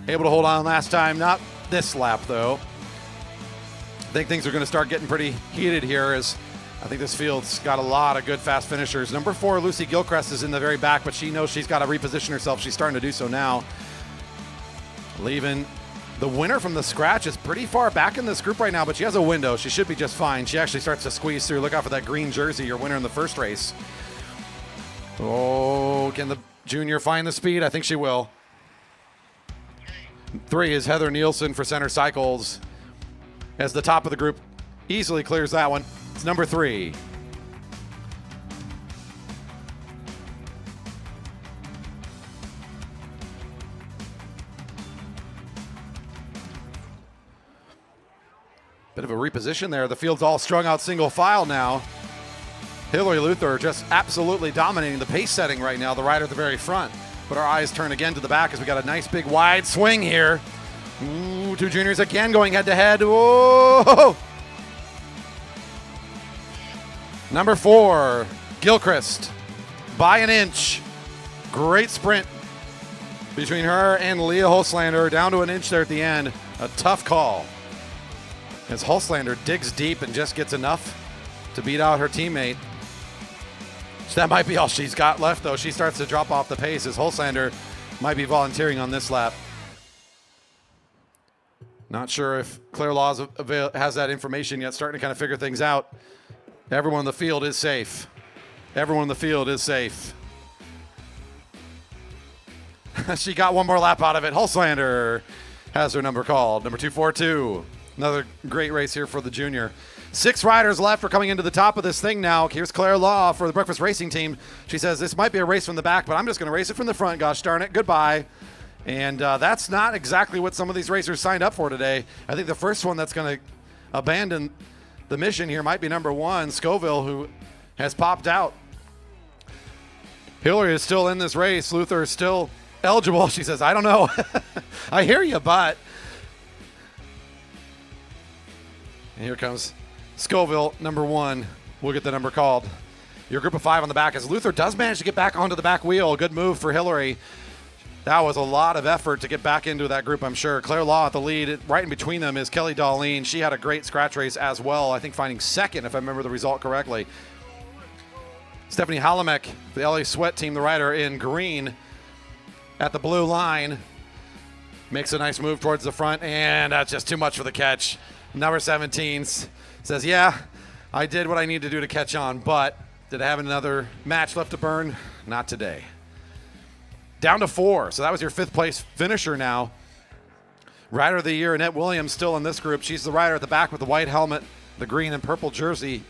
Able to hold on last time. Not this lap, though. I think things are going to start getting pretty heated here as I think this field's got a lot of good fast finishers. Number 4, Lucy Gilchrist, is in the very back, but she knows she's got to reposition herself. She's starting to do so now. Leaving the winner from the scratch is pretty far back in this group right now, but she has a window. She should be just fine. She actually starts to squeeze through. Look out for that green jersey, your winner in the first race. Oh, can the junior find the speed? I think she will. 3 is Heather Nielsen for Center Cycles, as the top of the group easily clears that one. It's number 3. Bit of a reposition there. The field's all strung out single file now. Hillary Luther just absolutely dominating the pace setting right now, the rider at the very front. But our eyes turn again to the back as we got a nice big wide swing here. Ooh, 2 juniors again going head to head. Whoa! Number 4, Gilchrist, by an inch. Great sprint between her and Leah Holslander, down to an inch there at the end. A tough call, as Holslander digs deep and just gets enough to beat out her teammate. So that might be all she's got left, though. She starts to drop off the pace as Holslander might be volunteering on this lap. Not sure if Claire Laws has that information yet, starting to kind of figure things out. Everyone in the field is safe. Everyone in the field is safe. She got one more lap out of it. Holslander has her number called. Number 242. Another great race here for the junior. 6 riders left. We're coming into the top of this thing now. Here's Claire Law for the Breakfast Racing team. She says, this might be a race from the back, but I'm just going to race it from the front. Gosh darn it. Goodbye. And that's not exactly what some of these racers signed up for today. I think the first one that's going to abandon the mission here might be number 1, Scoville, who has popped out. Hillary is still in this race. Luther is still eligible. She says, I don't know. I hear you, but. And here comes Scoville, number 1. We'll get the number called. Your group of 5 on the back, as Luther does manage to get back onto the back wheel. Good move for Hillary. That was a lot of effort to get back into that group, I'm sure. Claire Law at the lead. Right in between them is Kelly Darlene. She had a great scratch race as well, I think finding 2nd, if I remember the result correctly. Stephanie Halamek, the LA Sweat team, the rider in green at the blue line, makes a nice move towards the front, and that's just too much for the catch. Number 17 says, yeah, I did what I need to do to catch on, but did I have another match left to burn? Not today. Down to 4, so that was your 5th place finisher now. Rider of the year, Annette Williams, still in this group. She's the rider at the back with the white helmet, the green and purple jersey.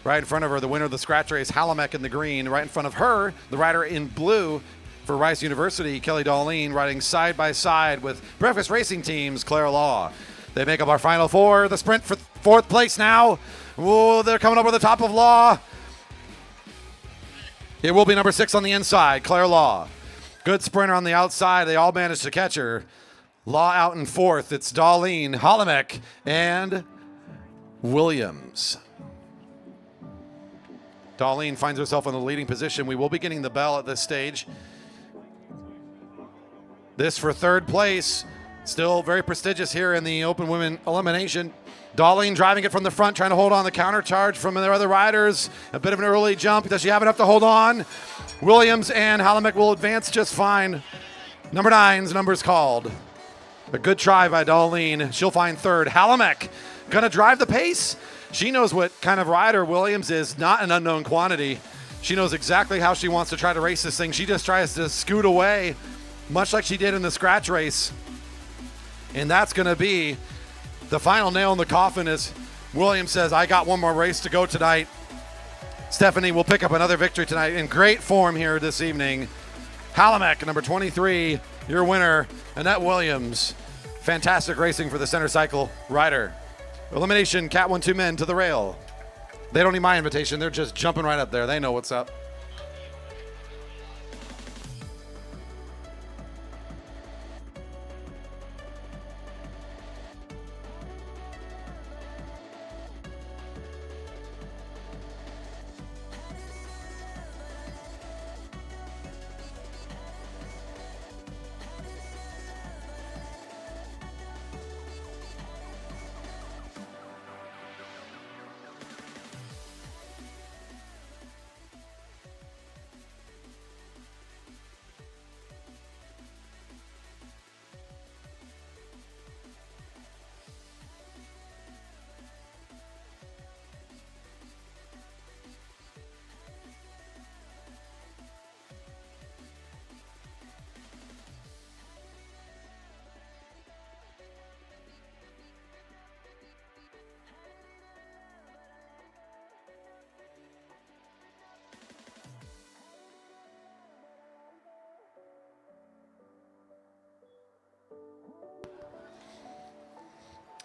Right in front of her, the winner of the scratch race, Halamek in the green. Right in front of her, the rider in blue for Rice University, Kelly Darlene, riding side by side with Breakfast Racing Team's Claire Law. They make up our final 4. The sprint for 4th place now. Whoa, they're coming over the top of Law. It will be number 6 on the inside, Claire Law. Good sprinter on the outside. They all managed to catch her. Law out in 4th. It's Darlene, Halamek, and Williams. Darlene finds herself in the leading position. We will be getting the bell at this stage. This for 3rd place. Still very prestigious here in the open women elimination. Darlene driving it from the front, trying to hold on the counter charge from their other riders. A bit of an early jump. Does she have enough to hold on? Williams and Halamek will advance just fine. Number 9's number's called. A good try by Darlene. She'll find third. Halamek gonna drive the pace. She knows what kind of rider Williams is, not an unknown quantity. She knows exactly how she wants to try to race this thing. She just tries to scoot away, much like she did in the scratch race. And that's gonna be the final nail in the coffin as Williams says, I got one more race to go tonight. Stephanie will pick up another victory tonight in great form here this evening. Halamek, number 23, your winner, Annette Williams. Fantastic racing for the center cycle rider. Elimination, Cat 1-2 men to the rail. They don't need my invitation. They're just jumping right up there. They know what's up.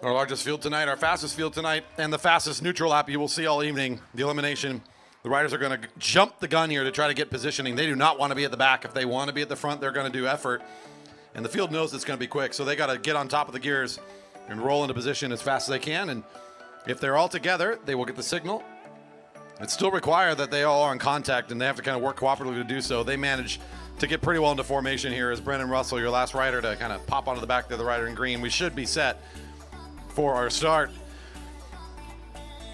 Our largest field tonight, our fastest field tonight, and the fastest neutral lap you will see all evening, the elimination. The riders are going to jump the gun here to try to get positioning. They do not want to be at the back. If they want to be at the front, they're going to do effort. And the field knows it's going to be quick, so they got to get on top of the gears and roll into position as fast as they can. And if they're all together, they will get the signal. It's still required that they all are in contact, and they have to kind of work cooperatively to do so. They manage to get pretty well into formation here as Brendan Russell, your last rider, to kind of pop onto the back of the rider in green. We should be set for our start.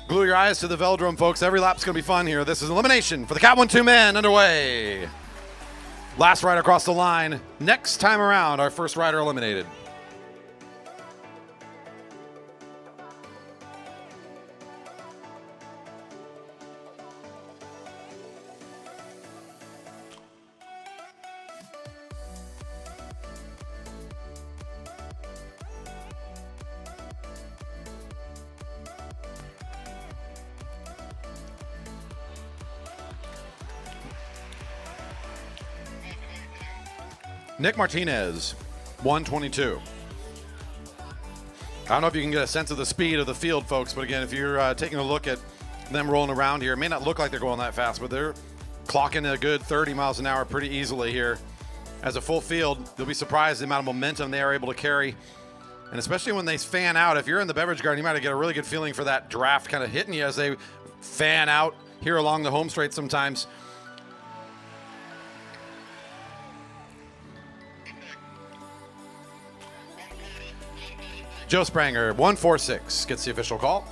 Glue your eyes to the Velodrome, folks. Every lap's going to be fun here. This is elimination for the Cat 1-2 men underway. Last rider across the line. Next time around, our first rider eliminated. Nick Martinez, 122. I don't know if you can get a sense of the speed of the field, folks, but again, if you're taking a look at them rolling around here, it may not look like they're going that fast, but they're clocking a good 30 miles an hour pretty easily here. As a full field, you'll be surprised the amount of momentum they are able to carry. And especially when they fan out, if you're in the beverage garden, you might get a really good feeling for that draft kind of hitting you as they fan out here along the home straight sometimes. Joe Spranger, 146, gets the official call.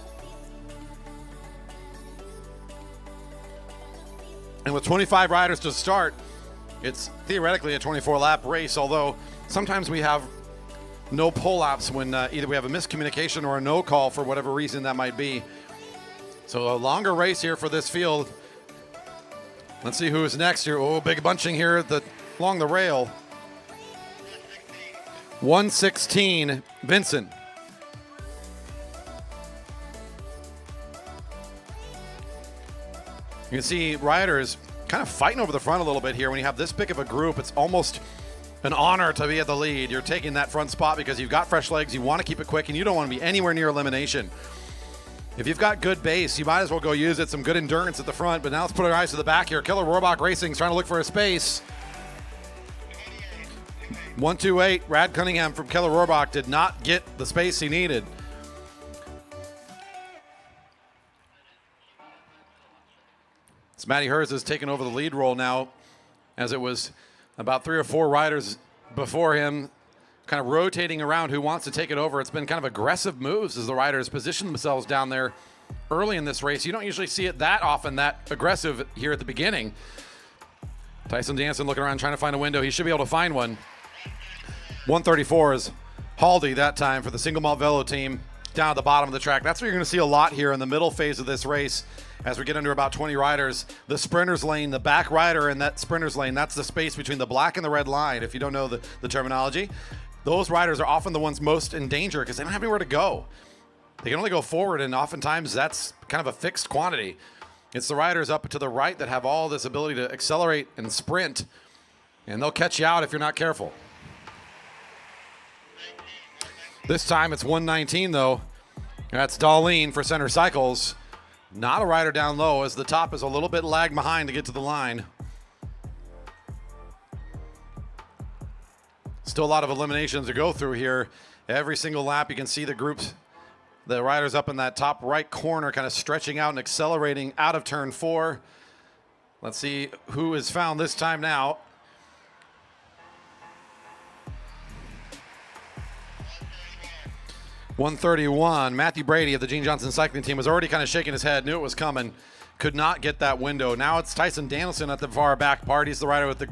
And with 25 riders to start, it's theoretically a 24-lap race, although sometimes we have no pull laps when either we have a miscommunication or a no call for whatever reason that might be. So a longer race here for this field. Let's see who's next here. Oh, big bunching here along the rail. 116, Vincent. You can see riders kind of fighting over the front a little bit here. When you have this big of a group, it's almost an honor to be at the lead. You're taking that front spot because you've got fresh legs, you want to keep it quick, and you don't want to be anywhere near elimination. If you've got good base, you might as well go use it. Some good endurance at the front, but now let's put our eyes to the back here. Killer Rohrbach Racing is trying to look for a space. 128, Rad Cunningham from Keller Rohrbach did not get the space he needed. So Matty Hers has taken over the lead role now, as it was about 3 or 4 riders before him kind of rotating around who wants to take it over. It's been kind of aggressive moves as the riders position themselves down there early in this race. You don't usually see it that often, that aggressive here at the beginning. Tyson Danson looking around trying to find a window. He should be able to find one. 134 is Haldy that time for the single malt Velo team down at the bottom of the track. That's what you're going to see a lot here in the middle phase of this race as we get under about 20 riders. The sprinters lane, the back rider in that sprinters lane, that's the space between the black and the red line, if you don't know the terminology. Those riders are often the ones most in danger because they don't have anywhere to go. They can only go forward, and oftentimes that's kind of a fixed quantity. It's the riders up to the right that have all this ability to accelerate and sprint, and they'll catch you out if you're not careful. This time it's 119 though. That's Darlene for Center Cycles. Not a rider down low as the top is a little bit lagged behind to get to the line. Still a lot of eliminations to go through here. Every single lap you can see the groups, the riders up in that top right corner kind of stretching out and accelerating out of turn 4. Let's see who is found this time now. .131, Matthew Brady of the Gene Johnson cycling team was already kind of shaking his head, knew it was coming, could not get that window. Now it's Tyson Danielson at the far back part. He's the rider with the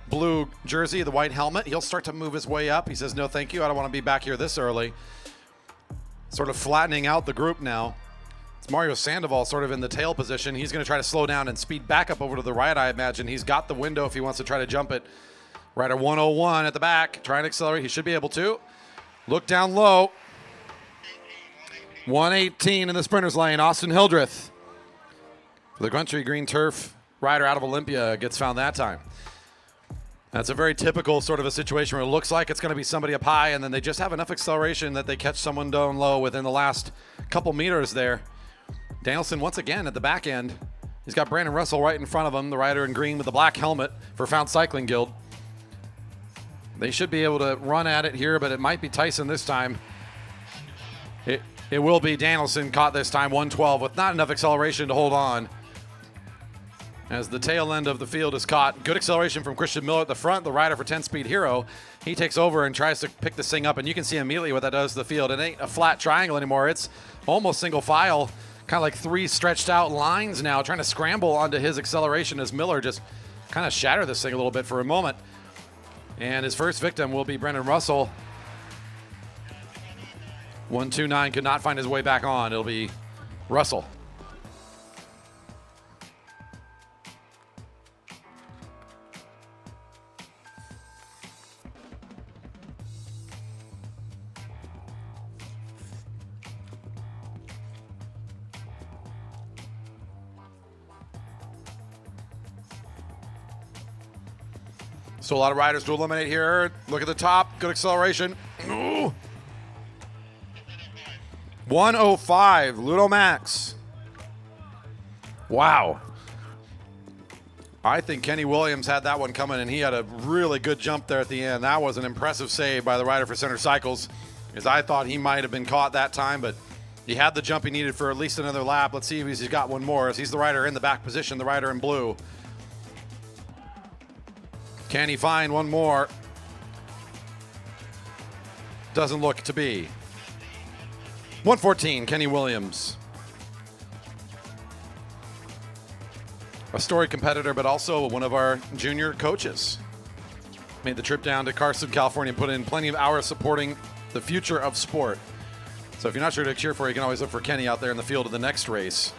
blue jersey, the white helmet. He'll start to move his way up. He says, no, thank you. I don't want to be back here this early. Sort of flattening out the group now. It's Mario Sandoval sort of in the tail position. He's going to try to slow down and speed back up over to the right, I imagine. He's got the window if he wants to try to jump it. Rider 101 at the back, trying to accelerate. He should be able to. Look down low. 118 in the sprinters lane, Austin Hildreth. For the country green turf rider out of Olympia gets found that time. That's a very typical sort of a situation where it looks like it's going to be somebody up high and then they just have enough acceleration that they catch someone down low within the last couple meters there. Danielson once again at the back end. He's got Brandon Russell right in front of him, the rider in green with the black helmet for Found Cycling Guild. They should be able to run at it here, but it might be Tyson this time. It will be Danielson caught this time, 112, with not enough acceleration to hold on. As the tail end of the field is caught. Good acceleration from Christian Miller at the front, the rider for 10-Speed Hero. He takes over and tries to pick this thing up, and you can see immediately what that does to the field. It ain't a flat triangle anymore. It's almost single file, kind of like 3 stretched out lines now, trying to scramble onto his acceleration as Miller just kind of shattered this thing a little bit for a moment. And his first victim will be Brendan Russell. 129 could not find his way back on. It'll be Russell. So a lot of riders to eliminate here. Look at the top, good acceleration. Ooh. 105, Ludo Max. Wow. I think Kenny Williams had that one coming, and he had a really good jump there at the end. That was an impressive save by the rider for Center Cycles, as I thought he might have been caught that time, but he had the jump he needed for at least another lap. Let's see if he's got one more, as he's the rider in the back position, the rider in blue. Can he find one more? Doesn't look to be. 114, Kenny Williams. A storied competitor, but also one of our junior coaches. Made the trip down to Carson, California, and put in plenty of hours supporting the future of sport. So if you're not sure who to cheer for, you can always look for Kenny out there in the field of the next race.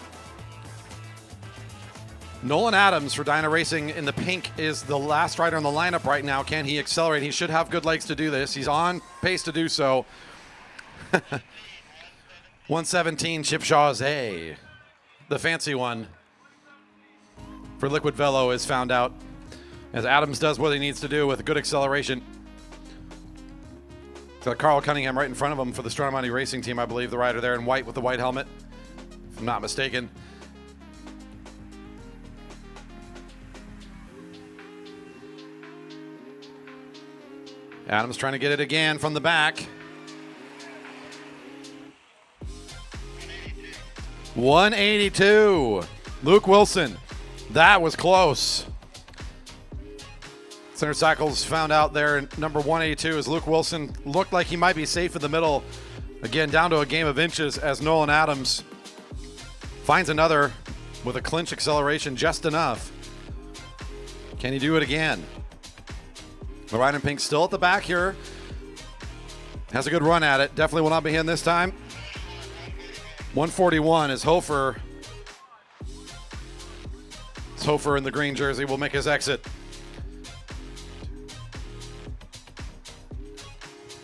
Nolan Adams for Dyna Racing in the pink is the last rider in the lineup right now. Can he accelerate? He should have good legs to do this. He's on pace to do so. 117, Chip Shaw's the fancy one for Liquid Velo is found out as Adams does what he needs to do with good acceleration. Got Carl Cunningham right in front of him for the Stronamani Racing team, I believe, the rider there in white with the white helmet, if I'm not mistaken. Adams trying to get it again from the back. 182. Luke Wilson. That was close. Center Cycles found out there number 182 as Luke Wilson looked like he might be safe in the middle. Again, down to a game of inches as Nolan Adams finds another with a clinch acceleration just enough. Can he do it again? The rider in pink still at the back here. Has a good run at it. Definitely will not be in this time. 141 is Hofer. Hofer in the green jersey will make his exit.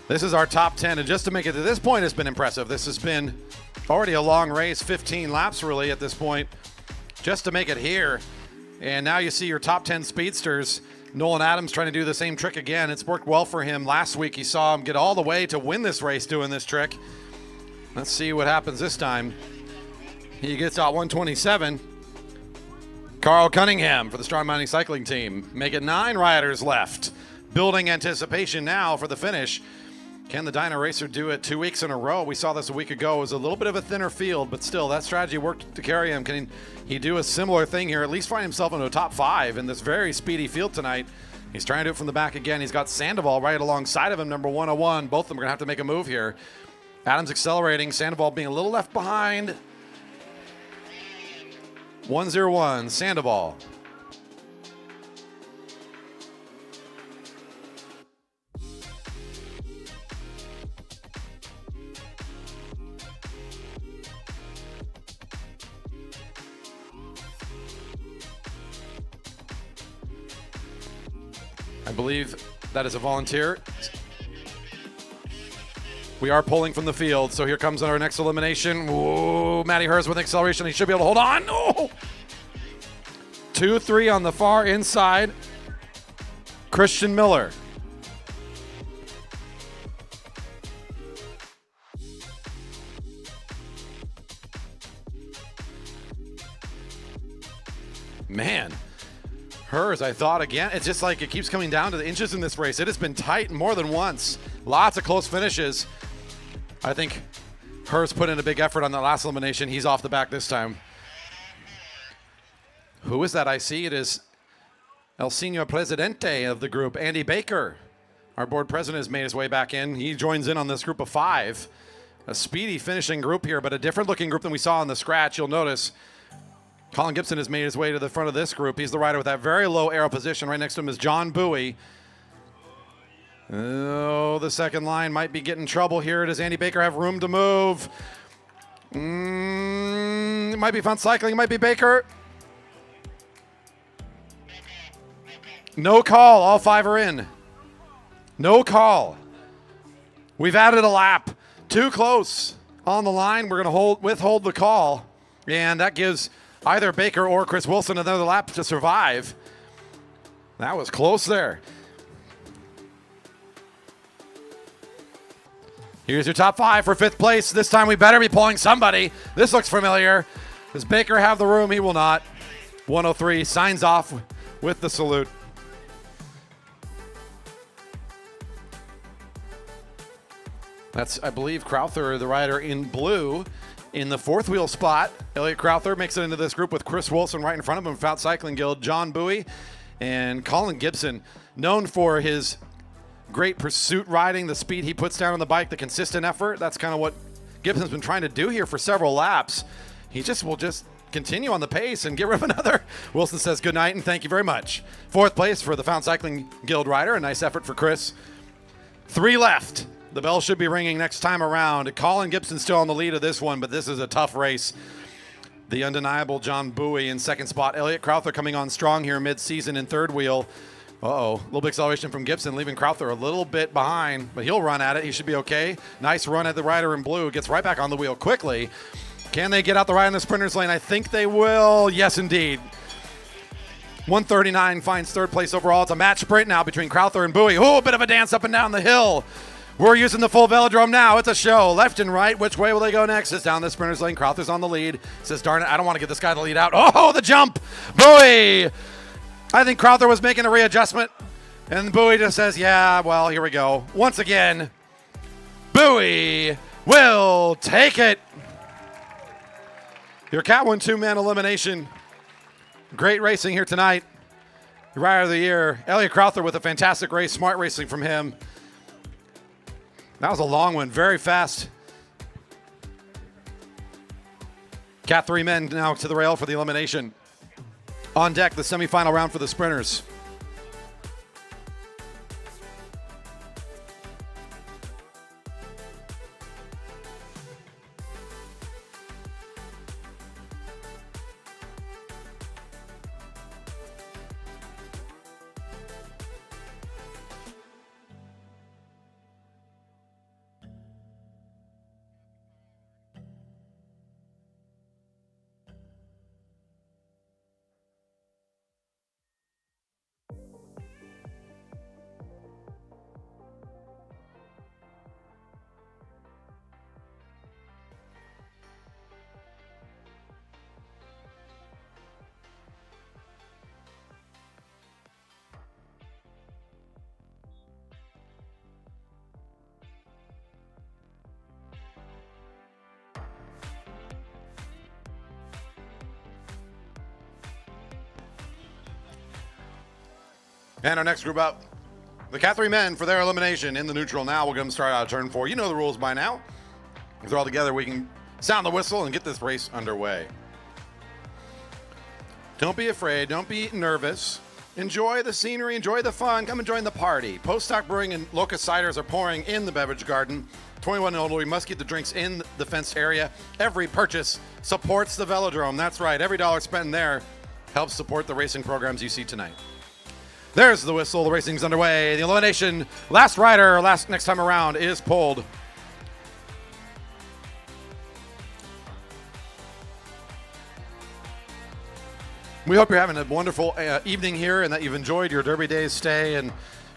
This is our top 10, and just to make it to this point has been impressive. This has been already a long race, 15 laps really at this point, just to make it here. And now you see your top 10 speedsters. Nolan Adams trying to do the same trick again. It's worked well for him. Last week he saw him get all the way to win this race doing this trick. Let's see what happens this time. He gets out 127. Carl Cunningham for the Strong Mountain Cycling Team. Make it 9 riders left. Building anticipation now for the finish. Can the Dyna Racer do it 2 weeks in a row? We saw this a week ago. It was a little bit of a thinner field, but still, that strategy worked to carry him. Can he do a similar thing here? At least find himself into a top 5 in this very speedy field tonight. He's trying to do it from the back again. He's got Sandoval right alongside of him, number 101. Both of them are going to have to make a move here. Adams accelerating. Sandoval being a little left behind. 101, Sandoval. I believe that is a volunteer. We are pulling from the field, so here comes our next elimination. Whoa, Matty Hers with acceleration. He should be able to hold on. Oh! 2-3 on the far inside. Christian Miller. Man. Hers, I thought again. It's just like it keeps coming down to the inches in this race. It has been tight more than once. Lots of close finishes. I think Hers put in a big effort on the last elimination. He's off the back this time. Who is that I see? It is El Señor Presidente of the group, Andy Baker. Our board president has made his way back in. He joins in on this group of 5. A speedy finishing group here, but a different looking group than we saw on the scratch. You'll notice Colin Gibson has made his way to the front of this group. He's the rider with that very low aero position. Right next to him is John Bowie. Oh, the second line might be getting trouble here. Does Andy Baker have room to move? It might be Fun Cycling. It might be Baker. No call. All 5 are in. No call. We've added a lap. Too close on the line. We're going to withhold the call. And that gives either Baker or Chris Wilson another lap to survive. That was close there. Here's your top 5 for 5th place. This time we better be pulling somebody. This looks familiar. Does Baker have the room? He will not. 103 signs off with the salute. That's, I believe, Crowther, the rider in blue, in the 4th wheel spot. Elliot Crowther makes it into this group with Chris Wilson right in front of him, Fout Cycling Guild, John Bowie, and Colin Gibson, known for his great pursuit riding, the speed he puts down on the bike, the consistent effort. That's kind of what Gibson's been trying to do here for several laps. He will just continue on the pace and get rid of another. Wilson says good night and thank you very much. 4th place for the Fout Cycling Guild rider. A nice effort for Chris. 3 left. The bell should be ringing next time around. Colin Gibson still on the lead of this one, but this is a tough race. The undeniable John Bowie in 2nd spot. Elliot Crowther coming on strong here mid-season in 3rd wheel. Uh-oh, a little bit acceleration from Gibson, leaving Crowther a little bit behind, but he'll run at it. He should be okay. Nice run at the rider in blue. Gets right back on the wheel quickly. Can they get out the ride in the sprinter's lane? I think they will. Yes, indeed. 139 finds 3rd place overall. It's a match sprint now between Crowther and Bowie. Oh, a bit of a dance up and down the hill. We're using the full Velodrome now. It's a show. Left and right. Which way will they go next? It's down the sprinter's lane. Crowther's on the lead. Says, darn it, I don't want to get this guy to lead out. Oh, the jump. Bowie. I think Crowther was making a readjustment. And Bowie just says, yeah, well, here we go. Once again, Bowie will take it. Your Cat 1 2-man elimination. Great racing here tonight. Rider of the Year, Elliot Crowther with a fantastic race, smart racing from him. That was a long one, very fast. Cat 3 men now to the rail for the elimination. On deck, the semifinal round for the sprinters. And our next group up, the Cat 3 men for their elimination in the neutral. Now we'll get them started out of turn 4. You know the rules by now. If they're all together, we can sound the whistle and get this race underway. Don't be afraid. Don't be nervous. Enjoy the scenery. Enjoy the fun. Come and join the party. Post Stock Brewing and Locust Ciders are pouring in the beverage garden. 21 and older, we must keep the drinks in the fenced area. Every purchase supports the Velodrome. That's right. Every dollar spent there helps support the racing programs you see tonight. There's the whistle. The racing's underway. The elimination, last rider, next time around is pulled. We hope you're having a wonderful evening here and that you've enjoyed your Derby Days stay. And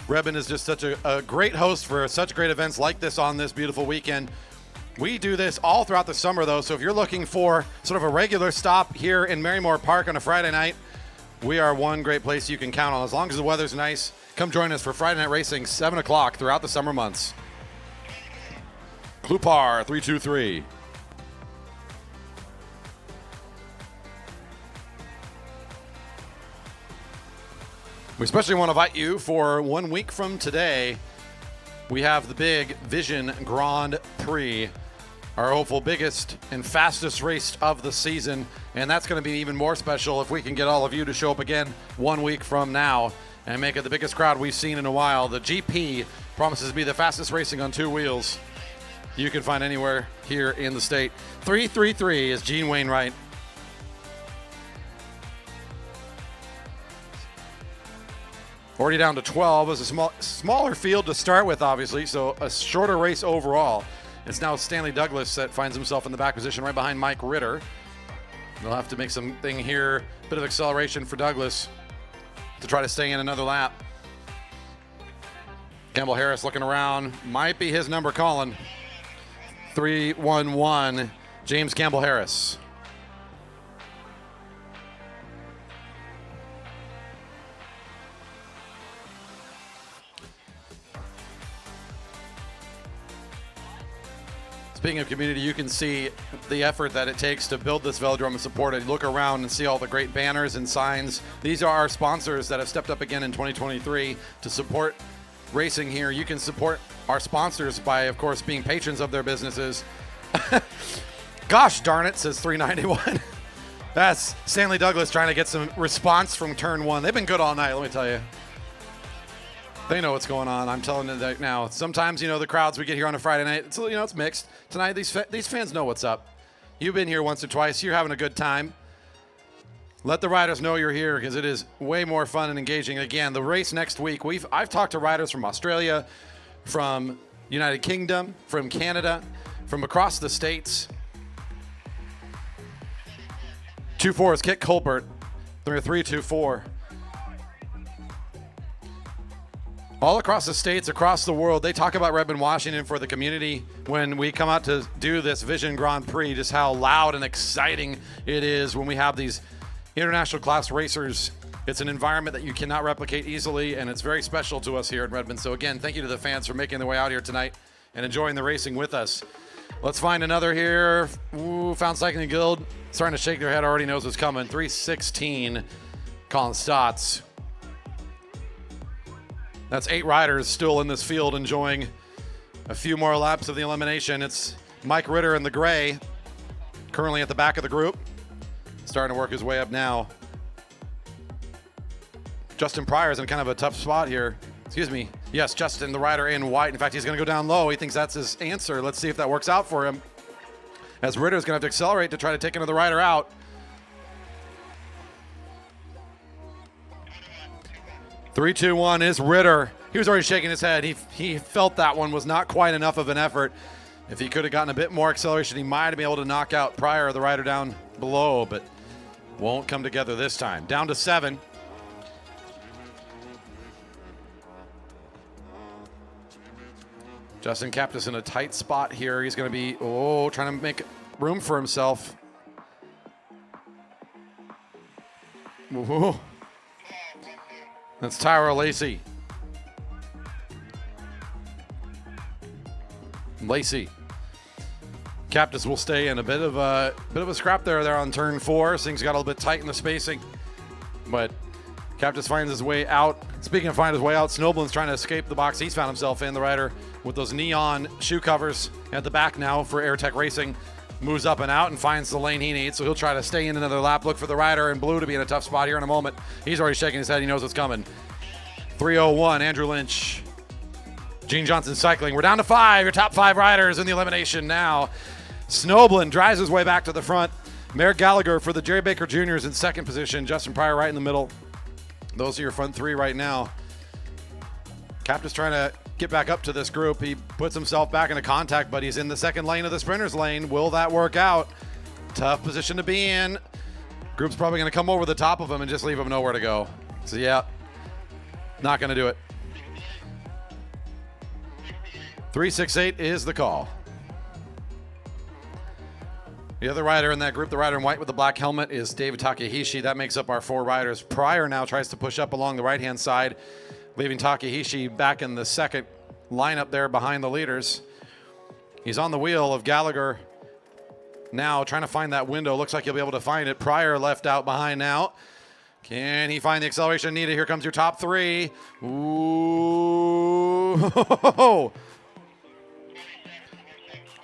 Redmond is just such a great host for such great events like this on this beautiful weekend. We do this all throughout the summer, though, so if you're looking for sort of a regular stop here in Marymoor Park on a Friday night, we are one great place you can count on. As long as the weather's nice, come join us for Friday Night Racing, 7 o'clock throughout the summer months. Klupar, 323. We especially want to invite you for 1 week from today. We have the big Vision Grand Prix, our hopeful biggest and fastest race of the season. And that's going to be even more special if we can get all of you to show up again 1 week from now and make it the biggest crowd we've seen in a while. The GP promises to be the fastest racing on 2 wheels you can find anywhere here in the state. 333 is Gene Wainwright. Already down to 12. It's a smaller field to start with, obviously, so a shorter race overall. It's now Stanley Douglas that finds himself in the back position right behind Mike Ritter. They'll have to make something here, bit of acceleration for Douglas to try to stay in another lap. Campbell Harris looking around, might be his number calling. 311, James Campbell Harris. Speaking of community, you can see the effort that it takes to build this velodrome and support it. Look around and see all the great banners and signs. These are our sponsors that have stepped up again in 2023 to support racing here. You can support our sponsors by, of course, being patrons of their businesses. Gosh darn it, says 391. That's Stanley Douglas trying to get some response from turn 1. They've been good all night, let me tell you. They know what's going on. I'm telling you that now. Sometimes, the crowds we get here on a Friday night, it's mixed. Tonight, these fans know what's up. You've been here once or twice. You're having a good time. Let the riders know you're here because it is way more fun and engaging. Again, the race next week, I've talked to riders from Australia, from United Kingdom, from Canada, from across the states. 2-4 is Kit Colbert. They're 3-2-4. All across the states, across the world, they talk about Redmond, Washington for the community when we come out to do this Vision Grand Prix, just how loud and exciting it is when we have these international class racers. It's an environment that you cannot replicate easily, and it's very special to us here at Redmond. So again, thank you to the fans for making their way out here tonight and enjoying the racing with us. Let's find another here. Ooh, Found Cycling Guild, starting to shake their head, already knows what's coming. 316, Colin Stotts. That's 8 riders still in this field enjoying a few more laps of the elimination. It's Mike Ritter in the gray, currently at the back of the group, starting to work his way up now. Justin Pryor's in kind of a tough spot here. Excuse me. Yes, Justin, the rider in white. In fact, he's going to go down low. He thinks that's his answer. Let's see if that works out for him, as Ritter's going to have to accelerate to try to take another rider out. 3, 2, 1 is Ritter. He was already shaking his head. He felt that one was not quite enough of an effort. If he could have gotten a bit more acceleration, he might have been able to knock out Pryor, the rider down below, but won't come together this time. Down to 7. Justin kept us in a tight spot here. He's going to be, trying to make room for himself. Ooh. That's Tyra Lacey. Captus will stay in a bit of a scrap there on turn 4. Things got a little bit tight in the spacing, but Captus finds his way out. Speaking of finding his way out, Snowblin's trying to escape the box he's found himself in. The rider with those neon shoe covers at the back now for AirTech Racing moves up and out and finds the lane he needs, so he'll try to stay in another lap. Look for the rider in blue to be in a tough spot here in a moment. He's already shaking his head. He knows what's coming. 3:01, Andrew Lynch. Gene Johnson cycling. We're down to 5. Your top 5 riders in the elimination now. Snoblin drives his way back to the front. Merrick Gallagher for the Jerry Baker Jr.'s in second position. Justin Pryor right in the middle. Those are your front 3 right now. Captain's trying to get back up to this group. He puts himself back into contact, but he's in the second lane of the sprinters lane. Will that work out? Tough position to be in. Group's probably going to come over the top of him and just leave him nowhere to go. So yeah, not going to do it. 368 is the call. The other rider in that group, the rider in white with the black helmet, is David Takahashi. That makes up our 4 riders. Pryor now tries to push up along the right-hand side, leaving Takahashi back in the second lineup there behind the leaders. He's on the wheel of Gallagher now, trying to find that window. Looks like he'll be able to find it. Pryor left out behind now. Can he find the acceleration needed? Here comes your top 3. Ooh.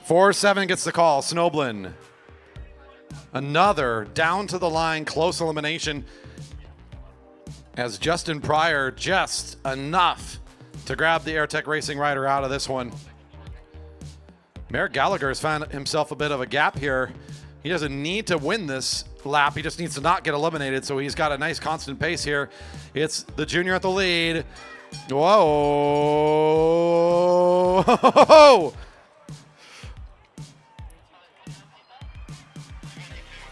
4-7 gets the call. Snoblin. Another down to the line close elimination, as Justin Pryor just enough to grab the AirTech Racing rider out of this one. Merrick Gallagher has found himself a bit of a gap here. He doesn't need to win this lap. He just needs to not get eliminated, so he's got a nice constant pace here. It's the junior at the lead. Whoa.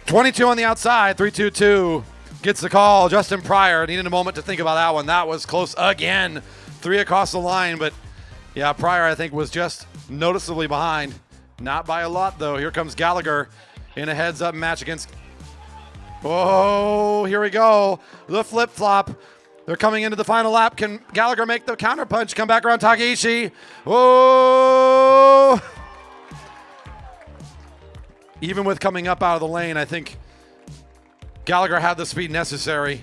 22 on the outside. 3-2-2 gets the call. Justin Pryor needed a moment to think about that one. That was close again. 3 across the line, but yeah, Pryor I think was just noticeably behind. Not by a lot though. Here comes Gallagher in a heads-up match against. Oh, here we go. The flip-flop. They're coming into the final lap. Can Gallagher make the counterpunch? Come back around Takahashi. Oh! Even with coming up out of the lane, I think Gallagher had the speed necessary.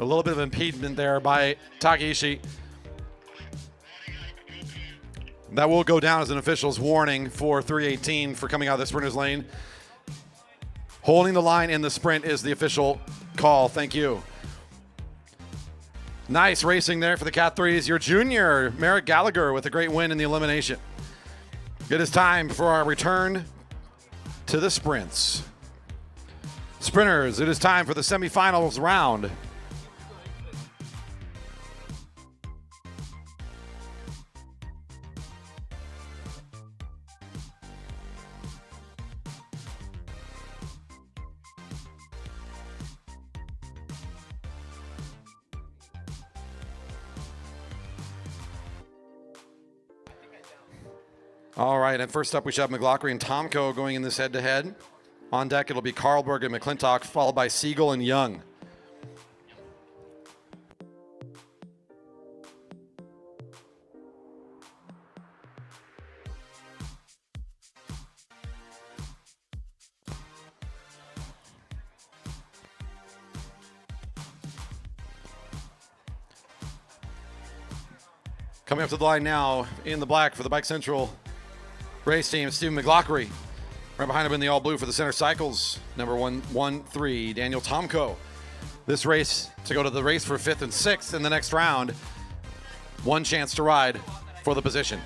A little bit of impediment there by Takahashi. That will go down as an official's warning for 318 for coming out of the sprinter's lane. Holding the line in the sprint is the official call. Thank you. Nice racing there for the Cat 3s. Your junior, Merrick Gallagher, with a great win in the elimination. It is time for our return to the sprints. Sprinters, it is time for the semifinals round. All right, and first up we should have McLaughlin and Tomko going in this head-to-head. On deck it'll be Carlberg and McClintock, followed by Siegel and Young. Coming up to the line now in the black for the Bike Central race team, Stephen McLaughlin. Right behind him in the all blue for the Center Cycles, number 113, Daniel Tomko. This race to go to the race for 5th and 6th in the next round. One chance to ride for the position.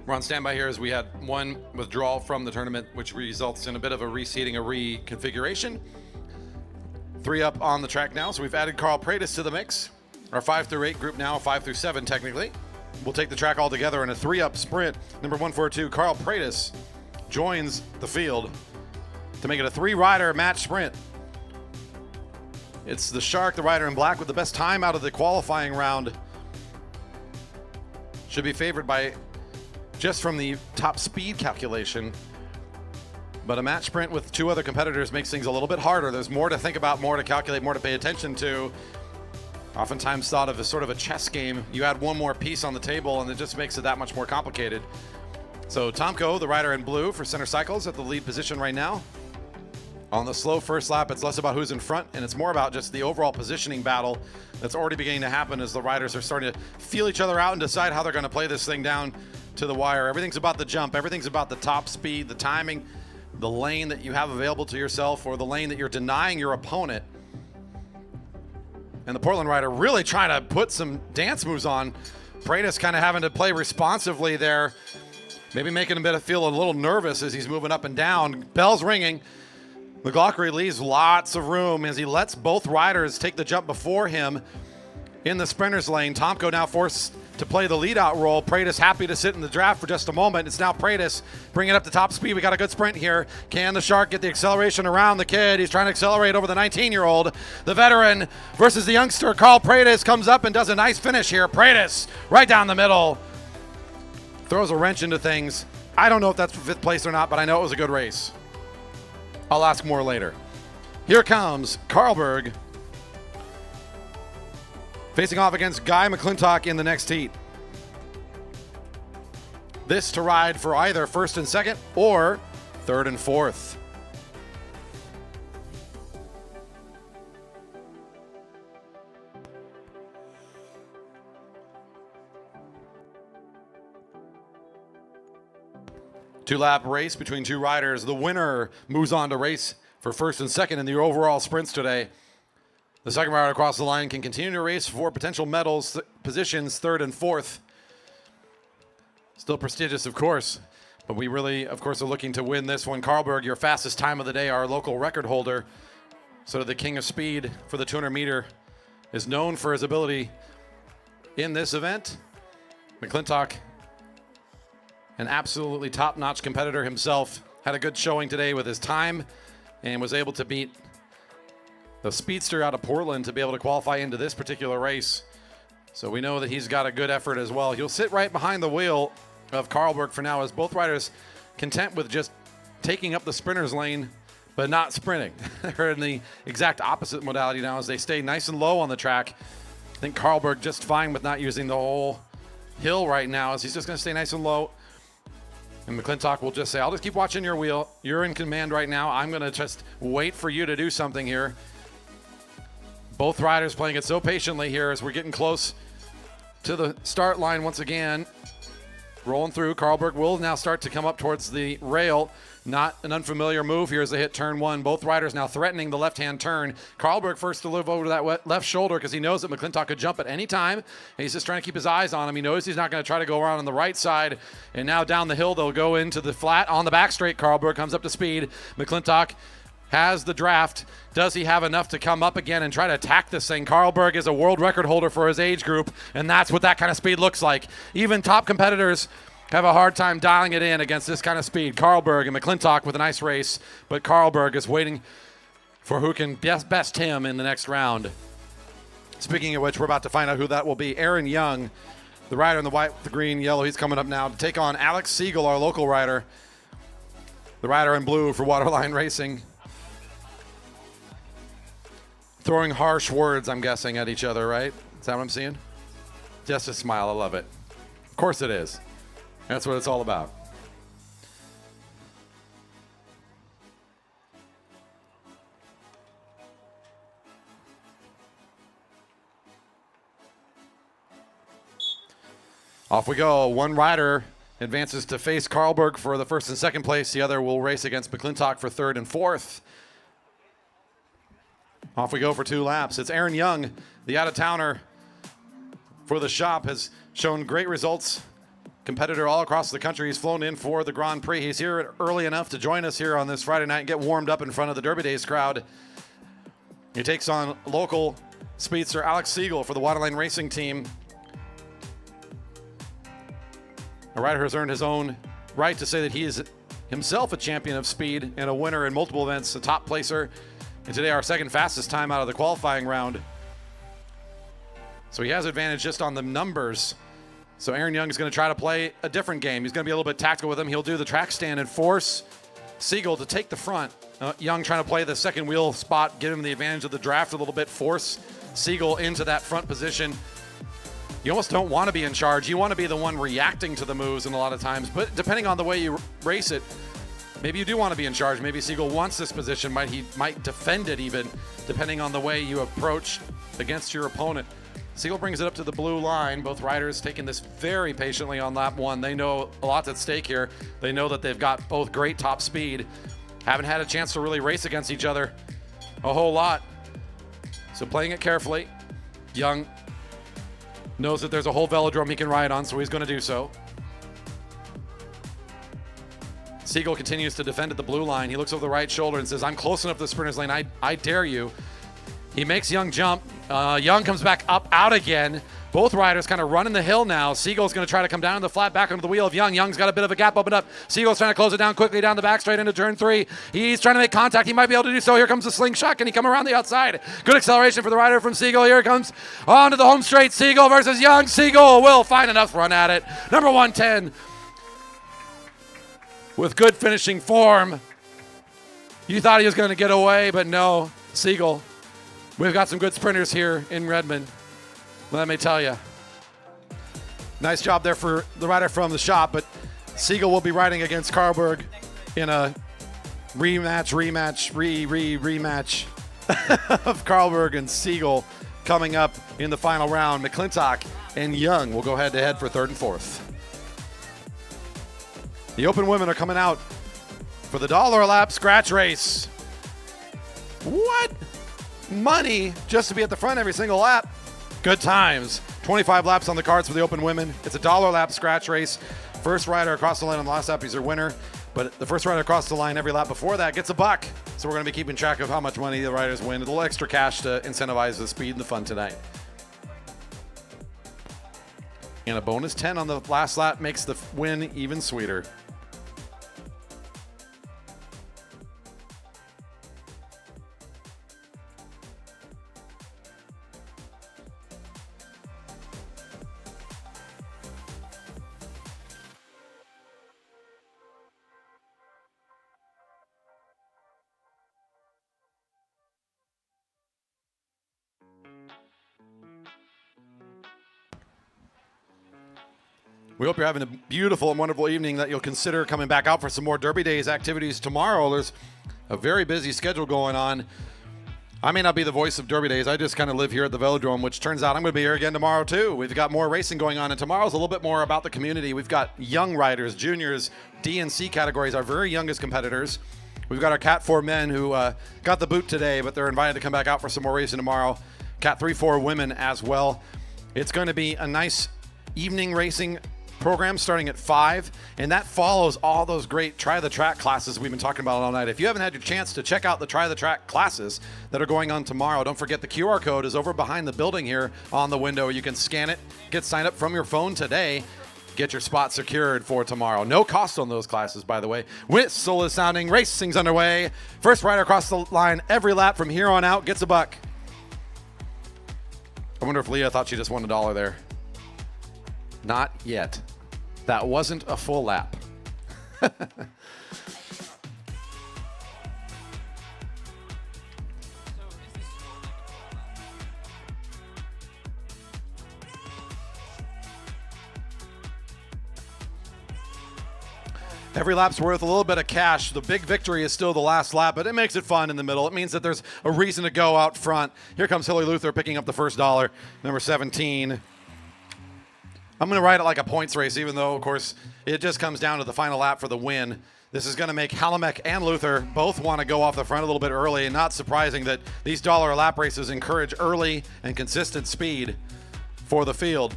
We're on standby here as we had one withdrawal from the tournament, which results in a bit of a reseeding, a reconfiguration. 3 up on the track now, so we've added Carl Pratis to the mix. Our 5 through 8 group now, 5 through 7 technically. We'll take the track all together in a 3-up sprint. Number 142, Carl Pratis, joins the field to make it a 3-rider match sprint. It's the Shark, the rider in black, with the best time out of the qualifying round. Should be favored by just from the top speed calculation. But a match sprint with 2 other competitors makes things a little bit harder. There's more to think about, more to calculate, more to pay attention to. Oftentimes thought of as sort of a chess game. You add one more piece on the table and it just makes it that much more complicated. So Tomko, the rider in blue for Center Cycles, at the lead position right now. On the slow first lap, it's less about who's in front and it's more about just the overall positioning battle that's already beginning to happen as the riders are starting to feel each other out and decide how they're going to play this thing down to the wire. Everything's about the jump. Everything's about the top speed, the timing, the lane that you have available to yourself or the lane that you're denying your opponent. And the Portland rider really trying to put some dance moves on. Pratis kind of having to play responsively there. Maybe making him feel a little nervous as he's moving up and down. Bell's ringing. McLaughlin leaves lots of room as he lets both riders take the jump before him in the sprinter's lane. Tomko now forced to play the lead-out role. Pratis happy to sit in the draft for just a moment. It's now Pratis bringing up to top speed. We got a good sprint here. Can the Shark get the acceleration around the kid? He's trying to accelerate over the 19-year-old. The veteran versus the youngster. Carl Pratis comes up and does a nice finish here. Pratis right down the middle. Throws a wrench into things. I don't know if that's for 5th place or not, but I know it was a good race. I'll ask more later. Here comes Carlberg, facing off against Guy McClintock in the next heat. This to ride for either 1st and 2nd or 3rd and 4th. Two-lap race between 2 riders. The winner moves on to race for 1st and 2nd in the overall sprints today. The second rider across the line can continue to race for potential medals, positions 3rd and 4th. Still prestigious, of course, but we really, of course, are looking to win this one. Carlberg, your fastest time of the day, our local record holder, sort of the king of speed for the 200 meter, is known for his ability in this event. McClintock, an absolutely top-notch competitor himself, had a good showing today with his time and was able to beat the speedster out of Portland to be able to qualify into this particular race. So we know that he's got a good effort as well. He'll sit right behind the wheel of Carlberg for now as both riders content with just taking up the sprinter's lane but not sprinting. They're in the exact opposite modality now as they stay nice and low on the track. I think Carlberg just fine with not using the whole hill right now as he's just going to stay nice and low. And McClintock will just say, I'll just keep watching your wheel. You're in command right now. I'm going to just wait for you to do something here. Both riders playing it so patiently here as we're getting close to the start line once again. Rolling through. Carlberg will now start to come up towards the rail. Not an unfamiliar move here as they hit turn 1. Both riders now threatening the left-hand turn. Carlberg first to live over that left shoulder because he knows that McClintock could jump at any time. And he's just trying to keep his eyes on him. He knows he's not going to try to go around on the right side. And now down the hill, they'll go into the flat on the back straight. Carlberg comes up to speed. McClintock has the draft. Does he have enough to come up again and try to attack this thing? Carlberg is a world record holder for his age group, and that's what that kind of speed looks like. Even top competitors have a hard time dialing it in against this kind of speed. Carlberg and McClintock with a nice race, but Carlberg is waiting for who can best him in the next round. Speaking of which, we're about to find out who that will be. Aaron Young, the rider in the white, the green, yellow, he's coming up now to take on Alex Siegel, our local rider. The rider in blue for Waterline Racing. Throwing harsh words, I'm guessing, at each other, right? Is that what I'm seeing? Just a smile, I love it. Of course it is. That's what it's all about. Off we go. One rider advances to face Carlberg for the first and second place. The other will race against McClintock for third and fourth. Off we go for 2 laps. It's Aaron Young, the out-of-towner for the shop, has shown great results. Competitor all across the country. He's flown in for the Grand Prix. He's here early enough to join us here on this Friday night and get warmed up in front of the Derby Days crowd. He takes on local speedster Alex Siegel for the Waterline Racing team. A rider who has earned his own right to say that he is himself a champion of speed and a winner in multiple events, a top placer, and today our second fastest time out of the qualifying round. So he has advantage just on the numbers. So Aaron Young is going to try to play a different game. He's going to be a little bit tactical with him. He'll do the track stand and force Siegel to take the front. Young trying to play the second wheel spot, give him the advantage of the draft a little bit, force Siegel into that front position. You almost don't want to be in charge. You want to be the one reacting to the moves in a lot of times. But depending on the way you race it, maybe you do want to be in charge. Maybe Siegel wants this position. He might defend it even, depending on the way you approach against your opponent. Siegel brings it up to the blue line. Both riders taking this very patiently on lap 1. They know a lot's at stake here. They know that they've got both great top speed. Haven't had a chance to really race against each other a whole lot. So playing it carefully. Young knows that there's a whole velodrome he can ride on, so he's going to do so. Siegel continues to defend at the blue line. He looks over the right shoulder and says, I'm close enough to the sprinter's lane. I dare you. He makes Young jump. Young comes back up out again. Both riders kind of running the hill now. Siegel's going to try to come down on the flat back under the wheel of Young. Young's got a bit of a gap opened up. Siegel's trying to close it down quickly down the back straight into turn 3. He's trying to make contact. He might be able to do so. Here comes the slingshot. Can he come around the outside? Good acceleration for the rider from Siegel. Here it comes onto the home straight. Siegel versus Young. Siegel will find enough run at it. Number 110 with good finishing form. You thought he was going to get away, but no. Siegel. We've got some good sprinters here in Redmond. Let me tell you. Nice job there for the rider from the shop, but Siegel will be riding against Carlberg in a rematch of Carlberg and Siegel coming up in the final round. McClintock and Young will go head-to-head for third and fourth. The open women are coming out for the $1 a lap scratch race. What? Money just to be at the front every single lap. Good times. 25 laps on the cards for the open women. It's a $1 a lap scratch race. First rider across the line on the last lap is your winner, but the first rider across the line every lap before that gets $1. So we're going to be keeping track of how much money the riders win. A little extra cash to incentivize the speed and the fun tonight. And a bonus 10 on the last lap makes the win even sweeter. We hope you're having a beautiful and wonderful evening, that you'll consider coming back out for some more Derby Days activities tomorrow. There's a very busy schedule going on. I may not be the voice of Derby Days. I just kind of live here at the Velodrome, which turns out I'm going to be here again tomorrow too. We've got more racing going on, and tomorrow's a little bit more about the community. We've got young riders, juniors, D and C categories, our very youngest competitors. We've got our Cat 4 men who got the boot today, but they're invited to come back out for some more racing tomorrow. Cat 3-4 women as well. It's going to be a nice evening racing program starting at 5, and that follows all those great Try the Track classes we've been talking about all night. If you haven't had your chance to check out the Try the Track classes that are going on tomorrow, don't forget the QR code is over behind the building here on the window. You can scan it, get signed up from your phone today, get your spot secured for tomorrow. No cost on those classes, by the way. Whistle is sounding, racing's underway. First rider across the line every lap from here on out gets a buck. I wonder if Leah thought she just won $1 there. Not yet. That wasn't a full lap. Every lap's worth a little bit of cash. The big victory is still the last lap, but it makes it fun in the middle. It means that there's a reason to go out front. Here comes Hillary Luther picking up the first $1, number 17. I'm going to ride it like a points race, even though, of course, it just comes down to the final lap for the win. This is going to make Halamek and Luther both want to go off the front a little bit early, and not surprising that these $1 lap races encourage early and consistent speed for the field.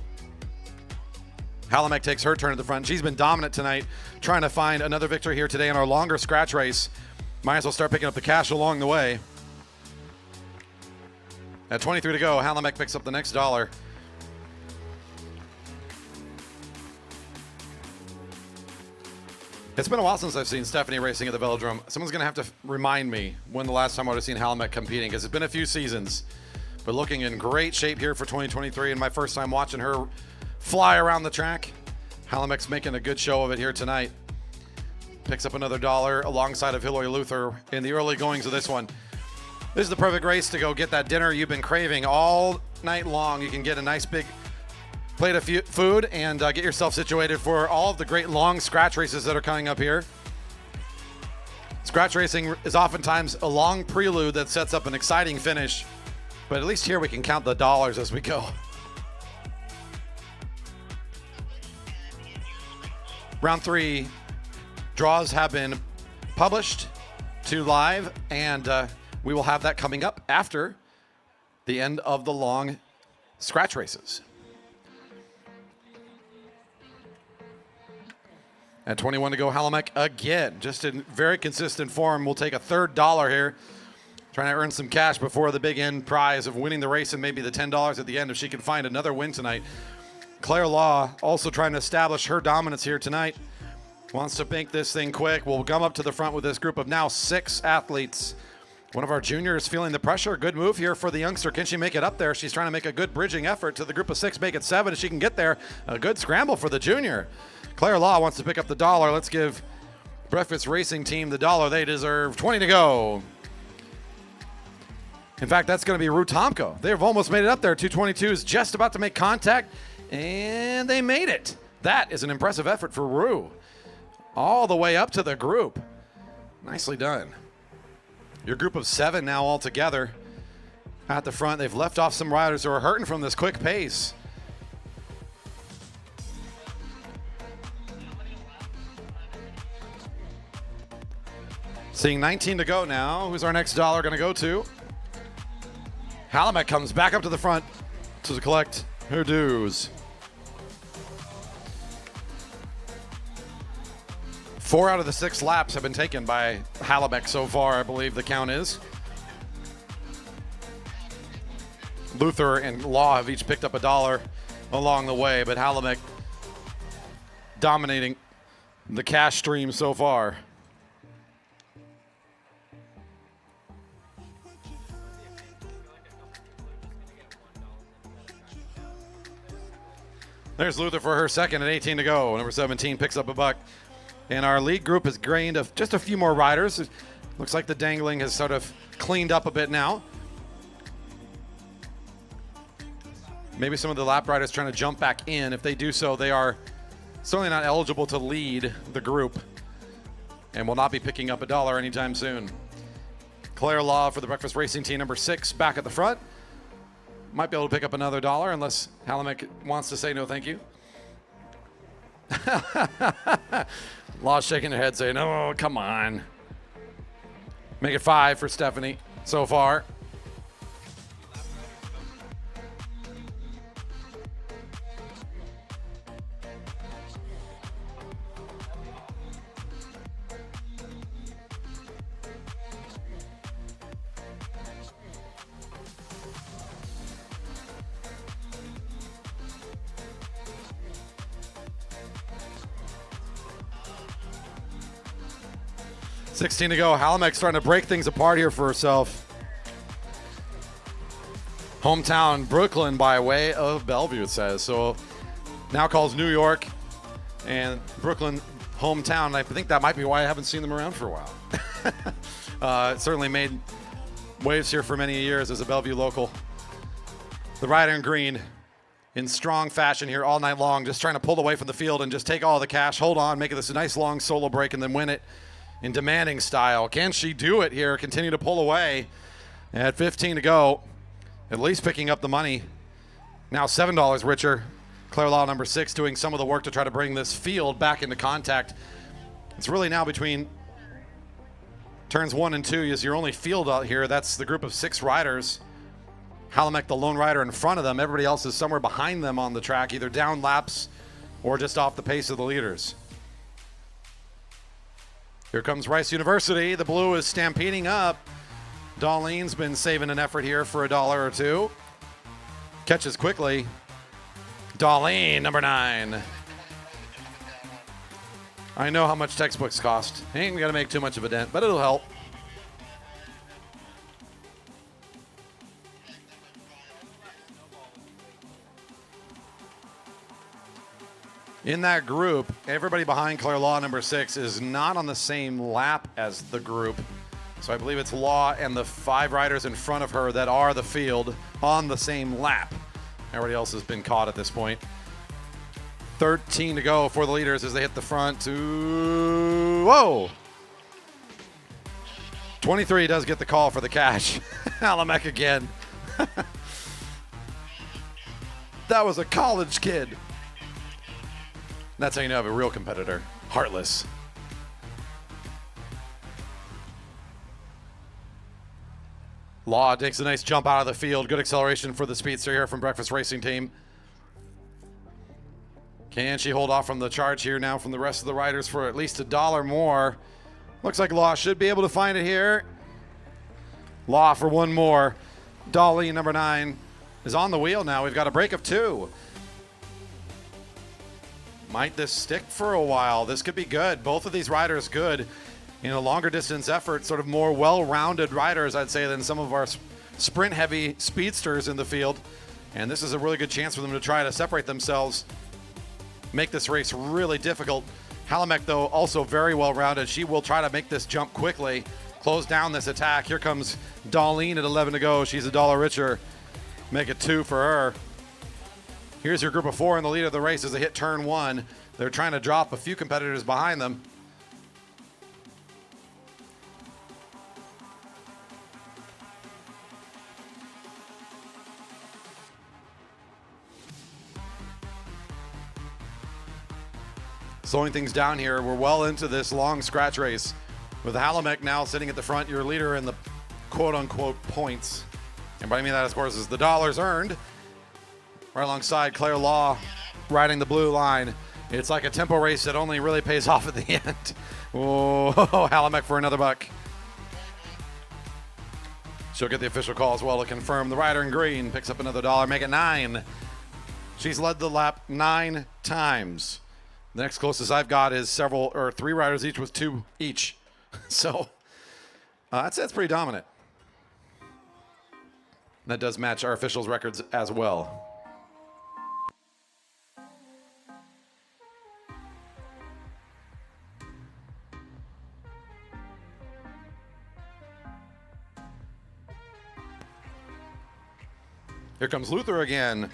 Halamek takes her turn at the front. She's been dominant tonight, trying to find another victory here today in our longer scratch race. Might as well start picking up the cash along the way. At 23 to go, Halamek picks up the next $1. It's been a while since I've seen Stephanie racing at the Velodrome. Someone's going to have to remind me when the last time I would have seen Halamek competing, because it's been a few seasons. But looking in great shape here for 2023, and my first time watching her fly around the track. Halamek's making a good show of it here tonight. Picks up another $1 alongside of Hillary Luther in the early goings of this one. This is the perfect race to go get that dinner you've been craving all night long. You can get a nice big plate of food and get yourself situated for all of the great long scratch races that are coming up here. Scratch racing is oftentimes a long prelude that sets up an exciting finish, but at least here we can count the dollars as we go. Round 3 draws have been published to live, and we will have that coming up after the end of the long scratch races. At 21 to go, Halamek again, just in very consistent form. We'll take a third $1 here, trying to earn some cash before the big end prize of winning the race and maybe the $10 at the end if she can find another win tonight. Claire Law also trying to establish her dominance here tonight. Wants to bank this thing quick. We'll come up to the front with this group of now 6 athletes. One of our juniors feeling the pressure. Good move here for the youngster. Can she make it up there? She's trying to make a good bridging effort to the group of 6, make it 7 if she can get there. A good scramble for the junior. Claire Law wants to pick up the $1. Let's give Breakfast Racing Team the $1 they deserve. 20 to go. In fact, that's going to be Reupload. They've almost made it up there. 222 is just about to make contact, and they made it. That is an impressive effort for Rue. All the way up to the group. Nicely done. Your group of 7 now all together at the front. They've left off some riders who are hurting from this quick pace. Seeing 19 to go now. Who's our next $1 going to go to? Halamek comes back up to the front to collect her dues. 4 out of the 6 laps have been taken by Halamek so far, I believe the count is. Luther and Law have each picked up $1 along the way, but Halamek dominating the cash stream so far. There's Luther for her second at 18 to go. Number 17 picks up a buck. And our lead group has gained just a few more riders. It looks like the dangling has sort of cleaned up a bit now. Maybe some of the lap riders trying to jump back in. If they do so, they are certainly not eligible to lead the group and will not be picking up $1 anytime soon. Claire Law for the Breakfast Racing Team, number 6, back at the front. Might be able to pick up another $1 unless Halamek wants to say no thank you. Law's shaking her head saying, oh, come on. Make it 5 for Stephanie so far. 16 to go. Halamek starting to break things apart here for herself. Hometown Brooklyn by way of Bellevue, it says. So now calls New York and Brooklyn hometown. And I think that might be why I haven't seen them around for a while. It certainly made waves here for many years as a Bellevue local. The rider in green in strong fashion here all night long, just trying to pull away from the field and just take all the cash, hold on, make this a nice long solo break and then win it in demanding style. Can she do it here? Continue to pull away at 15 to go. At least picking up the money. Now $7 richer. Claire Law, number 6, doing some of the work to try to bring this field back into contact. It's really now between turns 1 and 2 is your only field out here. That's the group of 6 riders. Halamek, the lone rider in front of them. Everybody else is somewhere behind them on the track, either down laps or just off the pace of the leaders. Here comes Rice University. The blue is stampeding up. Darlene's been saving an effort here for $1 or $2. Catches quickly. Darlene, number 9. I know how much textbooks cost. Ain't gonna make too much of a dent, but it'll help. In that group, everybody behind Claire Law, number 6, is not on the same lap as the group. So I believe it's Law and the 5 riders in front of her that are the field on the same lap. Everybody else has been caught at this point. 13 to go for the leaders as they hit the front. Whoa! 23 does get the call for the cash. Halamek again. That was a college kid. That's how you know you have a real competitor. Heartless. Law takes a nice jump out of the field. Good acceleration for the speedster here from Breakfast Racing Team. Can she hold off from the charge here now from the rest of the riders for at least $1 more? Looks like Law should be able to find it here. Law for one more. Dolly, number 9, is on the wheel now. We've got a break of 2. Might this stick for a while? This could be good. Both of these riders good in a longer distance effort, sort of more well-rounded riders, I'd say, than some of our sprint-heavy speedsters in the field. And this is a really good chance for them to try to separate themselves, make this race really difficult. Halamek, though, also very well-rounded. She will try to make this jump quickly, close down this attack. Here comes Darlene at 11 to go. She's $1 richer. Make it 2 for her. Here's your group of 4 in the lead of the race as they hit turn 1. They're trying to drop a few competitors behind them. Slowing things down here. We're well into this long scratch race with Halamek now sitting at the front, your leader in the quote-unquote points. And by I mean that, of course, is the dollars earned. Right alongside Claire Law riding the blue line. It's like a tempo race that only really pays off at the end. Oh, Halamek for another $1. She'll get the official call as well to confirm. The rider in green picks up another $1, make it 9. She's led the lap 9 times. The next closest I've got is 3 riders each with 2 each. So that's pretty dominant. That does match our officials' records as well. Here comes Luther again.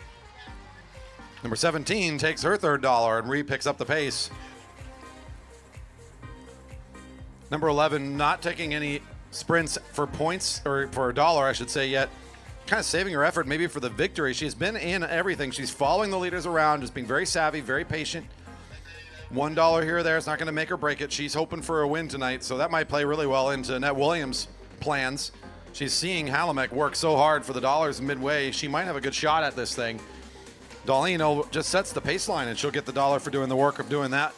Number 17 takes her $3 and picks up the pace. Number 11 not taking any sprints for points, or for $1, I should say, yet. Kind of saving her effort maybe for the victory. She's been in everything. She's following the leaders around, just being very savvy, very patient. $1 here or there is not going to make or break it. She's hoping for a win tonight, so that might play really well into Annette Williams' plans. She's seeing Halamek work so hard for the dollars midway. She might have a good shot at this thing. Darlene just sets the pace line, and she'll get the $1 for doing the work of doing that.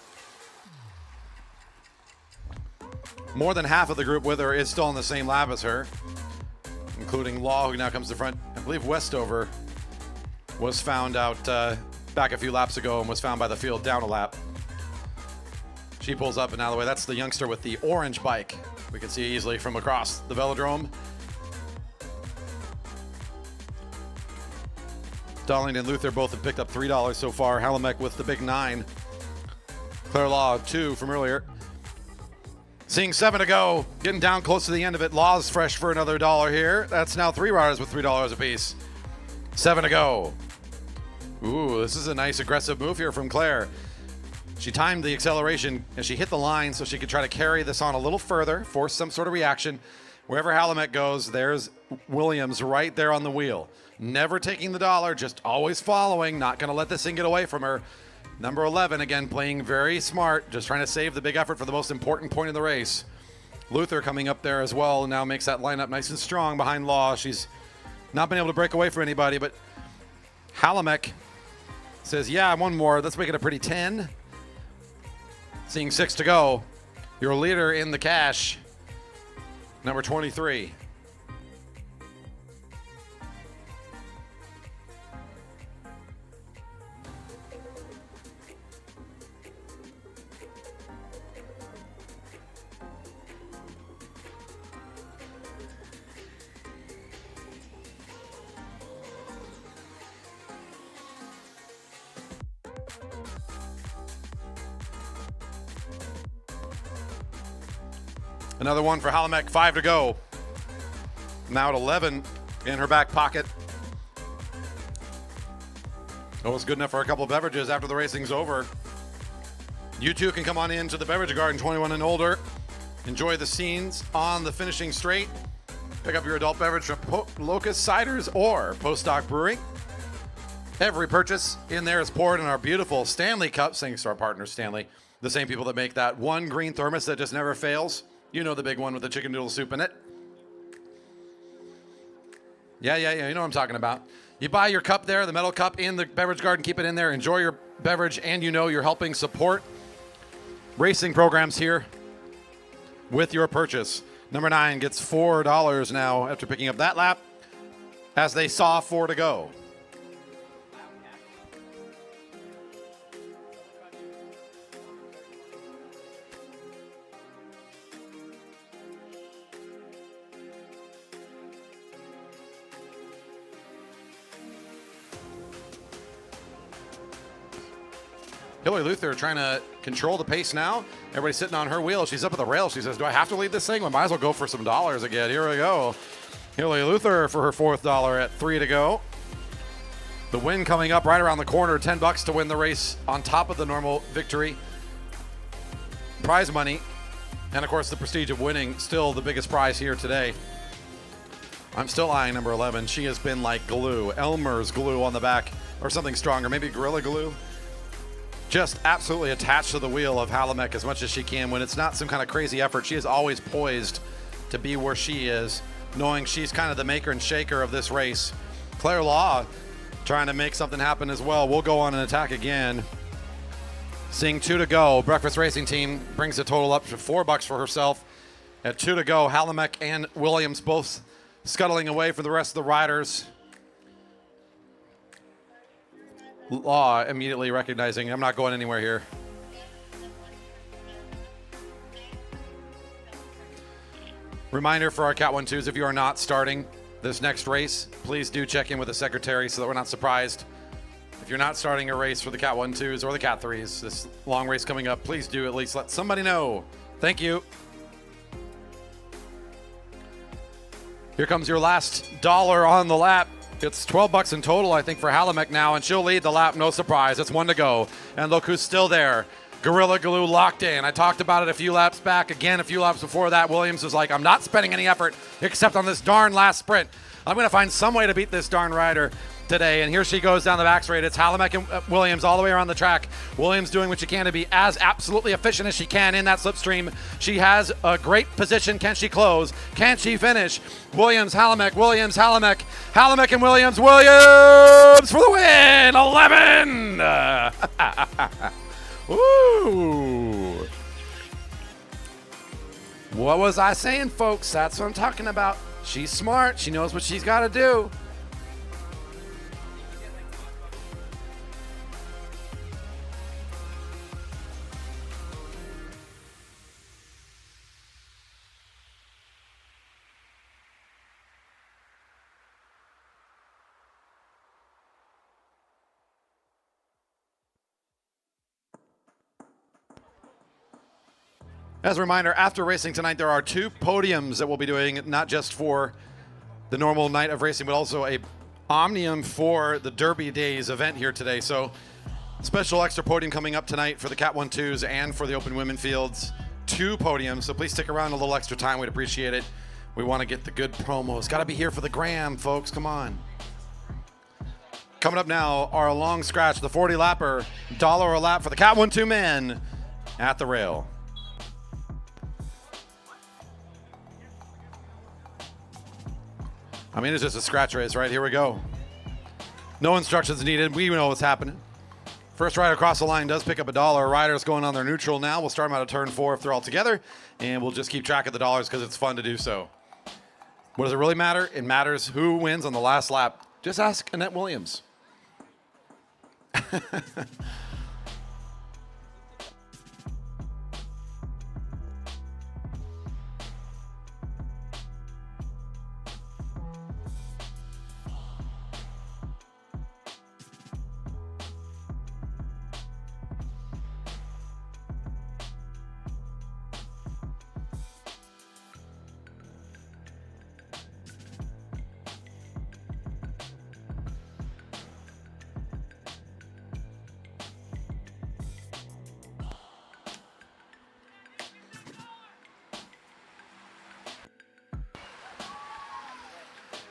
More than half of the group with her is still on the same lap as her, including Law, who now comes to front. I believe Westover was found out back a few laps ago and was found by the field down a lap. She pulls up and out of the way. That's the youngster with the orange bike. We can see easily from across the Velodrome. Darling and Luther both have picked up $3 so far. Halamek with the big 9. Claire Law, 2 from earlier. Seeing 7 to go, getting down close to the end of it. Law's fresh for another $1 here. That's now 3 riders with $3 apiece. 7 to go. Ooh, this is a nice aggressive move here from Claire. She timed the acceleration and she hit the line so she could try to carry this on a little further, force some sort of reaction. Wherever Halamek goes, there's Williams right there on the wheel. Never taking the $1, just always following, not gonna let this thing get away from her. Number 11, again, playing very smart, just trying to save the big effort for the most important point in the race. Luther coming up there as well, now makes that lineup nice and strong behind Law. She's not been able to break away from anybody, but Halamek says, yeah, one more, let's make it a pretty 10. Seeing 6 to go, your leader in the cash, number 23. Another one for Halamek, 5 to go. Now at 11 in her back pocket. Oh, it's good enough for a couple of beverages after the racing's over. You too can come on in to the beverage garden, 21 and older. Enjoy the scenes on the finishing straight. Pick up your adult beverage from Locust Ciders or Postdoc Brewing. Every purchase in there is poured in our beautiful Stanley cups, thanks to our partner Stanley. The same people that make that one green thermos that just never fails. You know the big one with the chicken noodle soup in it. Yeah, you know what I'm talking about. You buy your cup there, the metal cup in the beverage garden, keep it in there, enjoy your beverage, and you know you're helping support racing programs here with your purchase. Number 9 gets $4 now after picking up that lap as they saw 4 to go. Hillary Luther trying to control the pace now. Everybody's sitting on her wheel. She's up at the rail. She says, do I have to lead this thing? I might as well go for some dollars again. Here we go. Hillary Luther for her 4th dollar at 3 to go. The win coming up right around the corner. $10 to win the race on top of the normal victory. Prize money. And, of course, the prestige of winning. Still the biggest prize here today. I'm still eyeing number 11. She has been like glue. Elmer's glue on the back. Or something stronger. Maybe Gorilla Glue. Just absolutely attached to the wheel of Halamek as much as she can. When it's not some kind of crazy effort, she is always poised to be where she is, knowing she's kind of the maker and shaker of this race. Claire Law trying to make something happen as well. We'll go on an attack again. Seeing 2 to go. Breakfast Racing Team brings the total up to $4 for herself. At 2 to go, Halamek and Williams both scuttling away for the rest of the riders. Law immediately recognizing I'm not going anywhere here. Reminder for our Cat 1-2s, if you are not starting this next race, please do check in with the secretary so that we're not surprised. If you're not starting a race for the Cat 1-2s or the Cat 3s, this long race coming up, please do at least let somebody know. Thank you. Here comes your last dollar on the lap. It's $12 in total, I think, for Halamek now, and she'll lead the lap, no surprise. It's 1 to go. And look who's still there. Gorilla Glue locked in. I talked about it a few laps back. Again, a few laps before that, Williams was like, I'm not spending any effort except on this darn last sprint. I'm going to find some way to beat this darn rider today. And here she goes down the back straight. It's Halamek and Williams all the way around the track. Williams doing what she can to be as absolutely efficient as she can in that slipstream. She has a great position. Can she close? Can she finish? Williams, Halamek, Williams, Halamek. Halamek and Williams. Williams for the win! 11! Woo! What was I saying, folks? That's what I'm talking about. She's smart. She knows what she's got to do. As a reminder, after racing tonight, there are 2 podiums that we'll be doing, not just for the normal night of racing, but also a omnium for the Derby Days event here today. So special extra podium coming up tonight for the Cat 1-2s and for the open women fields. 2 podiums, so please stick around a little extra time. We'd appreciate it. We want to get the good promos. Got to be here for the gram, folks. Come on. Coming up now, our long scratch, the 40-lapper, $1 a lap for the Cat 1-2 men at the rail. I mean, it's just a scratch race, right? Here we go. No instructions needed. We know what's happening. First rider across the line does pick up $1. Riders going on their neutral now. We'll start them out of turn 4 if they're all together, and we'll just keep track of the dollars because it's fun to do so. What does it really matter? It matters who wins on the last lap. Just ask Annette Williams.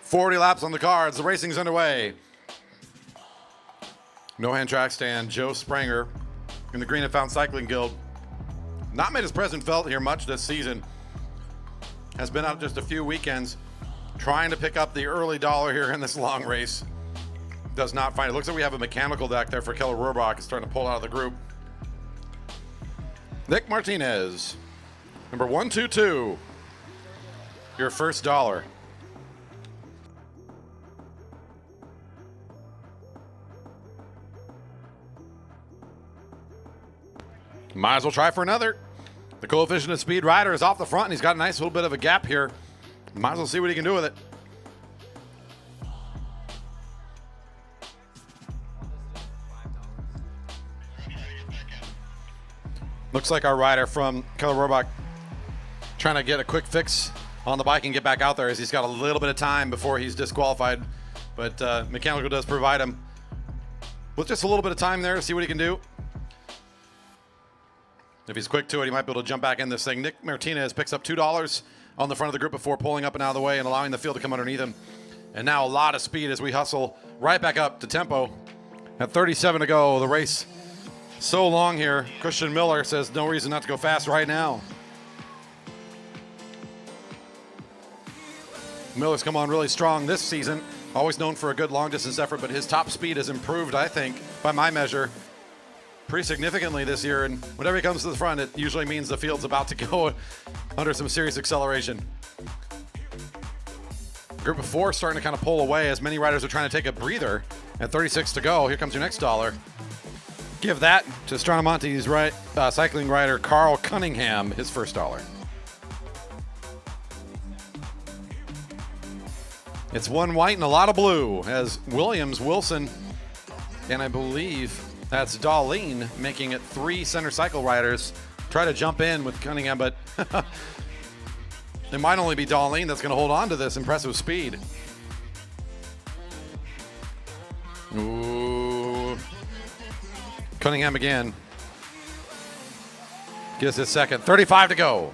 40 laps on the cards. The racing's underway. No hand track stand. Joe Spranger in the Green and Found Cycling Guild. Not made his presence felt here much this season. Has been out just a few weekends trying to pick up the early dollar here in this long race. Does not find it. Looks like we have a mechanical deck there for Keller Rohrbach. Is starting to pull out of the group. Nick Martinez, number 122. Your first $1. Might as well try for another. The coefficient of speed rider is off the front, and he's got a nice little bit of a gap here. Might as well see what he can do with it. Looks like our rider from Keller Rohrbach trying to get a quick fix on the bike and get back out there as he's got a little bit of time before he's disqualified. But Mechanical does provide him with just a little bit of time there to see what he can do. If he's quick to it, he might be able to jump back in this thing. Nick Martinez picks up $2 on the front of the group before pulling up and out of the way and allowing the field to come underneath him. And now a lot of speed as we hustle right back up to tempo. At 37 to go, the race so long here. Christian Miller says no reason not to go fast right now. Miller's come on really strong this season. Always known for a good long distance effort, but his top speed has improved, I think, by my measure, pretty significantly this year, and whenever he comes to the front, it usually means the field's about to go under some serious acceleration. Group of 4 starting to kind of pull away as many riders are trying to take a breather. At 36 to go, here comes your next $1. Give that to Stranamonte's cycling rider Carl Cunningham, his first $1. It's one white and a lot of blue as Williams, Wilson, and I believe that's Darlene making it 3 center cycle riders. Try to jump in with Cunningham, but it might only be Darlene that's going to hold on to this impressive speed. Ooh. Cunningham again. Gives his second. 35 to go.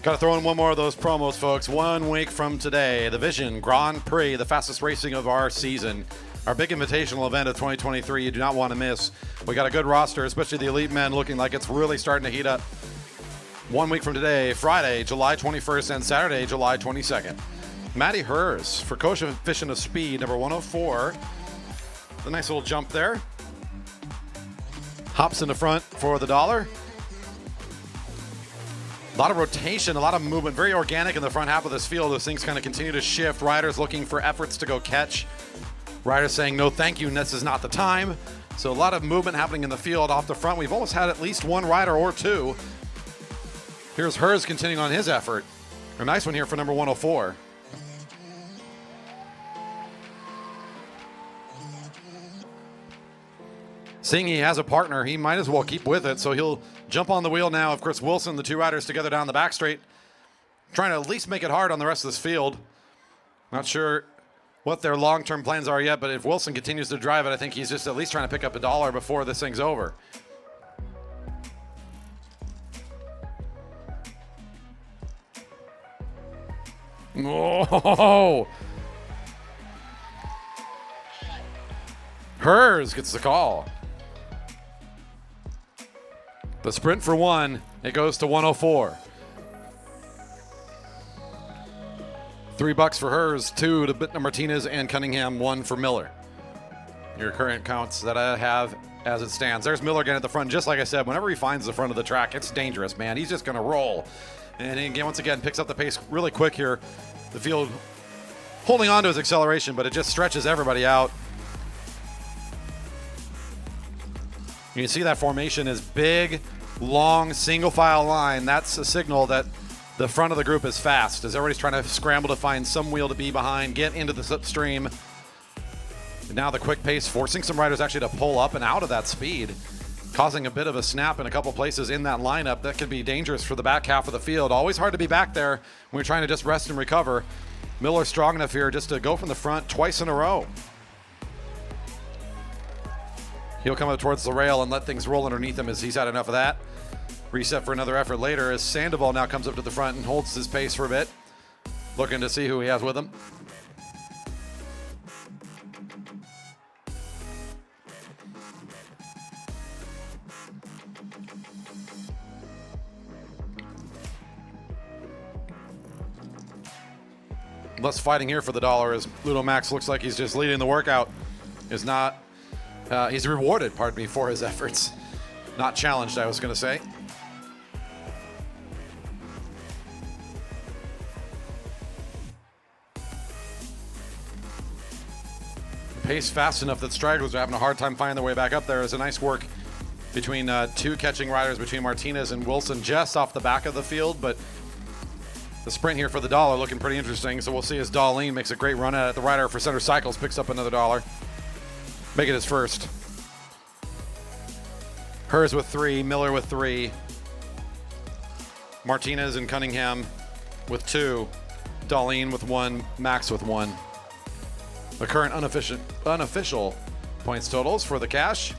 Got to throw in one more of those promos, folks. 1 week from today, the Vision Grand Prix, the fastest racing of our season. Our big invitational event of 2023 you do not want to miss. We got a good roster, especially the elite men looking like it's really starting to heat up. 1 week from today, Friday, July 21st, and Saturday, July 22nd. Matty Hers for coefficient of speed, number 104. The nice little jump there. Hops in the front for the $1. A lot of rotation, a lot of movement, very organic in the front half of this field as things kind of continue to shift. Riders looking for efforts to go catch. Riders saying, no, thank you, and this is not the time. So a lot of movement happening in the field off the front. We've almost had at least one rider or two. Here's Hers continuing on his effort. A nice one here for number 104. seeing he has a partner, he might as well keep with it. So he'll jump on the wheel now. Of course, Wilson, the two riders together down the back straight, trying to at least make it hard on the rest of this field. Not sure what their long-term plans are yet, but if Wilson continues to drive it, I think he's just at least trying to pick up $1 before this thing's over. Oh! Hers gets the call. The sprint for one, it goes to 104. $3 for Hers, 2 to Bittner Martinez and Cunningham, 1 for Miller. Your current counts that I have as it stands. There's Miller again at the front. Just like I said, whenever he finds the front of the track, it's dangerous, man. He's just going to roll. And again, once again, picks up the pace really quick here. The field holding on to his acceleration, but it just stretches everybody out. You can see that formation is big, long, single file line. That's a signal that the front of the group is fast, as everybody's trying to scramble to find some wheel to be behind, get into the slipstream. And now the quick pace forcing some riders actually to pull up and out of that speed, causing a bit of a snap in a couple places in that lineup. That could be dangerous for the back half of the field. Always hard to be back there when you're trying to just rest and recover. Miller strong enough here just to go from the front twice in a row. He'll come up towards the rail and let things roll underneath him as he's had enough of that. Reset for another effort later as Sandoval now comes up to the front and holds his pace for a bit, looking to see who he has with him. Less fighting here for the $1 as Ludo Max looks like he's just leading the workout. Is not, he's rewarded, pardon me, for his efforts. Not challenged, I was going to say. Pace fast enough that stragglers are having a hard time finding their way back up there. Is a nice work between two catching riders, between Martinez and Wilson, just off the back of the field, but the sprint here for the $1 looking pretty interesting. So we'll see as Darlene makes a great run at it. The rider for Center Cycles picks up another $1. Make it his first. Hers with 3, Miller with 3. Martinez and Cunningham with 2. Darlene with 1, Max with 1. The current unofficial points totals for the cash.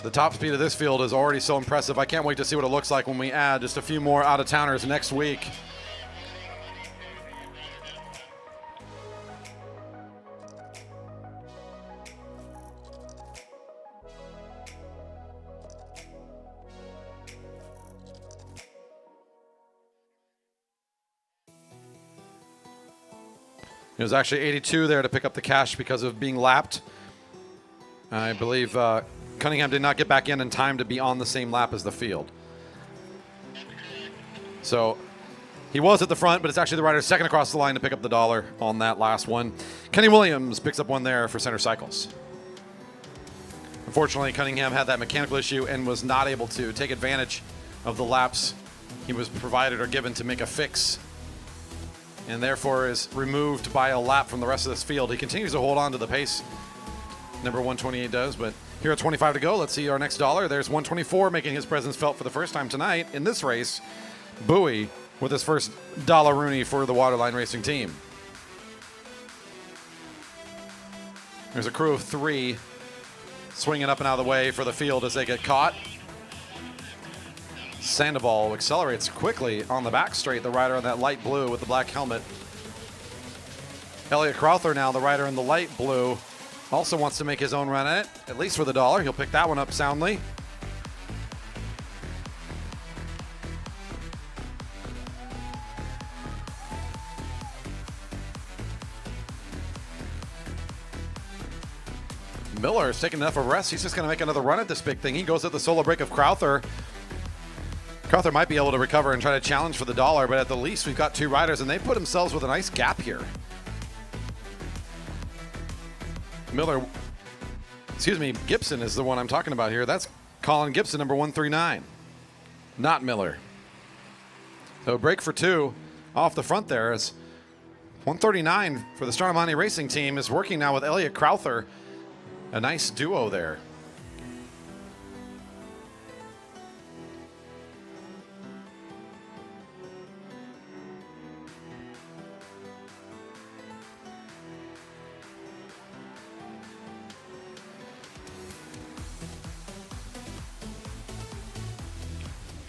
The top speed of this field is already so impressive. I can't wait to see what it looks like when we add just a few more out-of-towners next week. It was actually 82 there to pick up the cash because of being lapped. I believe Cunningham did not get back in time to be on the same lap as the field. So he was at the front, but it's actually the rider second across the line to pick up the $1 on that last one. Kenny Williams picks up one there for Center Cycles. Unfortunately, Cunningham had that mechanical issue and was not able to take advantage of the laps he was provided or given to make a fix, and therefore is removed by a lap from the rest of this field. He continues to hold on to the pace. Number 128 does, but here at 25 to go, let's see our next $1. There's 124 making his presence felt for the first time tonight in this race. Bowie with his first $1 Rooney for the Waterline Racing team. There's a crew of 3 swinging up and out of the way for the field as they get caught. Sandoval accelerates quickly on the back straight, the rider in that light blue with the black helmet. Elliot Crowther now, the rider in the light blue, also wants to make his own run at it, at least for the $1. He'll pick that one up soundly. Miller is taking enough of a rest. He's just going to make another run at this big thing. He goes at the solo break of Crowther. Crowther might be able to recover and try to challenge for the $1, but at the least we've got 2 riders, and they put themselves with a nice gap here. Gibson is the one I'm talking about here. That's Colin Gibson, number 139, not Miller. So break for 2 off the front there as 139 for the Starnomani Racing team is working now with Elliot Crowther. A nice duo there.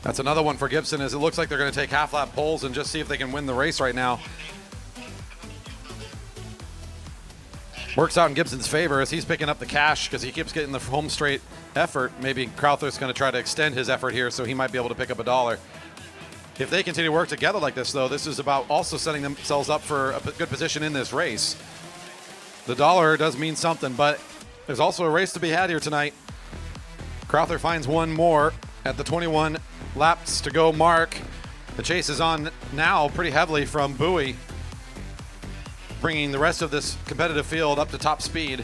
That's another one for Gibson, as it looks like they're going to take half-lap poles and just see if they can win the race right now. Works out in Gibson's favor as he's picking up the cash because he keeps getting the home straight effort. Maybe Crowther's going to try to extend his effort here, so he might be able to pick up $1. If they continue to work together like this, though, this is about also setting themselves up for a good position in this race. The $1 does mean something, but there's also a race to be had here tonight. Crowther finds one more at the 21 laps to go mark. The chase is on now pretty heavily from Bowie, bringing the rest of this competitive field up to top speed.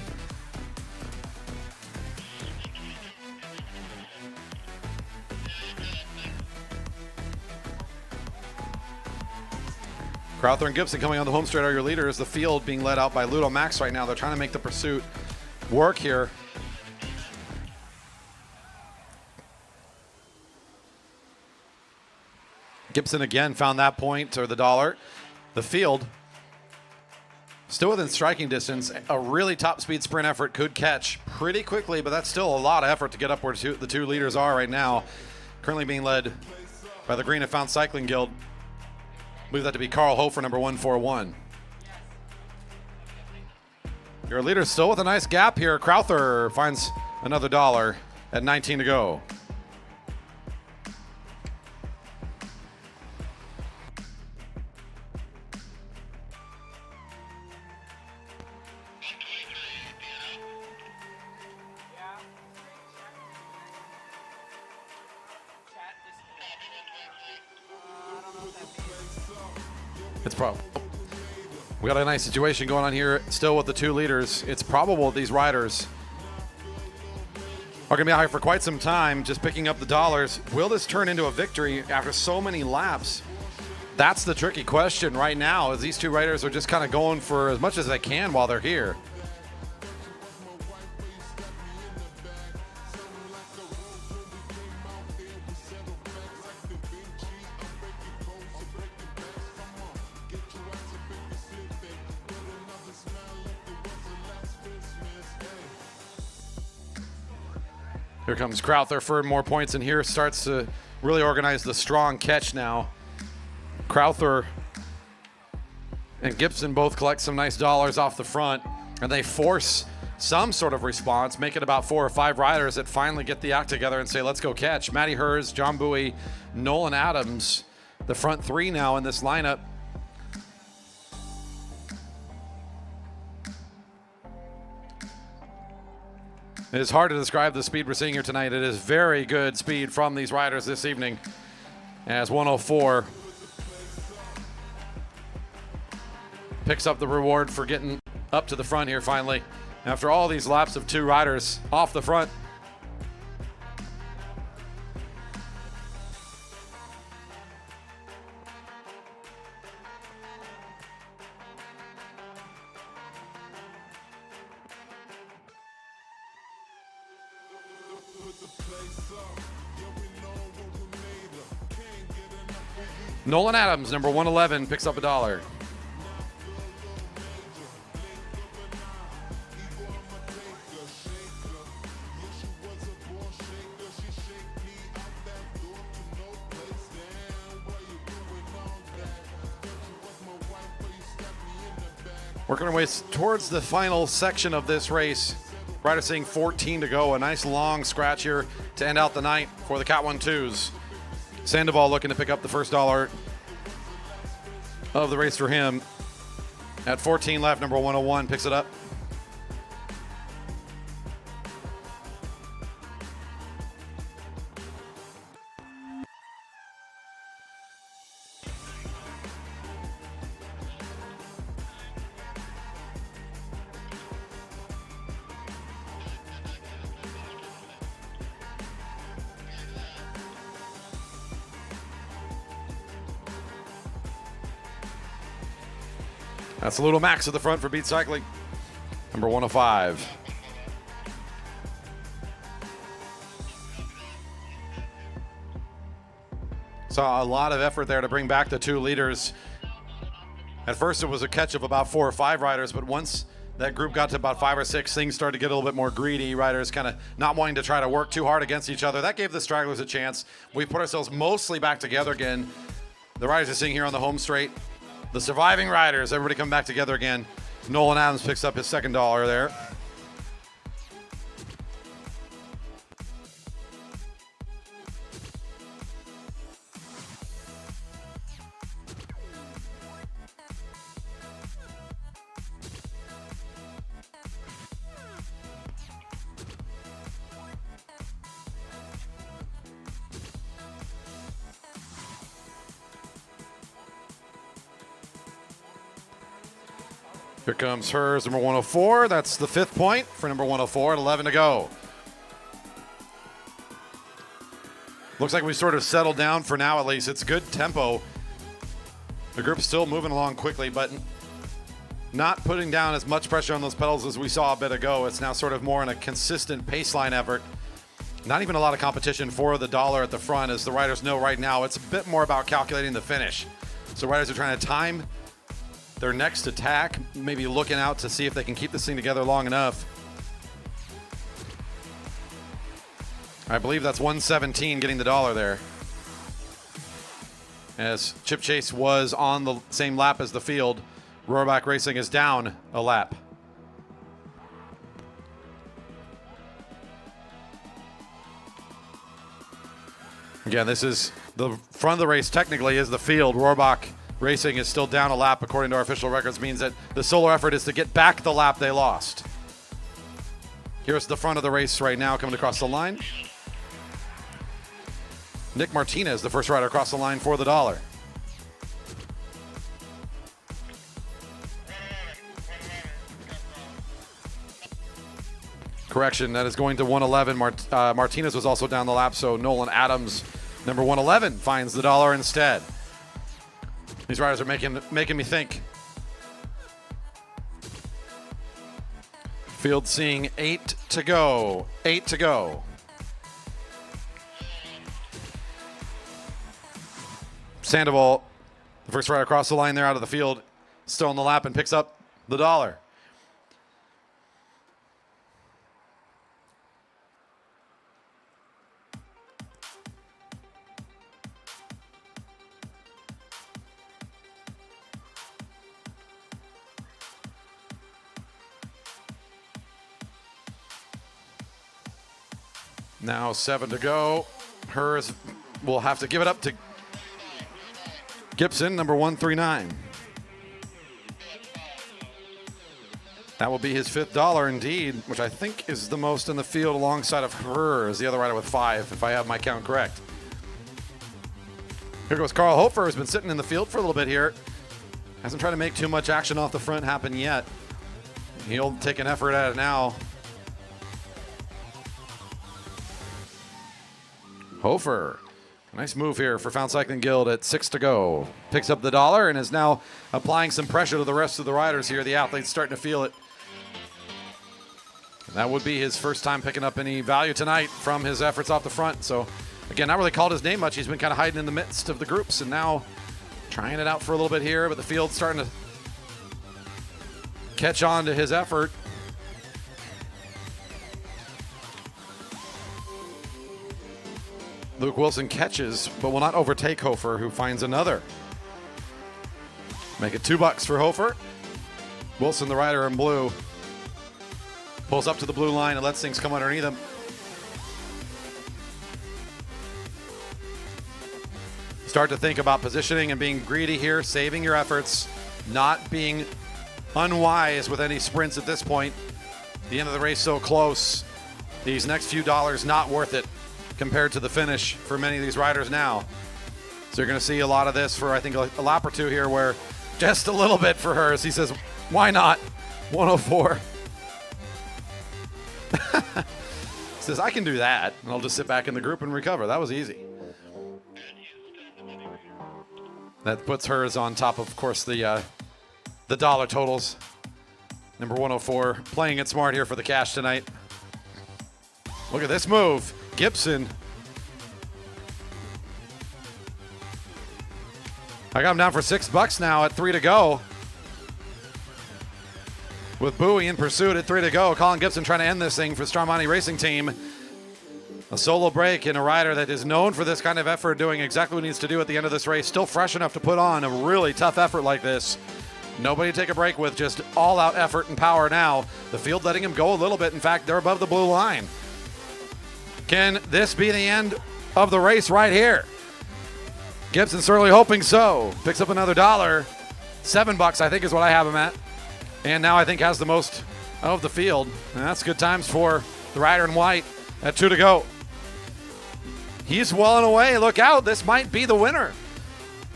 Crowther and Gibson coming on the home straight are your leaders. The field being led out by Ludo Max right now. They're trying to make the pursuit work here. Gibson again found that point, or the $1. The field still within striking distance. A really top speed sprint effort could catch pretty quickly, but that's still a lot of effort to get up where the two leaders are right now. Currently being led by the Green and Found Cycling Guild. I believe that to be Carl Hofer, number 141. Your leader still with a nice gap here. Crowther finds another $1 at 19 to go. It's probably, we got a nice situation going on here still with the two leaders. It's probable these riders are going to be out here for quite some time, just picking up the dollars. Will this turn into a victory after so many laps? That's the tricky question right now, as these two riders are just kind of going for as much as they can while they're here. Here comes Crowther for more points, and here starts to really organize the strong catch now. Crowther and Gibson both collect some nice dollars off the front, and they force some sort of response, make it about 4 or 5 riders that finally get the act together and say, let's go catch. Matty Hers, John Bowie, Nolan Adams, the front 3 now in this lineup. It is hard to describe the speed we're seeing here tonight. It is very good speed from these riders this evening, as 104 picks up the reward for getting up to the front here finally. After all these laps of 2 riders off the front. Nolan Adams, number 111, picks up $1. Working our way towards the final section of this race. Riders seeing 14 to go. A nice long scratch here to end out the night for the Cat 1-2s. Sandoval looking to pick up the first $1 of the race for him. At 14 left, number 101 picks it up. That's a little Max at the front for Beat Cycling. Number 105. Saw a lot of effort there to bring back the 2 leaders. At first it was a catch of about 4 or 5 riders, but once that group got to about 5 or 6, things started to get a little bit more greedy. Riders kind of not wanting to try to work too hard against each other. That gave the stragglers a chance. We put ourselves mostly back together again. The riders are sitting here on the home straight. The surviving riders, everybody come back together again. Nolan Adams picks up his second dollar there. Here comes hers, number 104. That's the 5th point for number 104 at 11 to go. Looks like we sort of settled down for now, at least. It's good tempo. The group's still moving along quickly, but not putting down as much pressure on those pedals as we saw a bit ago. It's now sort of more in a consistent paceline effort. Not even a lot of competition for the dollar at the front, as the riders know right now. It's a bit more about calculating the finish. So riders are trying to time their next attack, maybe looking out to see if they can keep this thing together long enough. I believe that's 117 getting the dollar there. As Chip Chase was on the same lap as the field, Rohrbach Racing is down a lap. Again, this is the front of the race technically is the field. Rohrbach Racing is still down a lap according to our official records, means that the solo effort is to get back the lap they lost. Here's the front of the race right now coming across the line. Nick Martinez, the first rider across the line for the dollar. Correction, that is going to 111. Martinez was also down the lap, so Nolan Adams, number 111, finds the dollar instead. These riders are making me think. Field seeing 8 to go. 8 to go. Sandoval, the first rider across the line there out of the field, still on the lap and picks up the dollar. Now 7 to go. Hers will have to give it up to Gibson, number 139. That will be his 5th dollar indeed, which I think is the most in the field alongside of hers, the other rider with 5, if I have my count correct. Here goes Carl Hofer, who's been sitting in the field for a little bit here. Hasn't tried to make too much action off the front happen yet. He'll take an effort at it now. Hofer, nice move here for Found Cycling Guild at 6 to go. Picks up the dollar and is now applying some pressure to the rest of the riders here. The athlete's starting to feel it. And that would be his first time picking up any value tonight from his efforts off the front. So, again, not really called his name much. He's been kind of hiding in the midst of the groups and now trying it out for a little bit here, but the field's starting to catch on to his effort. Luke Wilson catches, but will not overtake Hofer, who finds another. Make it $2 for Hofer. Wilson, the rider in blue, pulls up to the blue line and lets things come underneath him. Start to think about positioning and being greedy here, saving your efforts, not being unwise with any sprints at this point. The end of the race so close. These next few dollars not worth it compared to the finish for many of these riders now. So you're going to see a lot of this for, I think, a lap or two here where just a little bit for hers. He says, why not? 104. Says, I can do that. And I'll just sit back in the group and recover. That was easy. That puts hers on top of course, the the dollar totals. Number 104 playing it smart here for the cash tonight. Look at this move. Gibson. I got him down for $6 now at 3 to go. With Bowie in pursuit at 3 to go. Colin Gibson trying to end this thing for Stramonti Racing Team. A solo break in a rider that is known for this kind of effort, doing exactly what he needs to do at the end of this race. Still fresh enough to put on a really tough effort like this. Nobody to take a break with, just all-out effort and power now. The field letting him go a little bit. In fact, they're above the blue line. Can this be the end of the race right here? Gibson certainly hoping so. Picks up another $1. $7, I think, is what I have him at. And now I think has the most of the field. And that's good times for the rider in white at 2 to go. He's welling away. Look out. This might be the winner.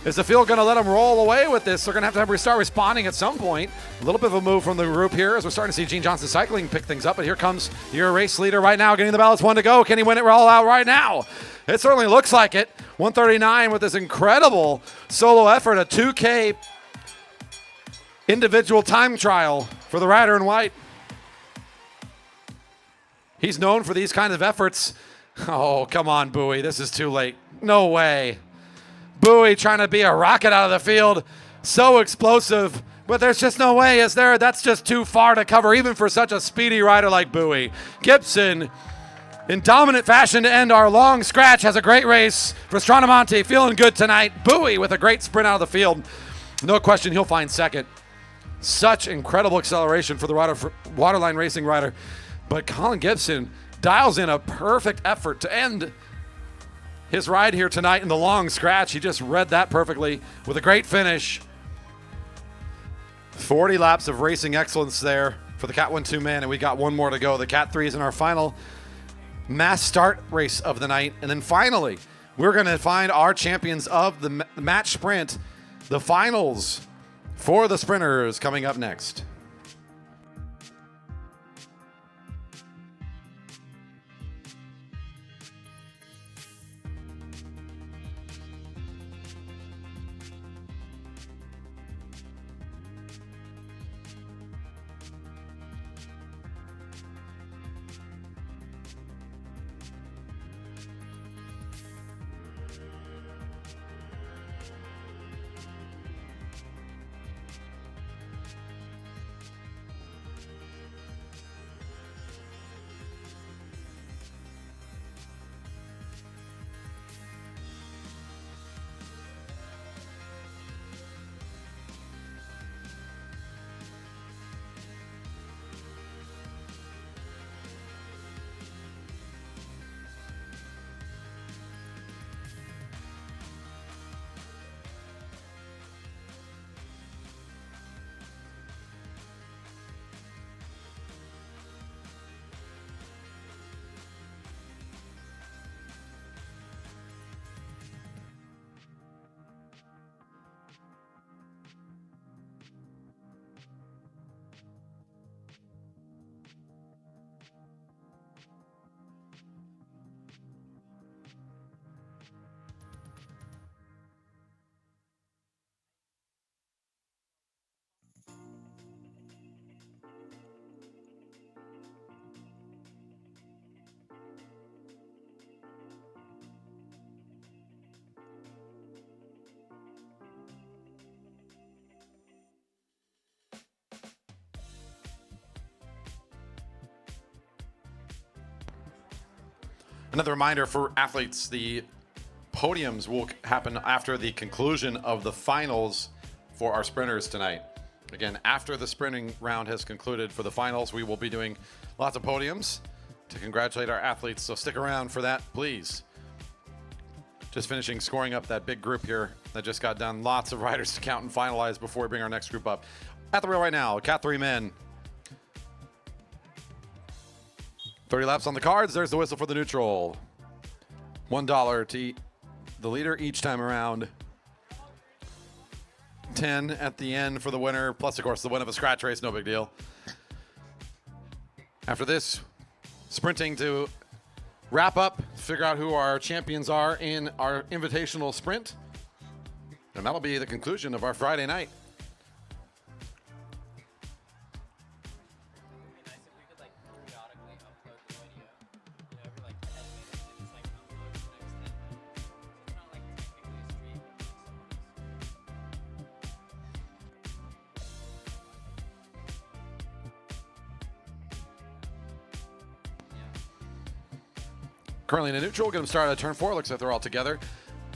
Is the field going to let him roll away with this? They're going to have to start responding at some point. A little bit of a move from the group here as we're starting to see Gene Johnson Cycling pick things up. But here comes your race leader right now, getting the ballots 1 to go. Can he win it all out right now? It certainly looks like it. 139 with this incredible solo effort, a 2K individual time trial for the rider in white. He's known for these kinds of efforts. Oh, come on, Bowie. This is too late. No way. Bowie trying to be a rocket out of the field. So explosive. But there's just no way, is there? That's just too far to cover, even for such a speedy rider like Bowie. Gibson, in dominant fashion to end our long scratch, has a great race for Stramonti. Feeling good tonight. Bowie with a great sprint out of the field. No question he'll find second. Such incredible acceleration for the Waterline Racing rider. But Colin Gibson dials in a perfect effort to end his ride here tonight in the long scratch. He just read that perfectly with a great finish. 40 laps of racing excellence there for the Cat 1-2 man, and we got one more to go. The Cat 3 is in our final mass start race of the night. And then finally, we're going to find our champions of the match sprint, the finals for the sprinters, coming up next. Another reminder for athletes, the podiums will happen after the conclusion of the finals for our sprinters tonight. Again, after the sprinting round has concluded for the finals, we will be doing lots of podiums to congratulate our athletes, so stick around for that, please. Just finishing scoring up that big group here that just got done. Lots of riders to count and finalize before we bring our next group up. At the rail right now, Cat 3 men. 30 laps on the cards. There's the whistle for the neutral. $1 to the leader each time around. 10 at the end for the winner, plus, of course, the win of a scratch race. No big deal. After this, sprinting to wrap up, figure out who our champions are in our invitational sprint. And that'll be the conclusion of our Friday night. Currently in a neutral, get them started at turn 4. Looks like they're all together.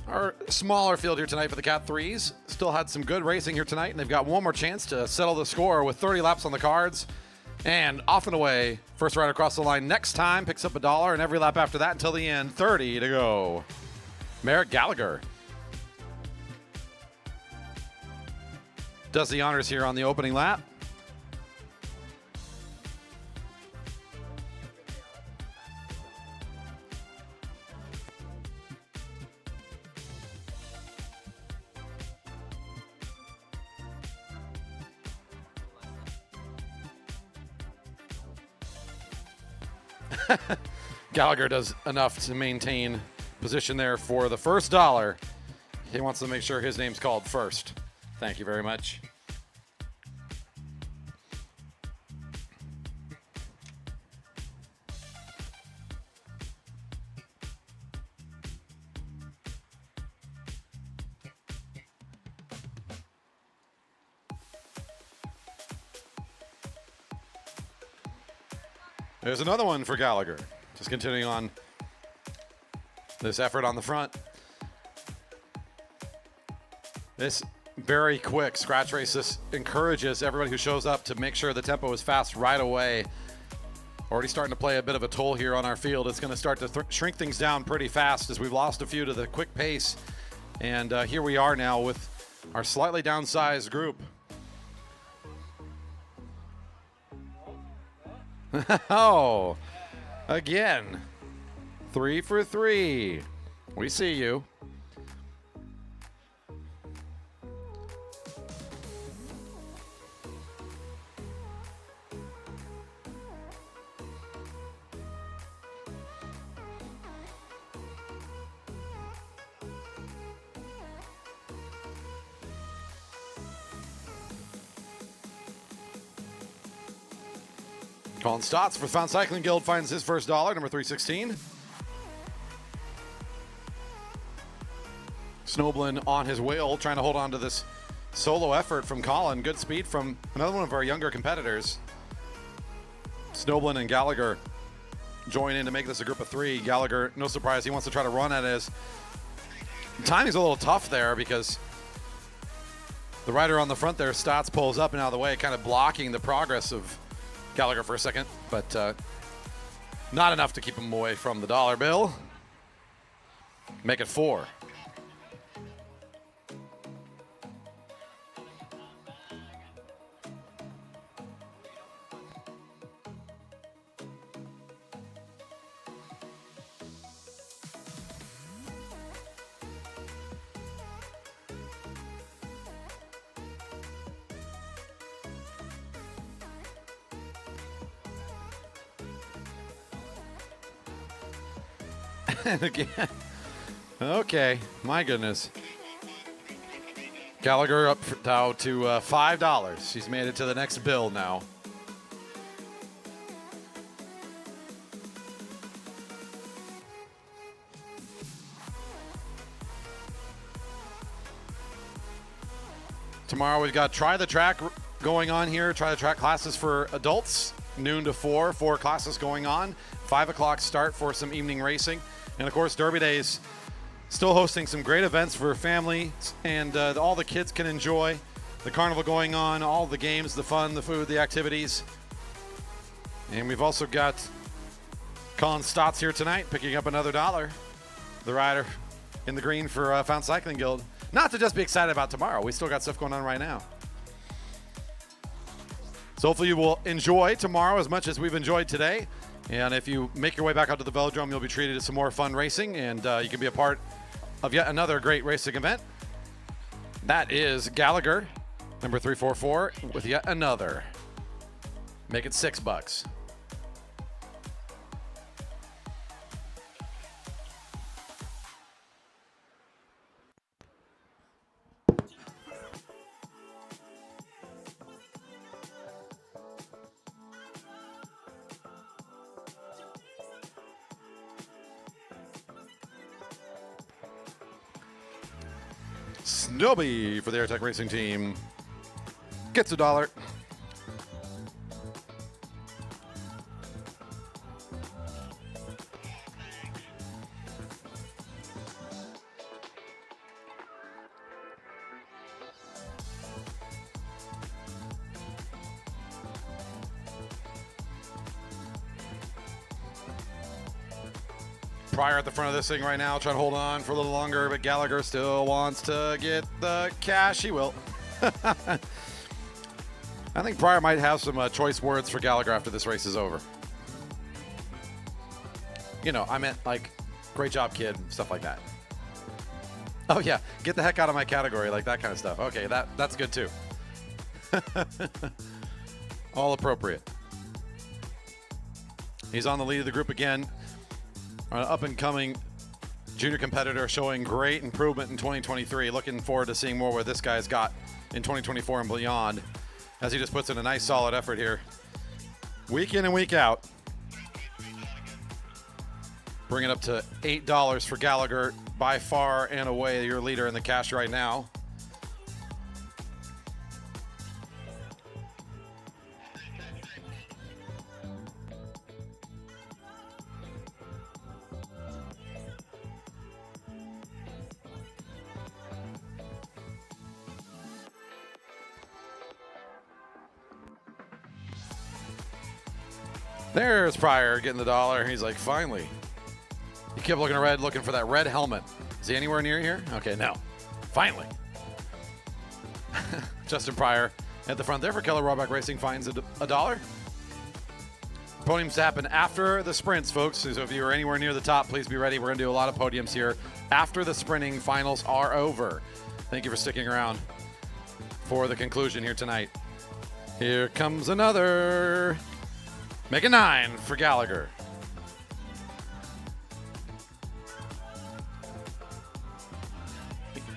Our smaller field here tonight for the Cat 3s. Still had some good racing here tonight, and they've got one more chance to settle the score with 30 laps on the cards. And off and away, first rider across the line next time picks up $1, and every lap after that until the end, 30 to go. Merrick Gallagher does the honors here on the opening lap. Gallagher does enough to maintain position there for the first $1. He wants to make sure his name's called first. Thank you very much. There's another one for Gallagher. Just continuing on this effort on the front. This very quick scratch race. This encourages everybody who shows up to make sure the tempo is fast right away. Already starting to play a bit of a toll here on our field. It's going to start to shrink things down pretty fast as we've lost a few to the quick pace. And here we are now with our slightly downsized group. Oh, again, 3 for 3. We see you. Colin Stotts for Found Cycling Guild finds his first $1, number 316. Snoblin on his wheel, trying to hold on to this solo effort from Colin. Good speed from another one of our younger competitors. Snoblin and Gallagher join in to make this a group of 3. Gallagher, no surprise, he wants to try to run at his. Timing's a little tough there because the rider on the front there, Stotts, pulls up and out of the way, kind of blocking the progress of Gallagher for a second, but not enough to keep him away from the $1 bill. Make it 4. And again, okay, my goodness. Gallagher up now to $5. He's made it to the next bill now. Tomorrow we've got Try the Track going on here. Try the Track classes for adults, noon to 4. 4 classes going on. 5 o'clock start for some evening racing. And of course, Derby Days still hosting some great events for families and all the kids can enjoy. The carnival going on, all the games, the fun, the food, the activities. And we've also got Colin Stotts here tonight, picking up another $1. The rider in the green for Found Cycling Guild. Not to just be excited about tomorrow. We still got stuff going on right now. So hopefully you will enjoy tomorrow as much as we've enjoyed today. And if you make your way back out to the Velodrome, you'll be treated to some more fun racing, and you can be a part of yet another great racing event. That is Gallagher, number 344, with yet another. Make it $6. Snowby for the Airtech Racing Team gets $1. Pryor at the front of this thing right now, trying to hold on for a little longer, but Gallagher still wants to get the cash. He will. I think Pryor might have some choice words for Gallagher after this race is over. You know, I meant like, great job, kid, stuff like that. Oh yeah, get the heck out of my category, like that kind of stuff. Okay, that's good too. All appropriate. He's on the lead of the group again. An up-and-coming junior competitor showing great improvement in 2023. Looking forward to seeing more what this guy's got in 2024 and beyond, as he just puts in a nice solid effort here. Week in and week out. Bring it up to $8 for Gallagher. By far and away your leader in the cash right now. There's Pryor getting the dollar. He's like, finally. He kept looking red, looking for that red helmet. Is he anywhere near here? Okay, no. Finally. Justin Pryor at the front there for Keller Rollback Racing finds a dollar. Podiums happen after the sprints, folks. So if you are anywhere near the top, please be ready. We're going to do a lot of podiums here after the sprinting finals are over. Thank you for sticking around for the conclusion here tonight. Here comes another. Make a 9 for Gallagher.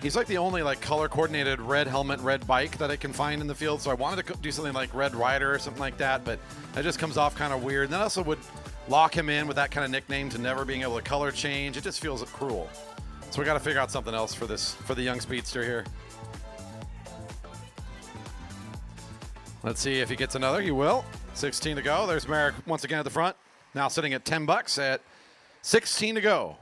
He's like the only like color coordinated red helmet, red bike that I can find in the field. So I wanted to do something like Red Rider or something like that, but that just comes off kind of weird. And that also would lock him in with that kind of nickname to never being able to color change. It just feels cruel. So we got to figure out something else for this, for the young speedster here. Let's see if he gets another. He will. 16 to go. There's Merrick once again at the front. Now sitting at $10 at 16 to go.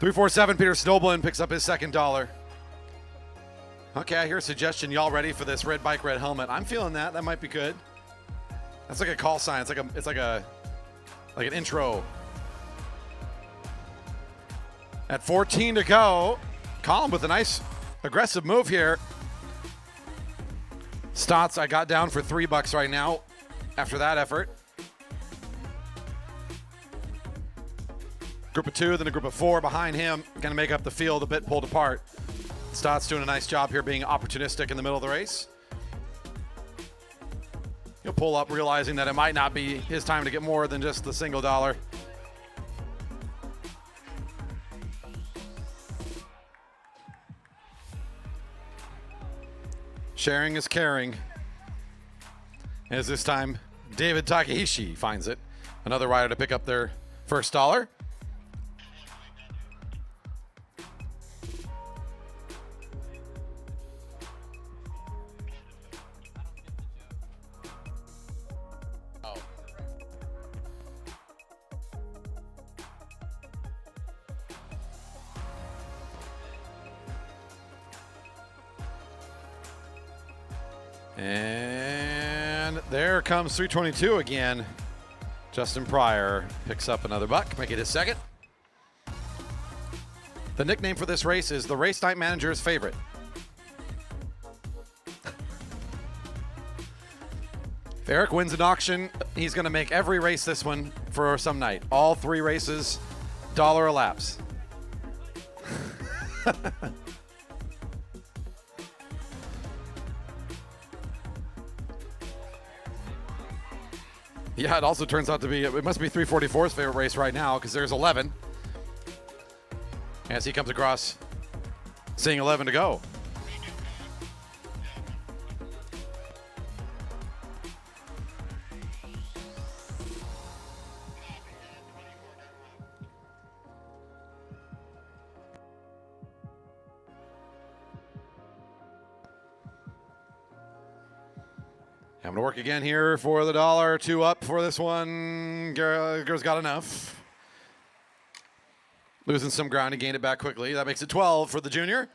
$347, Peter Snoblin picks up his second dollar. Okay, I hear a suggestion. Y'all ready for this red bike, red helmet? I'm feeling that. That might be good. That's like a call sign. It's like an intro. At 14 to go, Colin with a nice aggressive move here. Stotts, I got down for $3 right now after that effort. Group of 2, then a group of 4 behind him. Going to make up the field a bit pulled apart. Stotts doing a nice job here being opportunistic in the middle of the race. He'll pull up realizing that it might not be his time to get more than just the single dollar. Sharing is caring. As this time, David Takahashi finds it. Another rider to pick up their first dollar. And there comes 322 again. Justin Pryor picks up another buck, make it his second. The nickname for this race is the Race Night Manager's Favorite. If Eric wins an auction, he's going to make every race this one for some night. All 3 races, $1 a laps. Yeah, it also turns out to be, it must be 344's favorite race right now because there's 11. As he comes across, seeing 11 to go. Having to work again here for the dollar. 2 up for this one. Gallagher's got enough. Losing some ground, he gained it back quickly. That makes it 12 for the junior.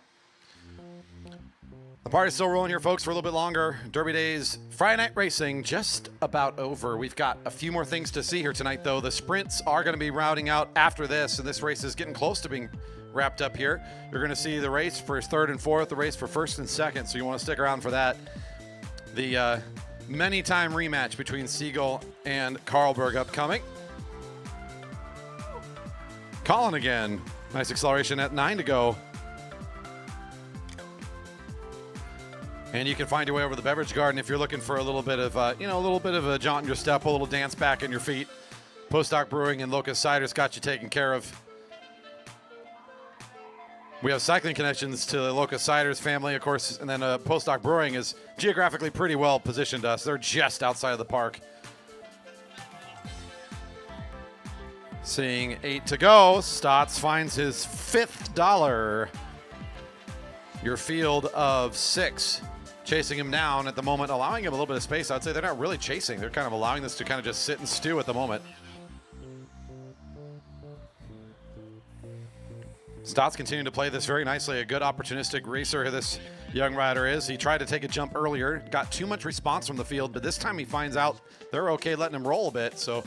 The party's still rolling here, folks, for a little bit longer. Derby Days, Friday night racing, just about over. We've got a few more things to see here tonight, though. The sprints are going to be rounding out after this, and this race is getting close to being wrapped up here. You're going to see the race for 3rd and 4th, the race for 1st and 2nd, so you want to stick around for that. The many-time rematch between Siegel and Carlberg upcoming. Colin again. Nice acceleration at 9 to go. And you can find your way over the beverage garden if you're looking for a little bit of, a little bit of a jaunt in your step, a little dance back in your feet. Postdoc Brewing and Locust Cider's got you taken care of. We have cycling connections to the Locust Ciders family, of course, and then Postdoc Brewing is geographically pretty well positioned us. They're just outside of the park. Seeing 8 to go, Stotts finds his $5th. Your field of 6 chasing him down at the moment, allowing him a little bit of space. I'd say they're not really chasing. They're kind of allowing this to kind of just sit and stew at the moment. Stotts continuing to play this very nicely. A good opportunistic racer this young rider is. He tried to take a jump earlier, got too much response from the field, but this time he finds out they're okay letting him roll a bit. So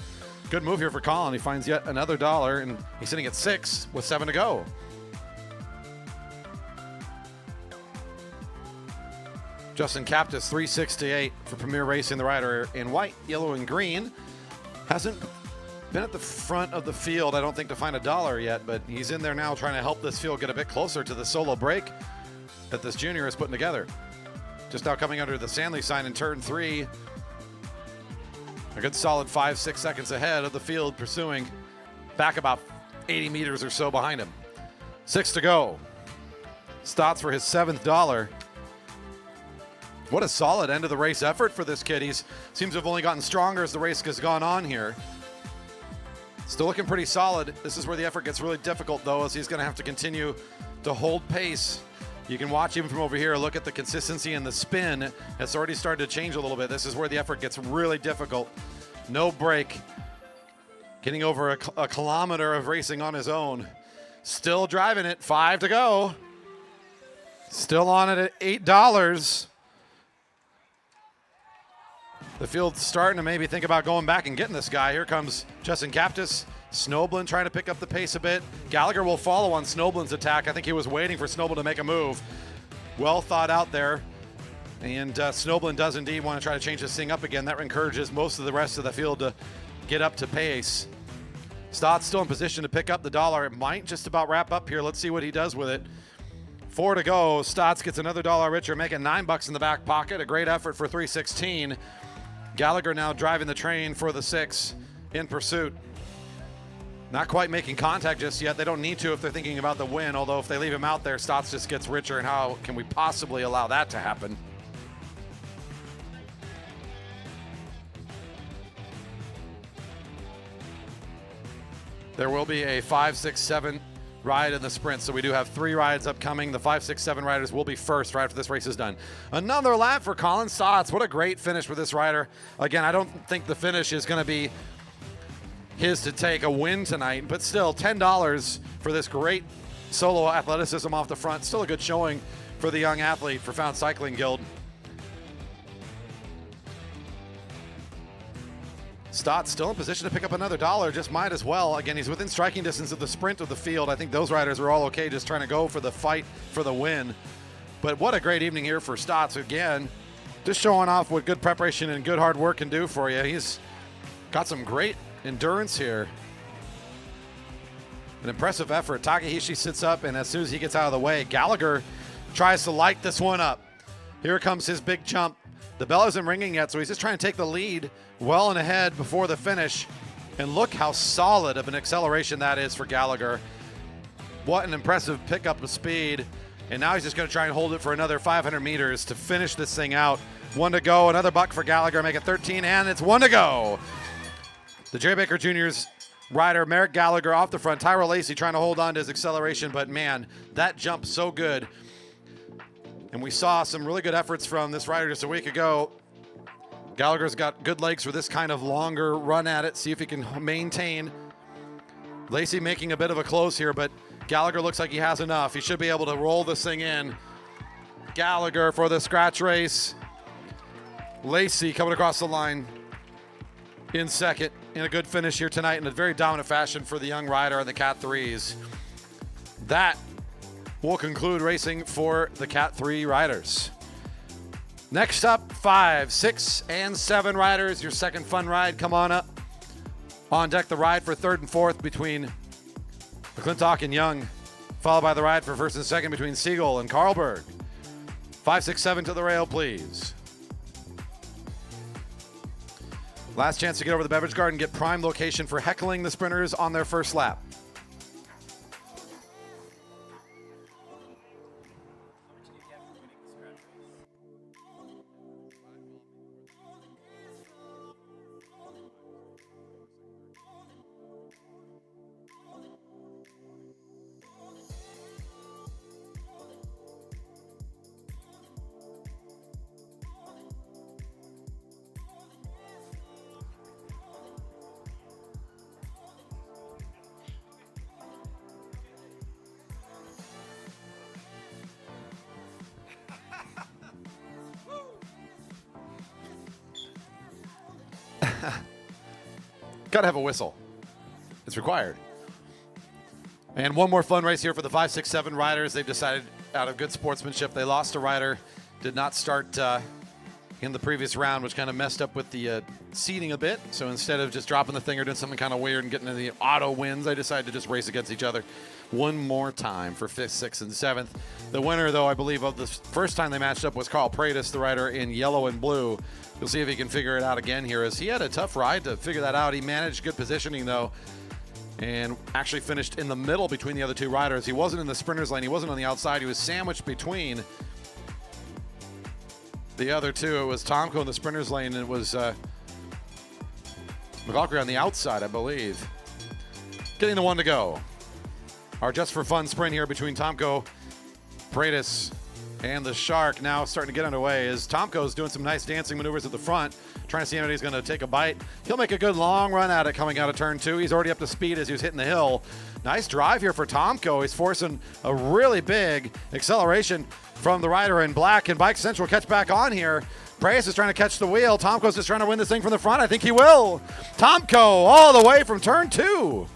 good move here for Colin. He finds yet another $1, and he's sitting at 6 with 7 to go. Justin Captis, 368 for Premier Racing, the rider in white, yellow, and green. Hasn't been at the front of the field, I don't think, to find $1 yet, but he's in there now trying to help this field get a bit closer to the solo break that this junior is putting together. Just now coming under the Sandley sign in turn 3. A good solid 5-6 seconds ahead of the field, pursuing back about 80 meters or so behind him. 6 to go. Stotts for his $7th. What a solid end of the race effort for this kid. He seems to have only gotten stronger as the race has gone on here. Still looking pretty solid. This is where the effort gets really difficult, though, as he's going to have to continue to hold pace. You can watch even from over here. Look at the consistency and the spin. It's already started to change a little bit. This is where the effort gets really difficult. No break. Getting over a kilometer of racing on his own. Still driving it. 5 to go. Still on it at $8. The field's starting to maybe think about going back and getting this guy. Here comes Justin Captis. Snoblin trying to pick up the pace a bit. Gallagher will follow on Snoblin's attack. I think he was waiting for Snoblin to make a move. Well thought out there. And Snoblin does indeed want to try to change this thing up again. That encourages most of the rest of the field to get up to pace. Stotts still in position to pick up the $1. It might just about wrap up here. Let's see what he does with it. 4 to go. Stotts gets another $1 richer, making $9 in the back pocket. A great effort for 316. Gallagher now driving the train for the 6 in pursuit. Not quite making contact just yet. They don't need to if they're thinking about the win, although if they leave him out there, Stotts just gets richer, and how can we possibly allow that to happen? There will be a 5, 6, 7 ride in the sprint, so we do have 3 rides upcoming. The 5, 6, 7 riders will be first right after this race is done. Another lap for Colin Stotts. What a great finish for this rider. Again, I don't think the finish is going to be his to take a win tonight, but still $10 for this great solo athleticism off the front. Still a good showing for the young athlete for Found Cycling Guild. Stotts still in position to pick up another $1, just might as well. Again, he's within striking distance of the sprint of the field. I think those riders are all okay, just trying to go for the fight for the win. But what a great evening here for Stotts. Again, just showing off what good preparation and good hard work can do for you. He's got some great endurance here. An impressive effort. Takahashi sits up, and as soon as he gets out of the way, Gallagher tries to light this one up. Here comes his big jump. The bell isn't ringing yet, so he's just trying to take the lead well and ahead before the finish. And look how solid of an acceleration that is for Gallagher. What an impressive pickup of speed. And now he's just going to try and hold it for another 500 meters to finish this thing out. 1 to go. Another buck for Gallagher, make it 13, and it's 1 to go. The Jerry Baker Jr.'s rider, Merrick Gallagher, off the front. Tyrell Lacey trying to hold on to his acceleration, but man, that jump so good. And we saw some really good efforts from this rider just a week ago. Gallagher's got good legs for this kind of longer run at it. See if he can maintain. Lacey making a bit of a close here, but Gallagher looks like he has enough. He should be able to roll this thing in. Gallagher for the scratch race. Lacey coming across the line in second in a good finish here tonight in a very dominant fashion for the young rider on the Cat 3s. That will conclude racing for the Cat 3 riders. Next up, 5, 6, and 7 riders. Your second fun ride, come on up. On deck, the ride for third and fourth between McClintock and Young, followed by the ride for first and second between Siegel and Carlberg. 5, 6, 7 to the rail, please. Last chance to get over the beverage garden, get prime location for heckling the sprinters on their first lap. Gotta have a whistle. It's required. And one more fun race here for the 5, 6, 7 riders. They've decided out of good sportsmanship. They lost a rider, did not start in the previous round, which kind of messed up with the seating a bit. So instead of just dropping the thing or doing something kind of weird and getting into the auto wins, they decided to just race against each other one more time for 5th, 6th, and 7th. The winner, though, I believe, of the first time they matched up was Carl Pratis, the rider in yellow and blue. We'll see if he can figure it out again here, as he had a tough ride to figure that out. He managed good positioning, though, and actually finished in the middle between the other two riders. He wasn't in the sprinters lane. He wasn't on the outside. He was sandwiched between the other two. It was Tomko in the sprinters lane, and it was McClintock on the outside, I believe. Getting the one to go. Our just for fun sprint here between Tomko, Pratis, and the Shark now starting to get underway as Tomko's doing some nice dancing maneuvers at the front, trying to see if he's going to take a bite. He'll make a good long run at it coming out of turn 2. He's already up to speed as he was hitting the hill. Nice drive here for Tomko. He's forcing a really big acceleration from the rider in black, and Bike Central catch back on here. Pratis is trying to catch the wheel. Tomko's just trying to win this thing from the front. I think he will. Tomko all the way from turn 2.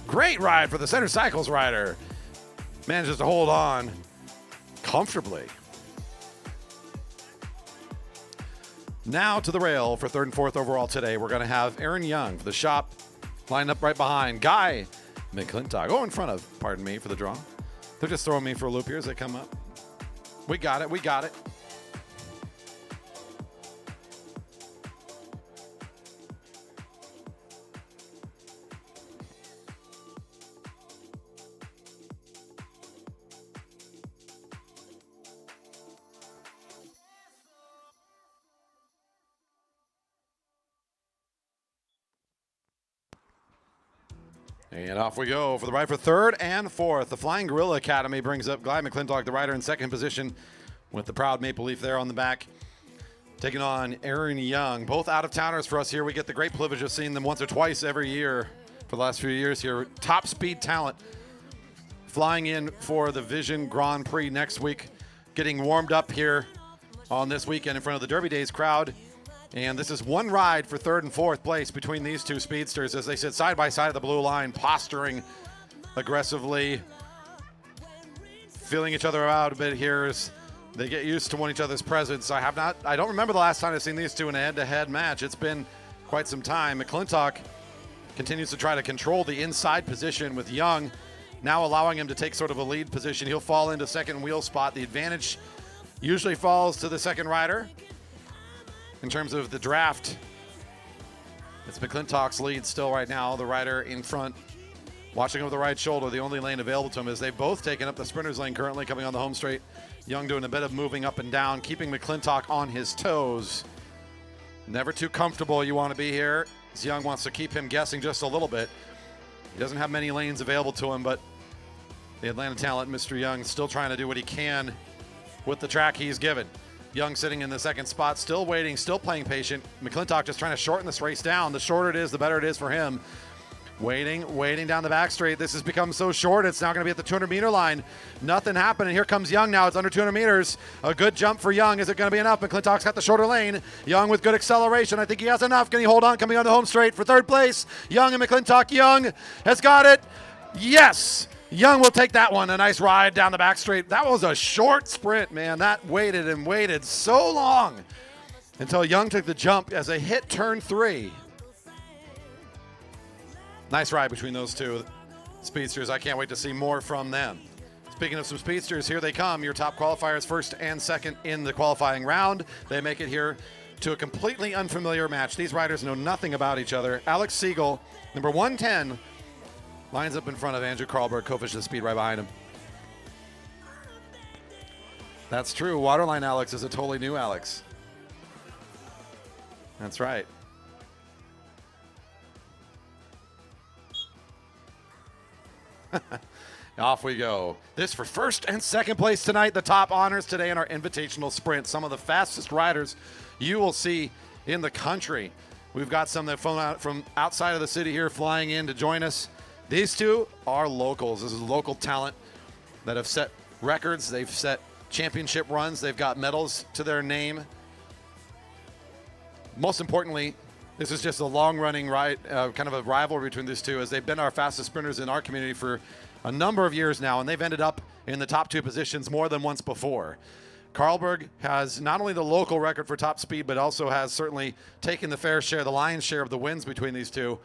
Great ride for the Center Cycles rider. Manages to hold on comfortably. Now to the rail for third and fourth overall today. We're going to have Aaron Young for the shop lined up right behind Guy McClintock. Oh, in front of, pardon me, for the draw. They're just throwing me for a loop here as they come up. We got it. We got it. And off we go for the ride for third and fourth. The Flying Gorilla Academy brings up Guy McClintock, the rider in second position, with the proud Maple Leaf there on the back. Taking on Aaron Young. Both out-of-towners for us here. We get the great privilege of seeing them once or twice every year for the last few years here. Top speed talent flying in for the Vision Grand Prix next week. Getting warmed up here on this weekend in front of the Derby Days crowd. And this is one ride for third and fourth place between these two speedsters as they sit side by side of the blue line, posturing aggressively, feeling each other out a bit here as they get used to one each other's presence. I don't remember the last time I've seen these two in a head-to-head match. It's been quite some time. McClintock continues to try to control the inside position with Young, now allowing him to take sort of a lead position. He'll fall into second wheel spot. The advantage usually falls to the second rider. In terms of the draft, it's McClintock's lead still right now. The rider in front, watching over the right shoulder, the only lane available to him, as they've both taken up the sprinter's lane currently coming on the home straight. Young doing a bit of moving up and down, keeping McClintock on his toes. Never too comfortable you want to be here, as Young wants to keep him guessing just a little bit. He doesn't have many lanes available to him, but the Atlanta talent, Mr. Young, still trying to do what he can with the track he's given. Young sitting in the second spot, still waiting, still playing patient. McClintock just trying to shorten this race down. The shorter it is, the better it is for him. Waiting down the back straight. This has become so short, it's now going to be at the 200-meter line. Nothing happened, and here comes Young now. It's under 200 meters. A good jump for Young. Is it going to be enough? McClintock's got the shorter lane. Young with good acceleration. I think he has enough. Can he hold on? Coming on the home straight for third place. Young and McClintock. Young has got it. Yes! Young will take that one. A nice ride down the back straight. That was a short sprint, man. That waited and waited so long until Young took the jump as they hit turn 3. Nice ride between those two speedsters. I can't wait to see more from them. Speaking of some speedsters, here they come. Your top qualifiers, first and second in the qualifying round. They make it here to a completely unfamiliar match. These riders know nothing about each other. Alex Siegel, number 110, lines up in front of Andrew Carlberg, co-fish of the speed right behind him. That's true. Waterline Alex is a totally new Alex. That's right. Off we go. This for first and second place tonight. The top honors today in our invitational sprint. Some of the fastest riders you will see in the country. We've got some that flown out from outside of the city here flying in to join us. These two are locals. This is local talent that have set records. They've set championship runs. They've got medals to their name. Most importantly, this is just a long-running ride, kind of a rivalry between these two, as they've been our fastest sprinters in our community for a number of years now, and they've ended up in the top 2 positions more than once before. Carlberg has not only the local record for top speed, but also has certainly taken the fair share, the lion's share of the wins between these two.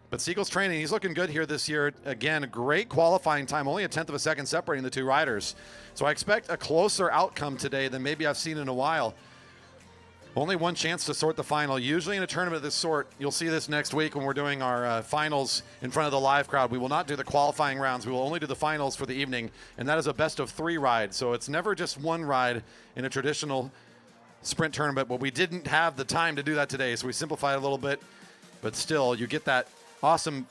But Siegel's training, he's looking good here this year. Again, a great qualifying time, only a 1/10 of a second separating the two riders. So I expect a closer outcome today than maybe I've seen in a while. Only one chance to sort the final. Usually in a tournament of this sort, you'll see this next week when we're doing our finals in front of the live crowd. We will not do the qualifying rounds. We will only do the finals for the evening, and that is a best of 3 ride. So it's never just one ride in a traditional sprint tournament, but we didn't have the time to do that today, so we simplified it a little bit. But still, you get that awesome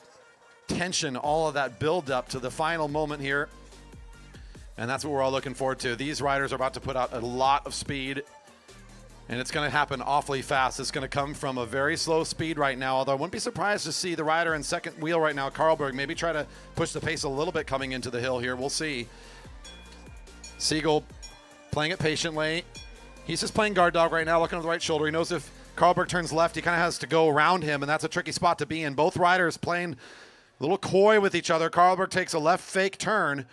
tension, all of that build up to the final moment here, and that's what we're all looking forward to. These riders are about to put out a lot of speed, and it's going to happen awfully fast. It's going to come from a very slow speed right now, although I wouldn't be surprised to see the rider in second wheel right now, Carlberg, maybe try to push the pace a little bit coming into the hill here. We'll see. Siegel playing it patiently. He's just playing guard dog right now, looking at the right shoulder. He knows if Carlberg turns left, he kind of has to go around him, and that's a tricky spot to be in. Both riders playing a little coy with each other. Carlberg takes a left fake turn.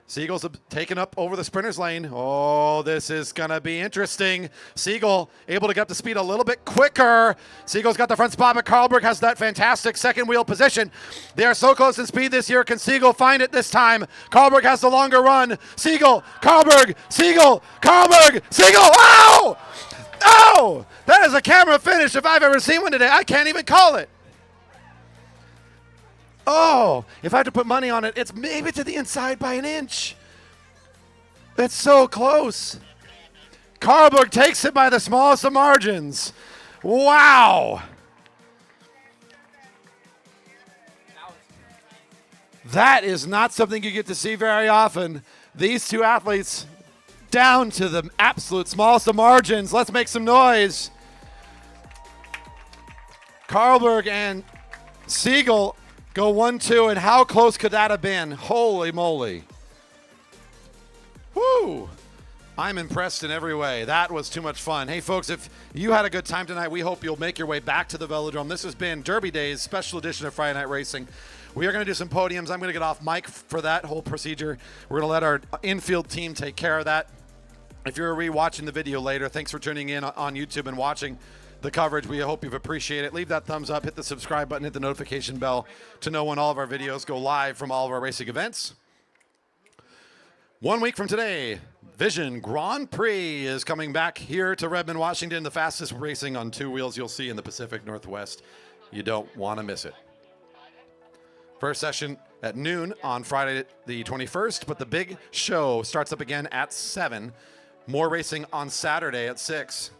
Siegel's taken up over the sprinter's lane. Oh, this is going to be interesting. Siegel able to get up to speed a little bit quicker. Siegel's got the front spot, but Carlberg has that fantastic second wheel position. They are so close in speed this year. Can Siegel find it this time? Carlberg has the longer run. Siegel, Carlberg, Siegel, Carlberg, Siegel. Ow! Oh! That is a camera finish if I've ever seen one today. I can't even call it. Oh, if I have to put money on it, it's maybe to the inside by an inch. That's so close. Carlberg takes it by the smallest of margins. Wow. That is not something you get to see very often. These two athletes down to the absolute smallest of margins. Let's make some noise. Carlberg and Siegel go 1-2, and how close could that have been? Holy moly. Woo! I'm impressed in every way. That was too much fun. Hey, folks, if you had a good time tonight, we hope you'll make your way back to the Velodrome. This has been Derby Days, special edition of Friday Night Racing. We are going to do some podiums. I'm going to get off mic for that whole procedure. We're going to let our infield team take care of that. If you're re-watching the video later, thanks for tuning in on YouTube and watching the coverage. We hope you've appreciated it. Leave that thumbs up, hit the subscribe button, hit the notification bell to know when all of our videos go live from all of our racing events. 1 week from today, Vision Grand Prix is coming back here to Redmond, Washington, the fastest racing on 2 wheels you'll see in the Pacific Northwest. You don't want to miss it. First session at noon on Friday the 21st, but the big show starts up again at 7. More racing on Saturday at 6.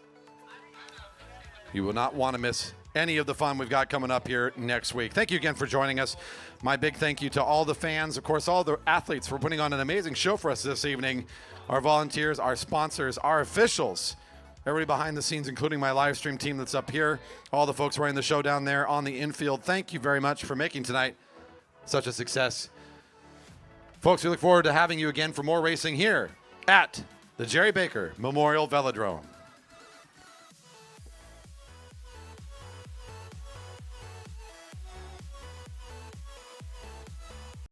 You will not want to miss any of the fun we've got coming up here next week. Thank you again for joining us. My big thank you to all the fans, of course, all the athletes for putting on an amazing show for us this evening, our volunteers, our sponsors, our officials, everybody behind the scenes, including my live stream team that's up here, all the folks running the show down there on the infield. Thank you very much for making tonight such a success. Folks, we look forward to having you again for more racing here at the Jerry Baker Memorial Velodrome.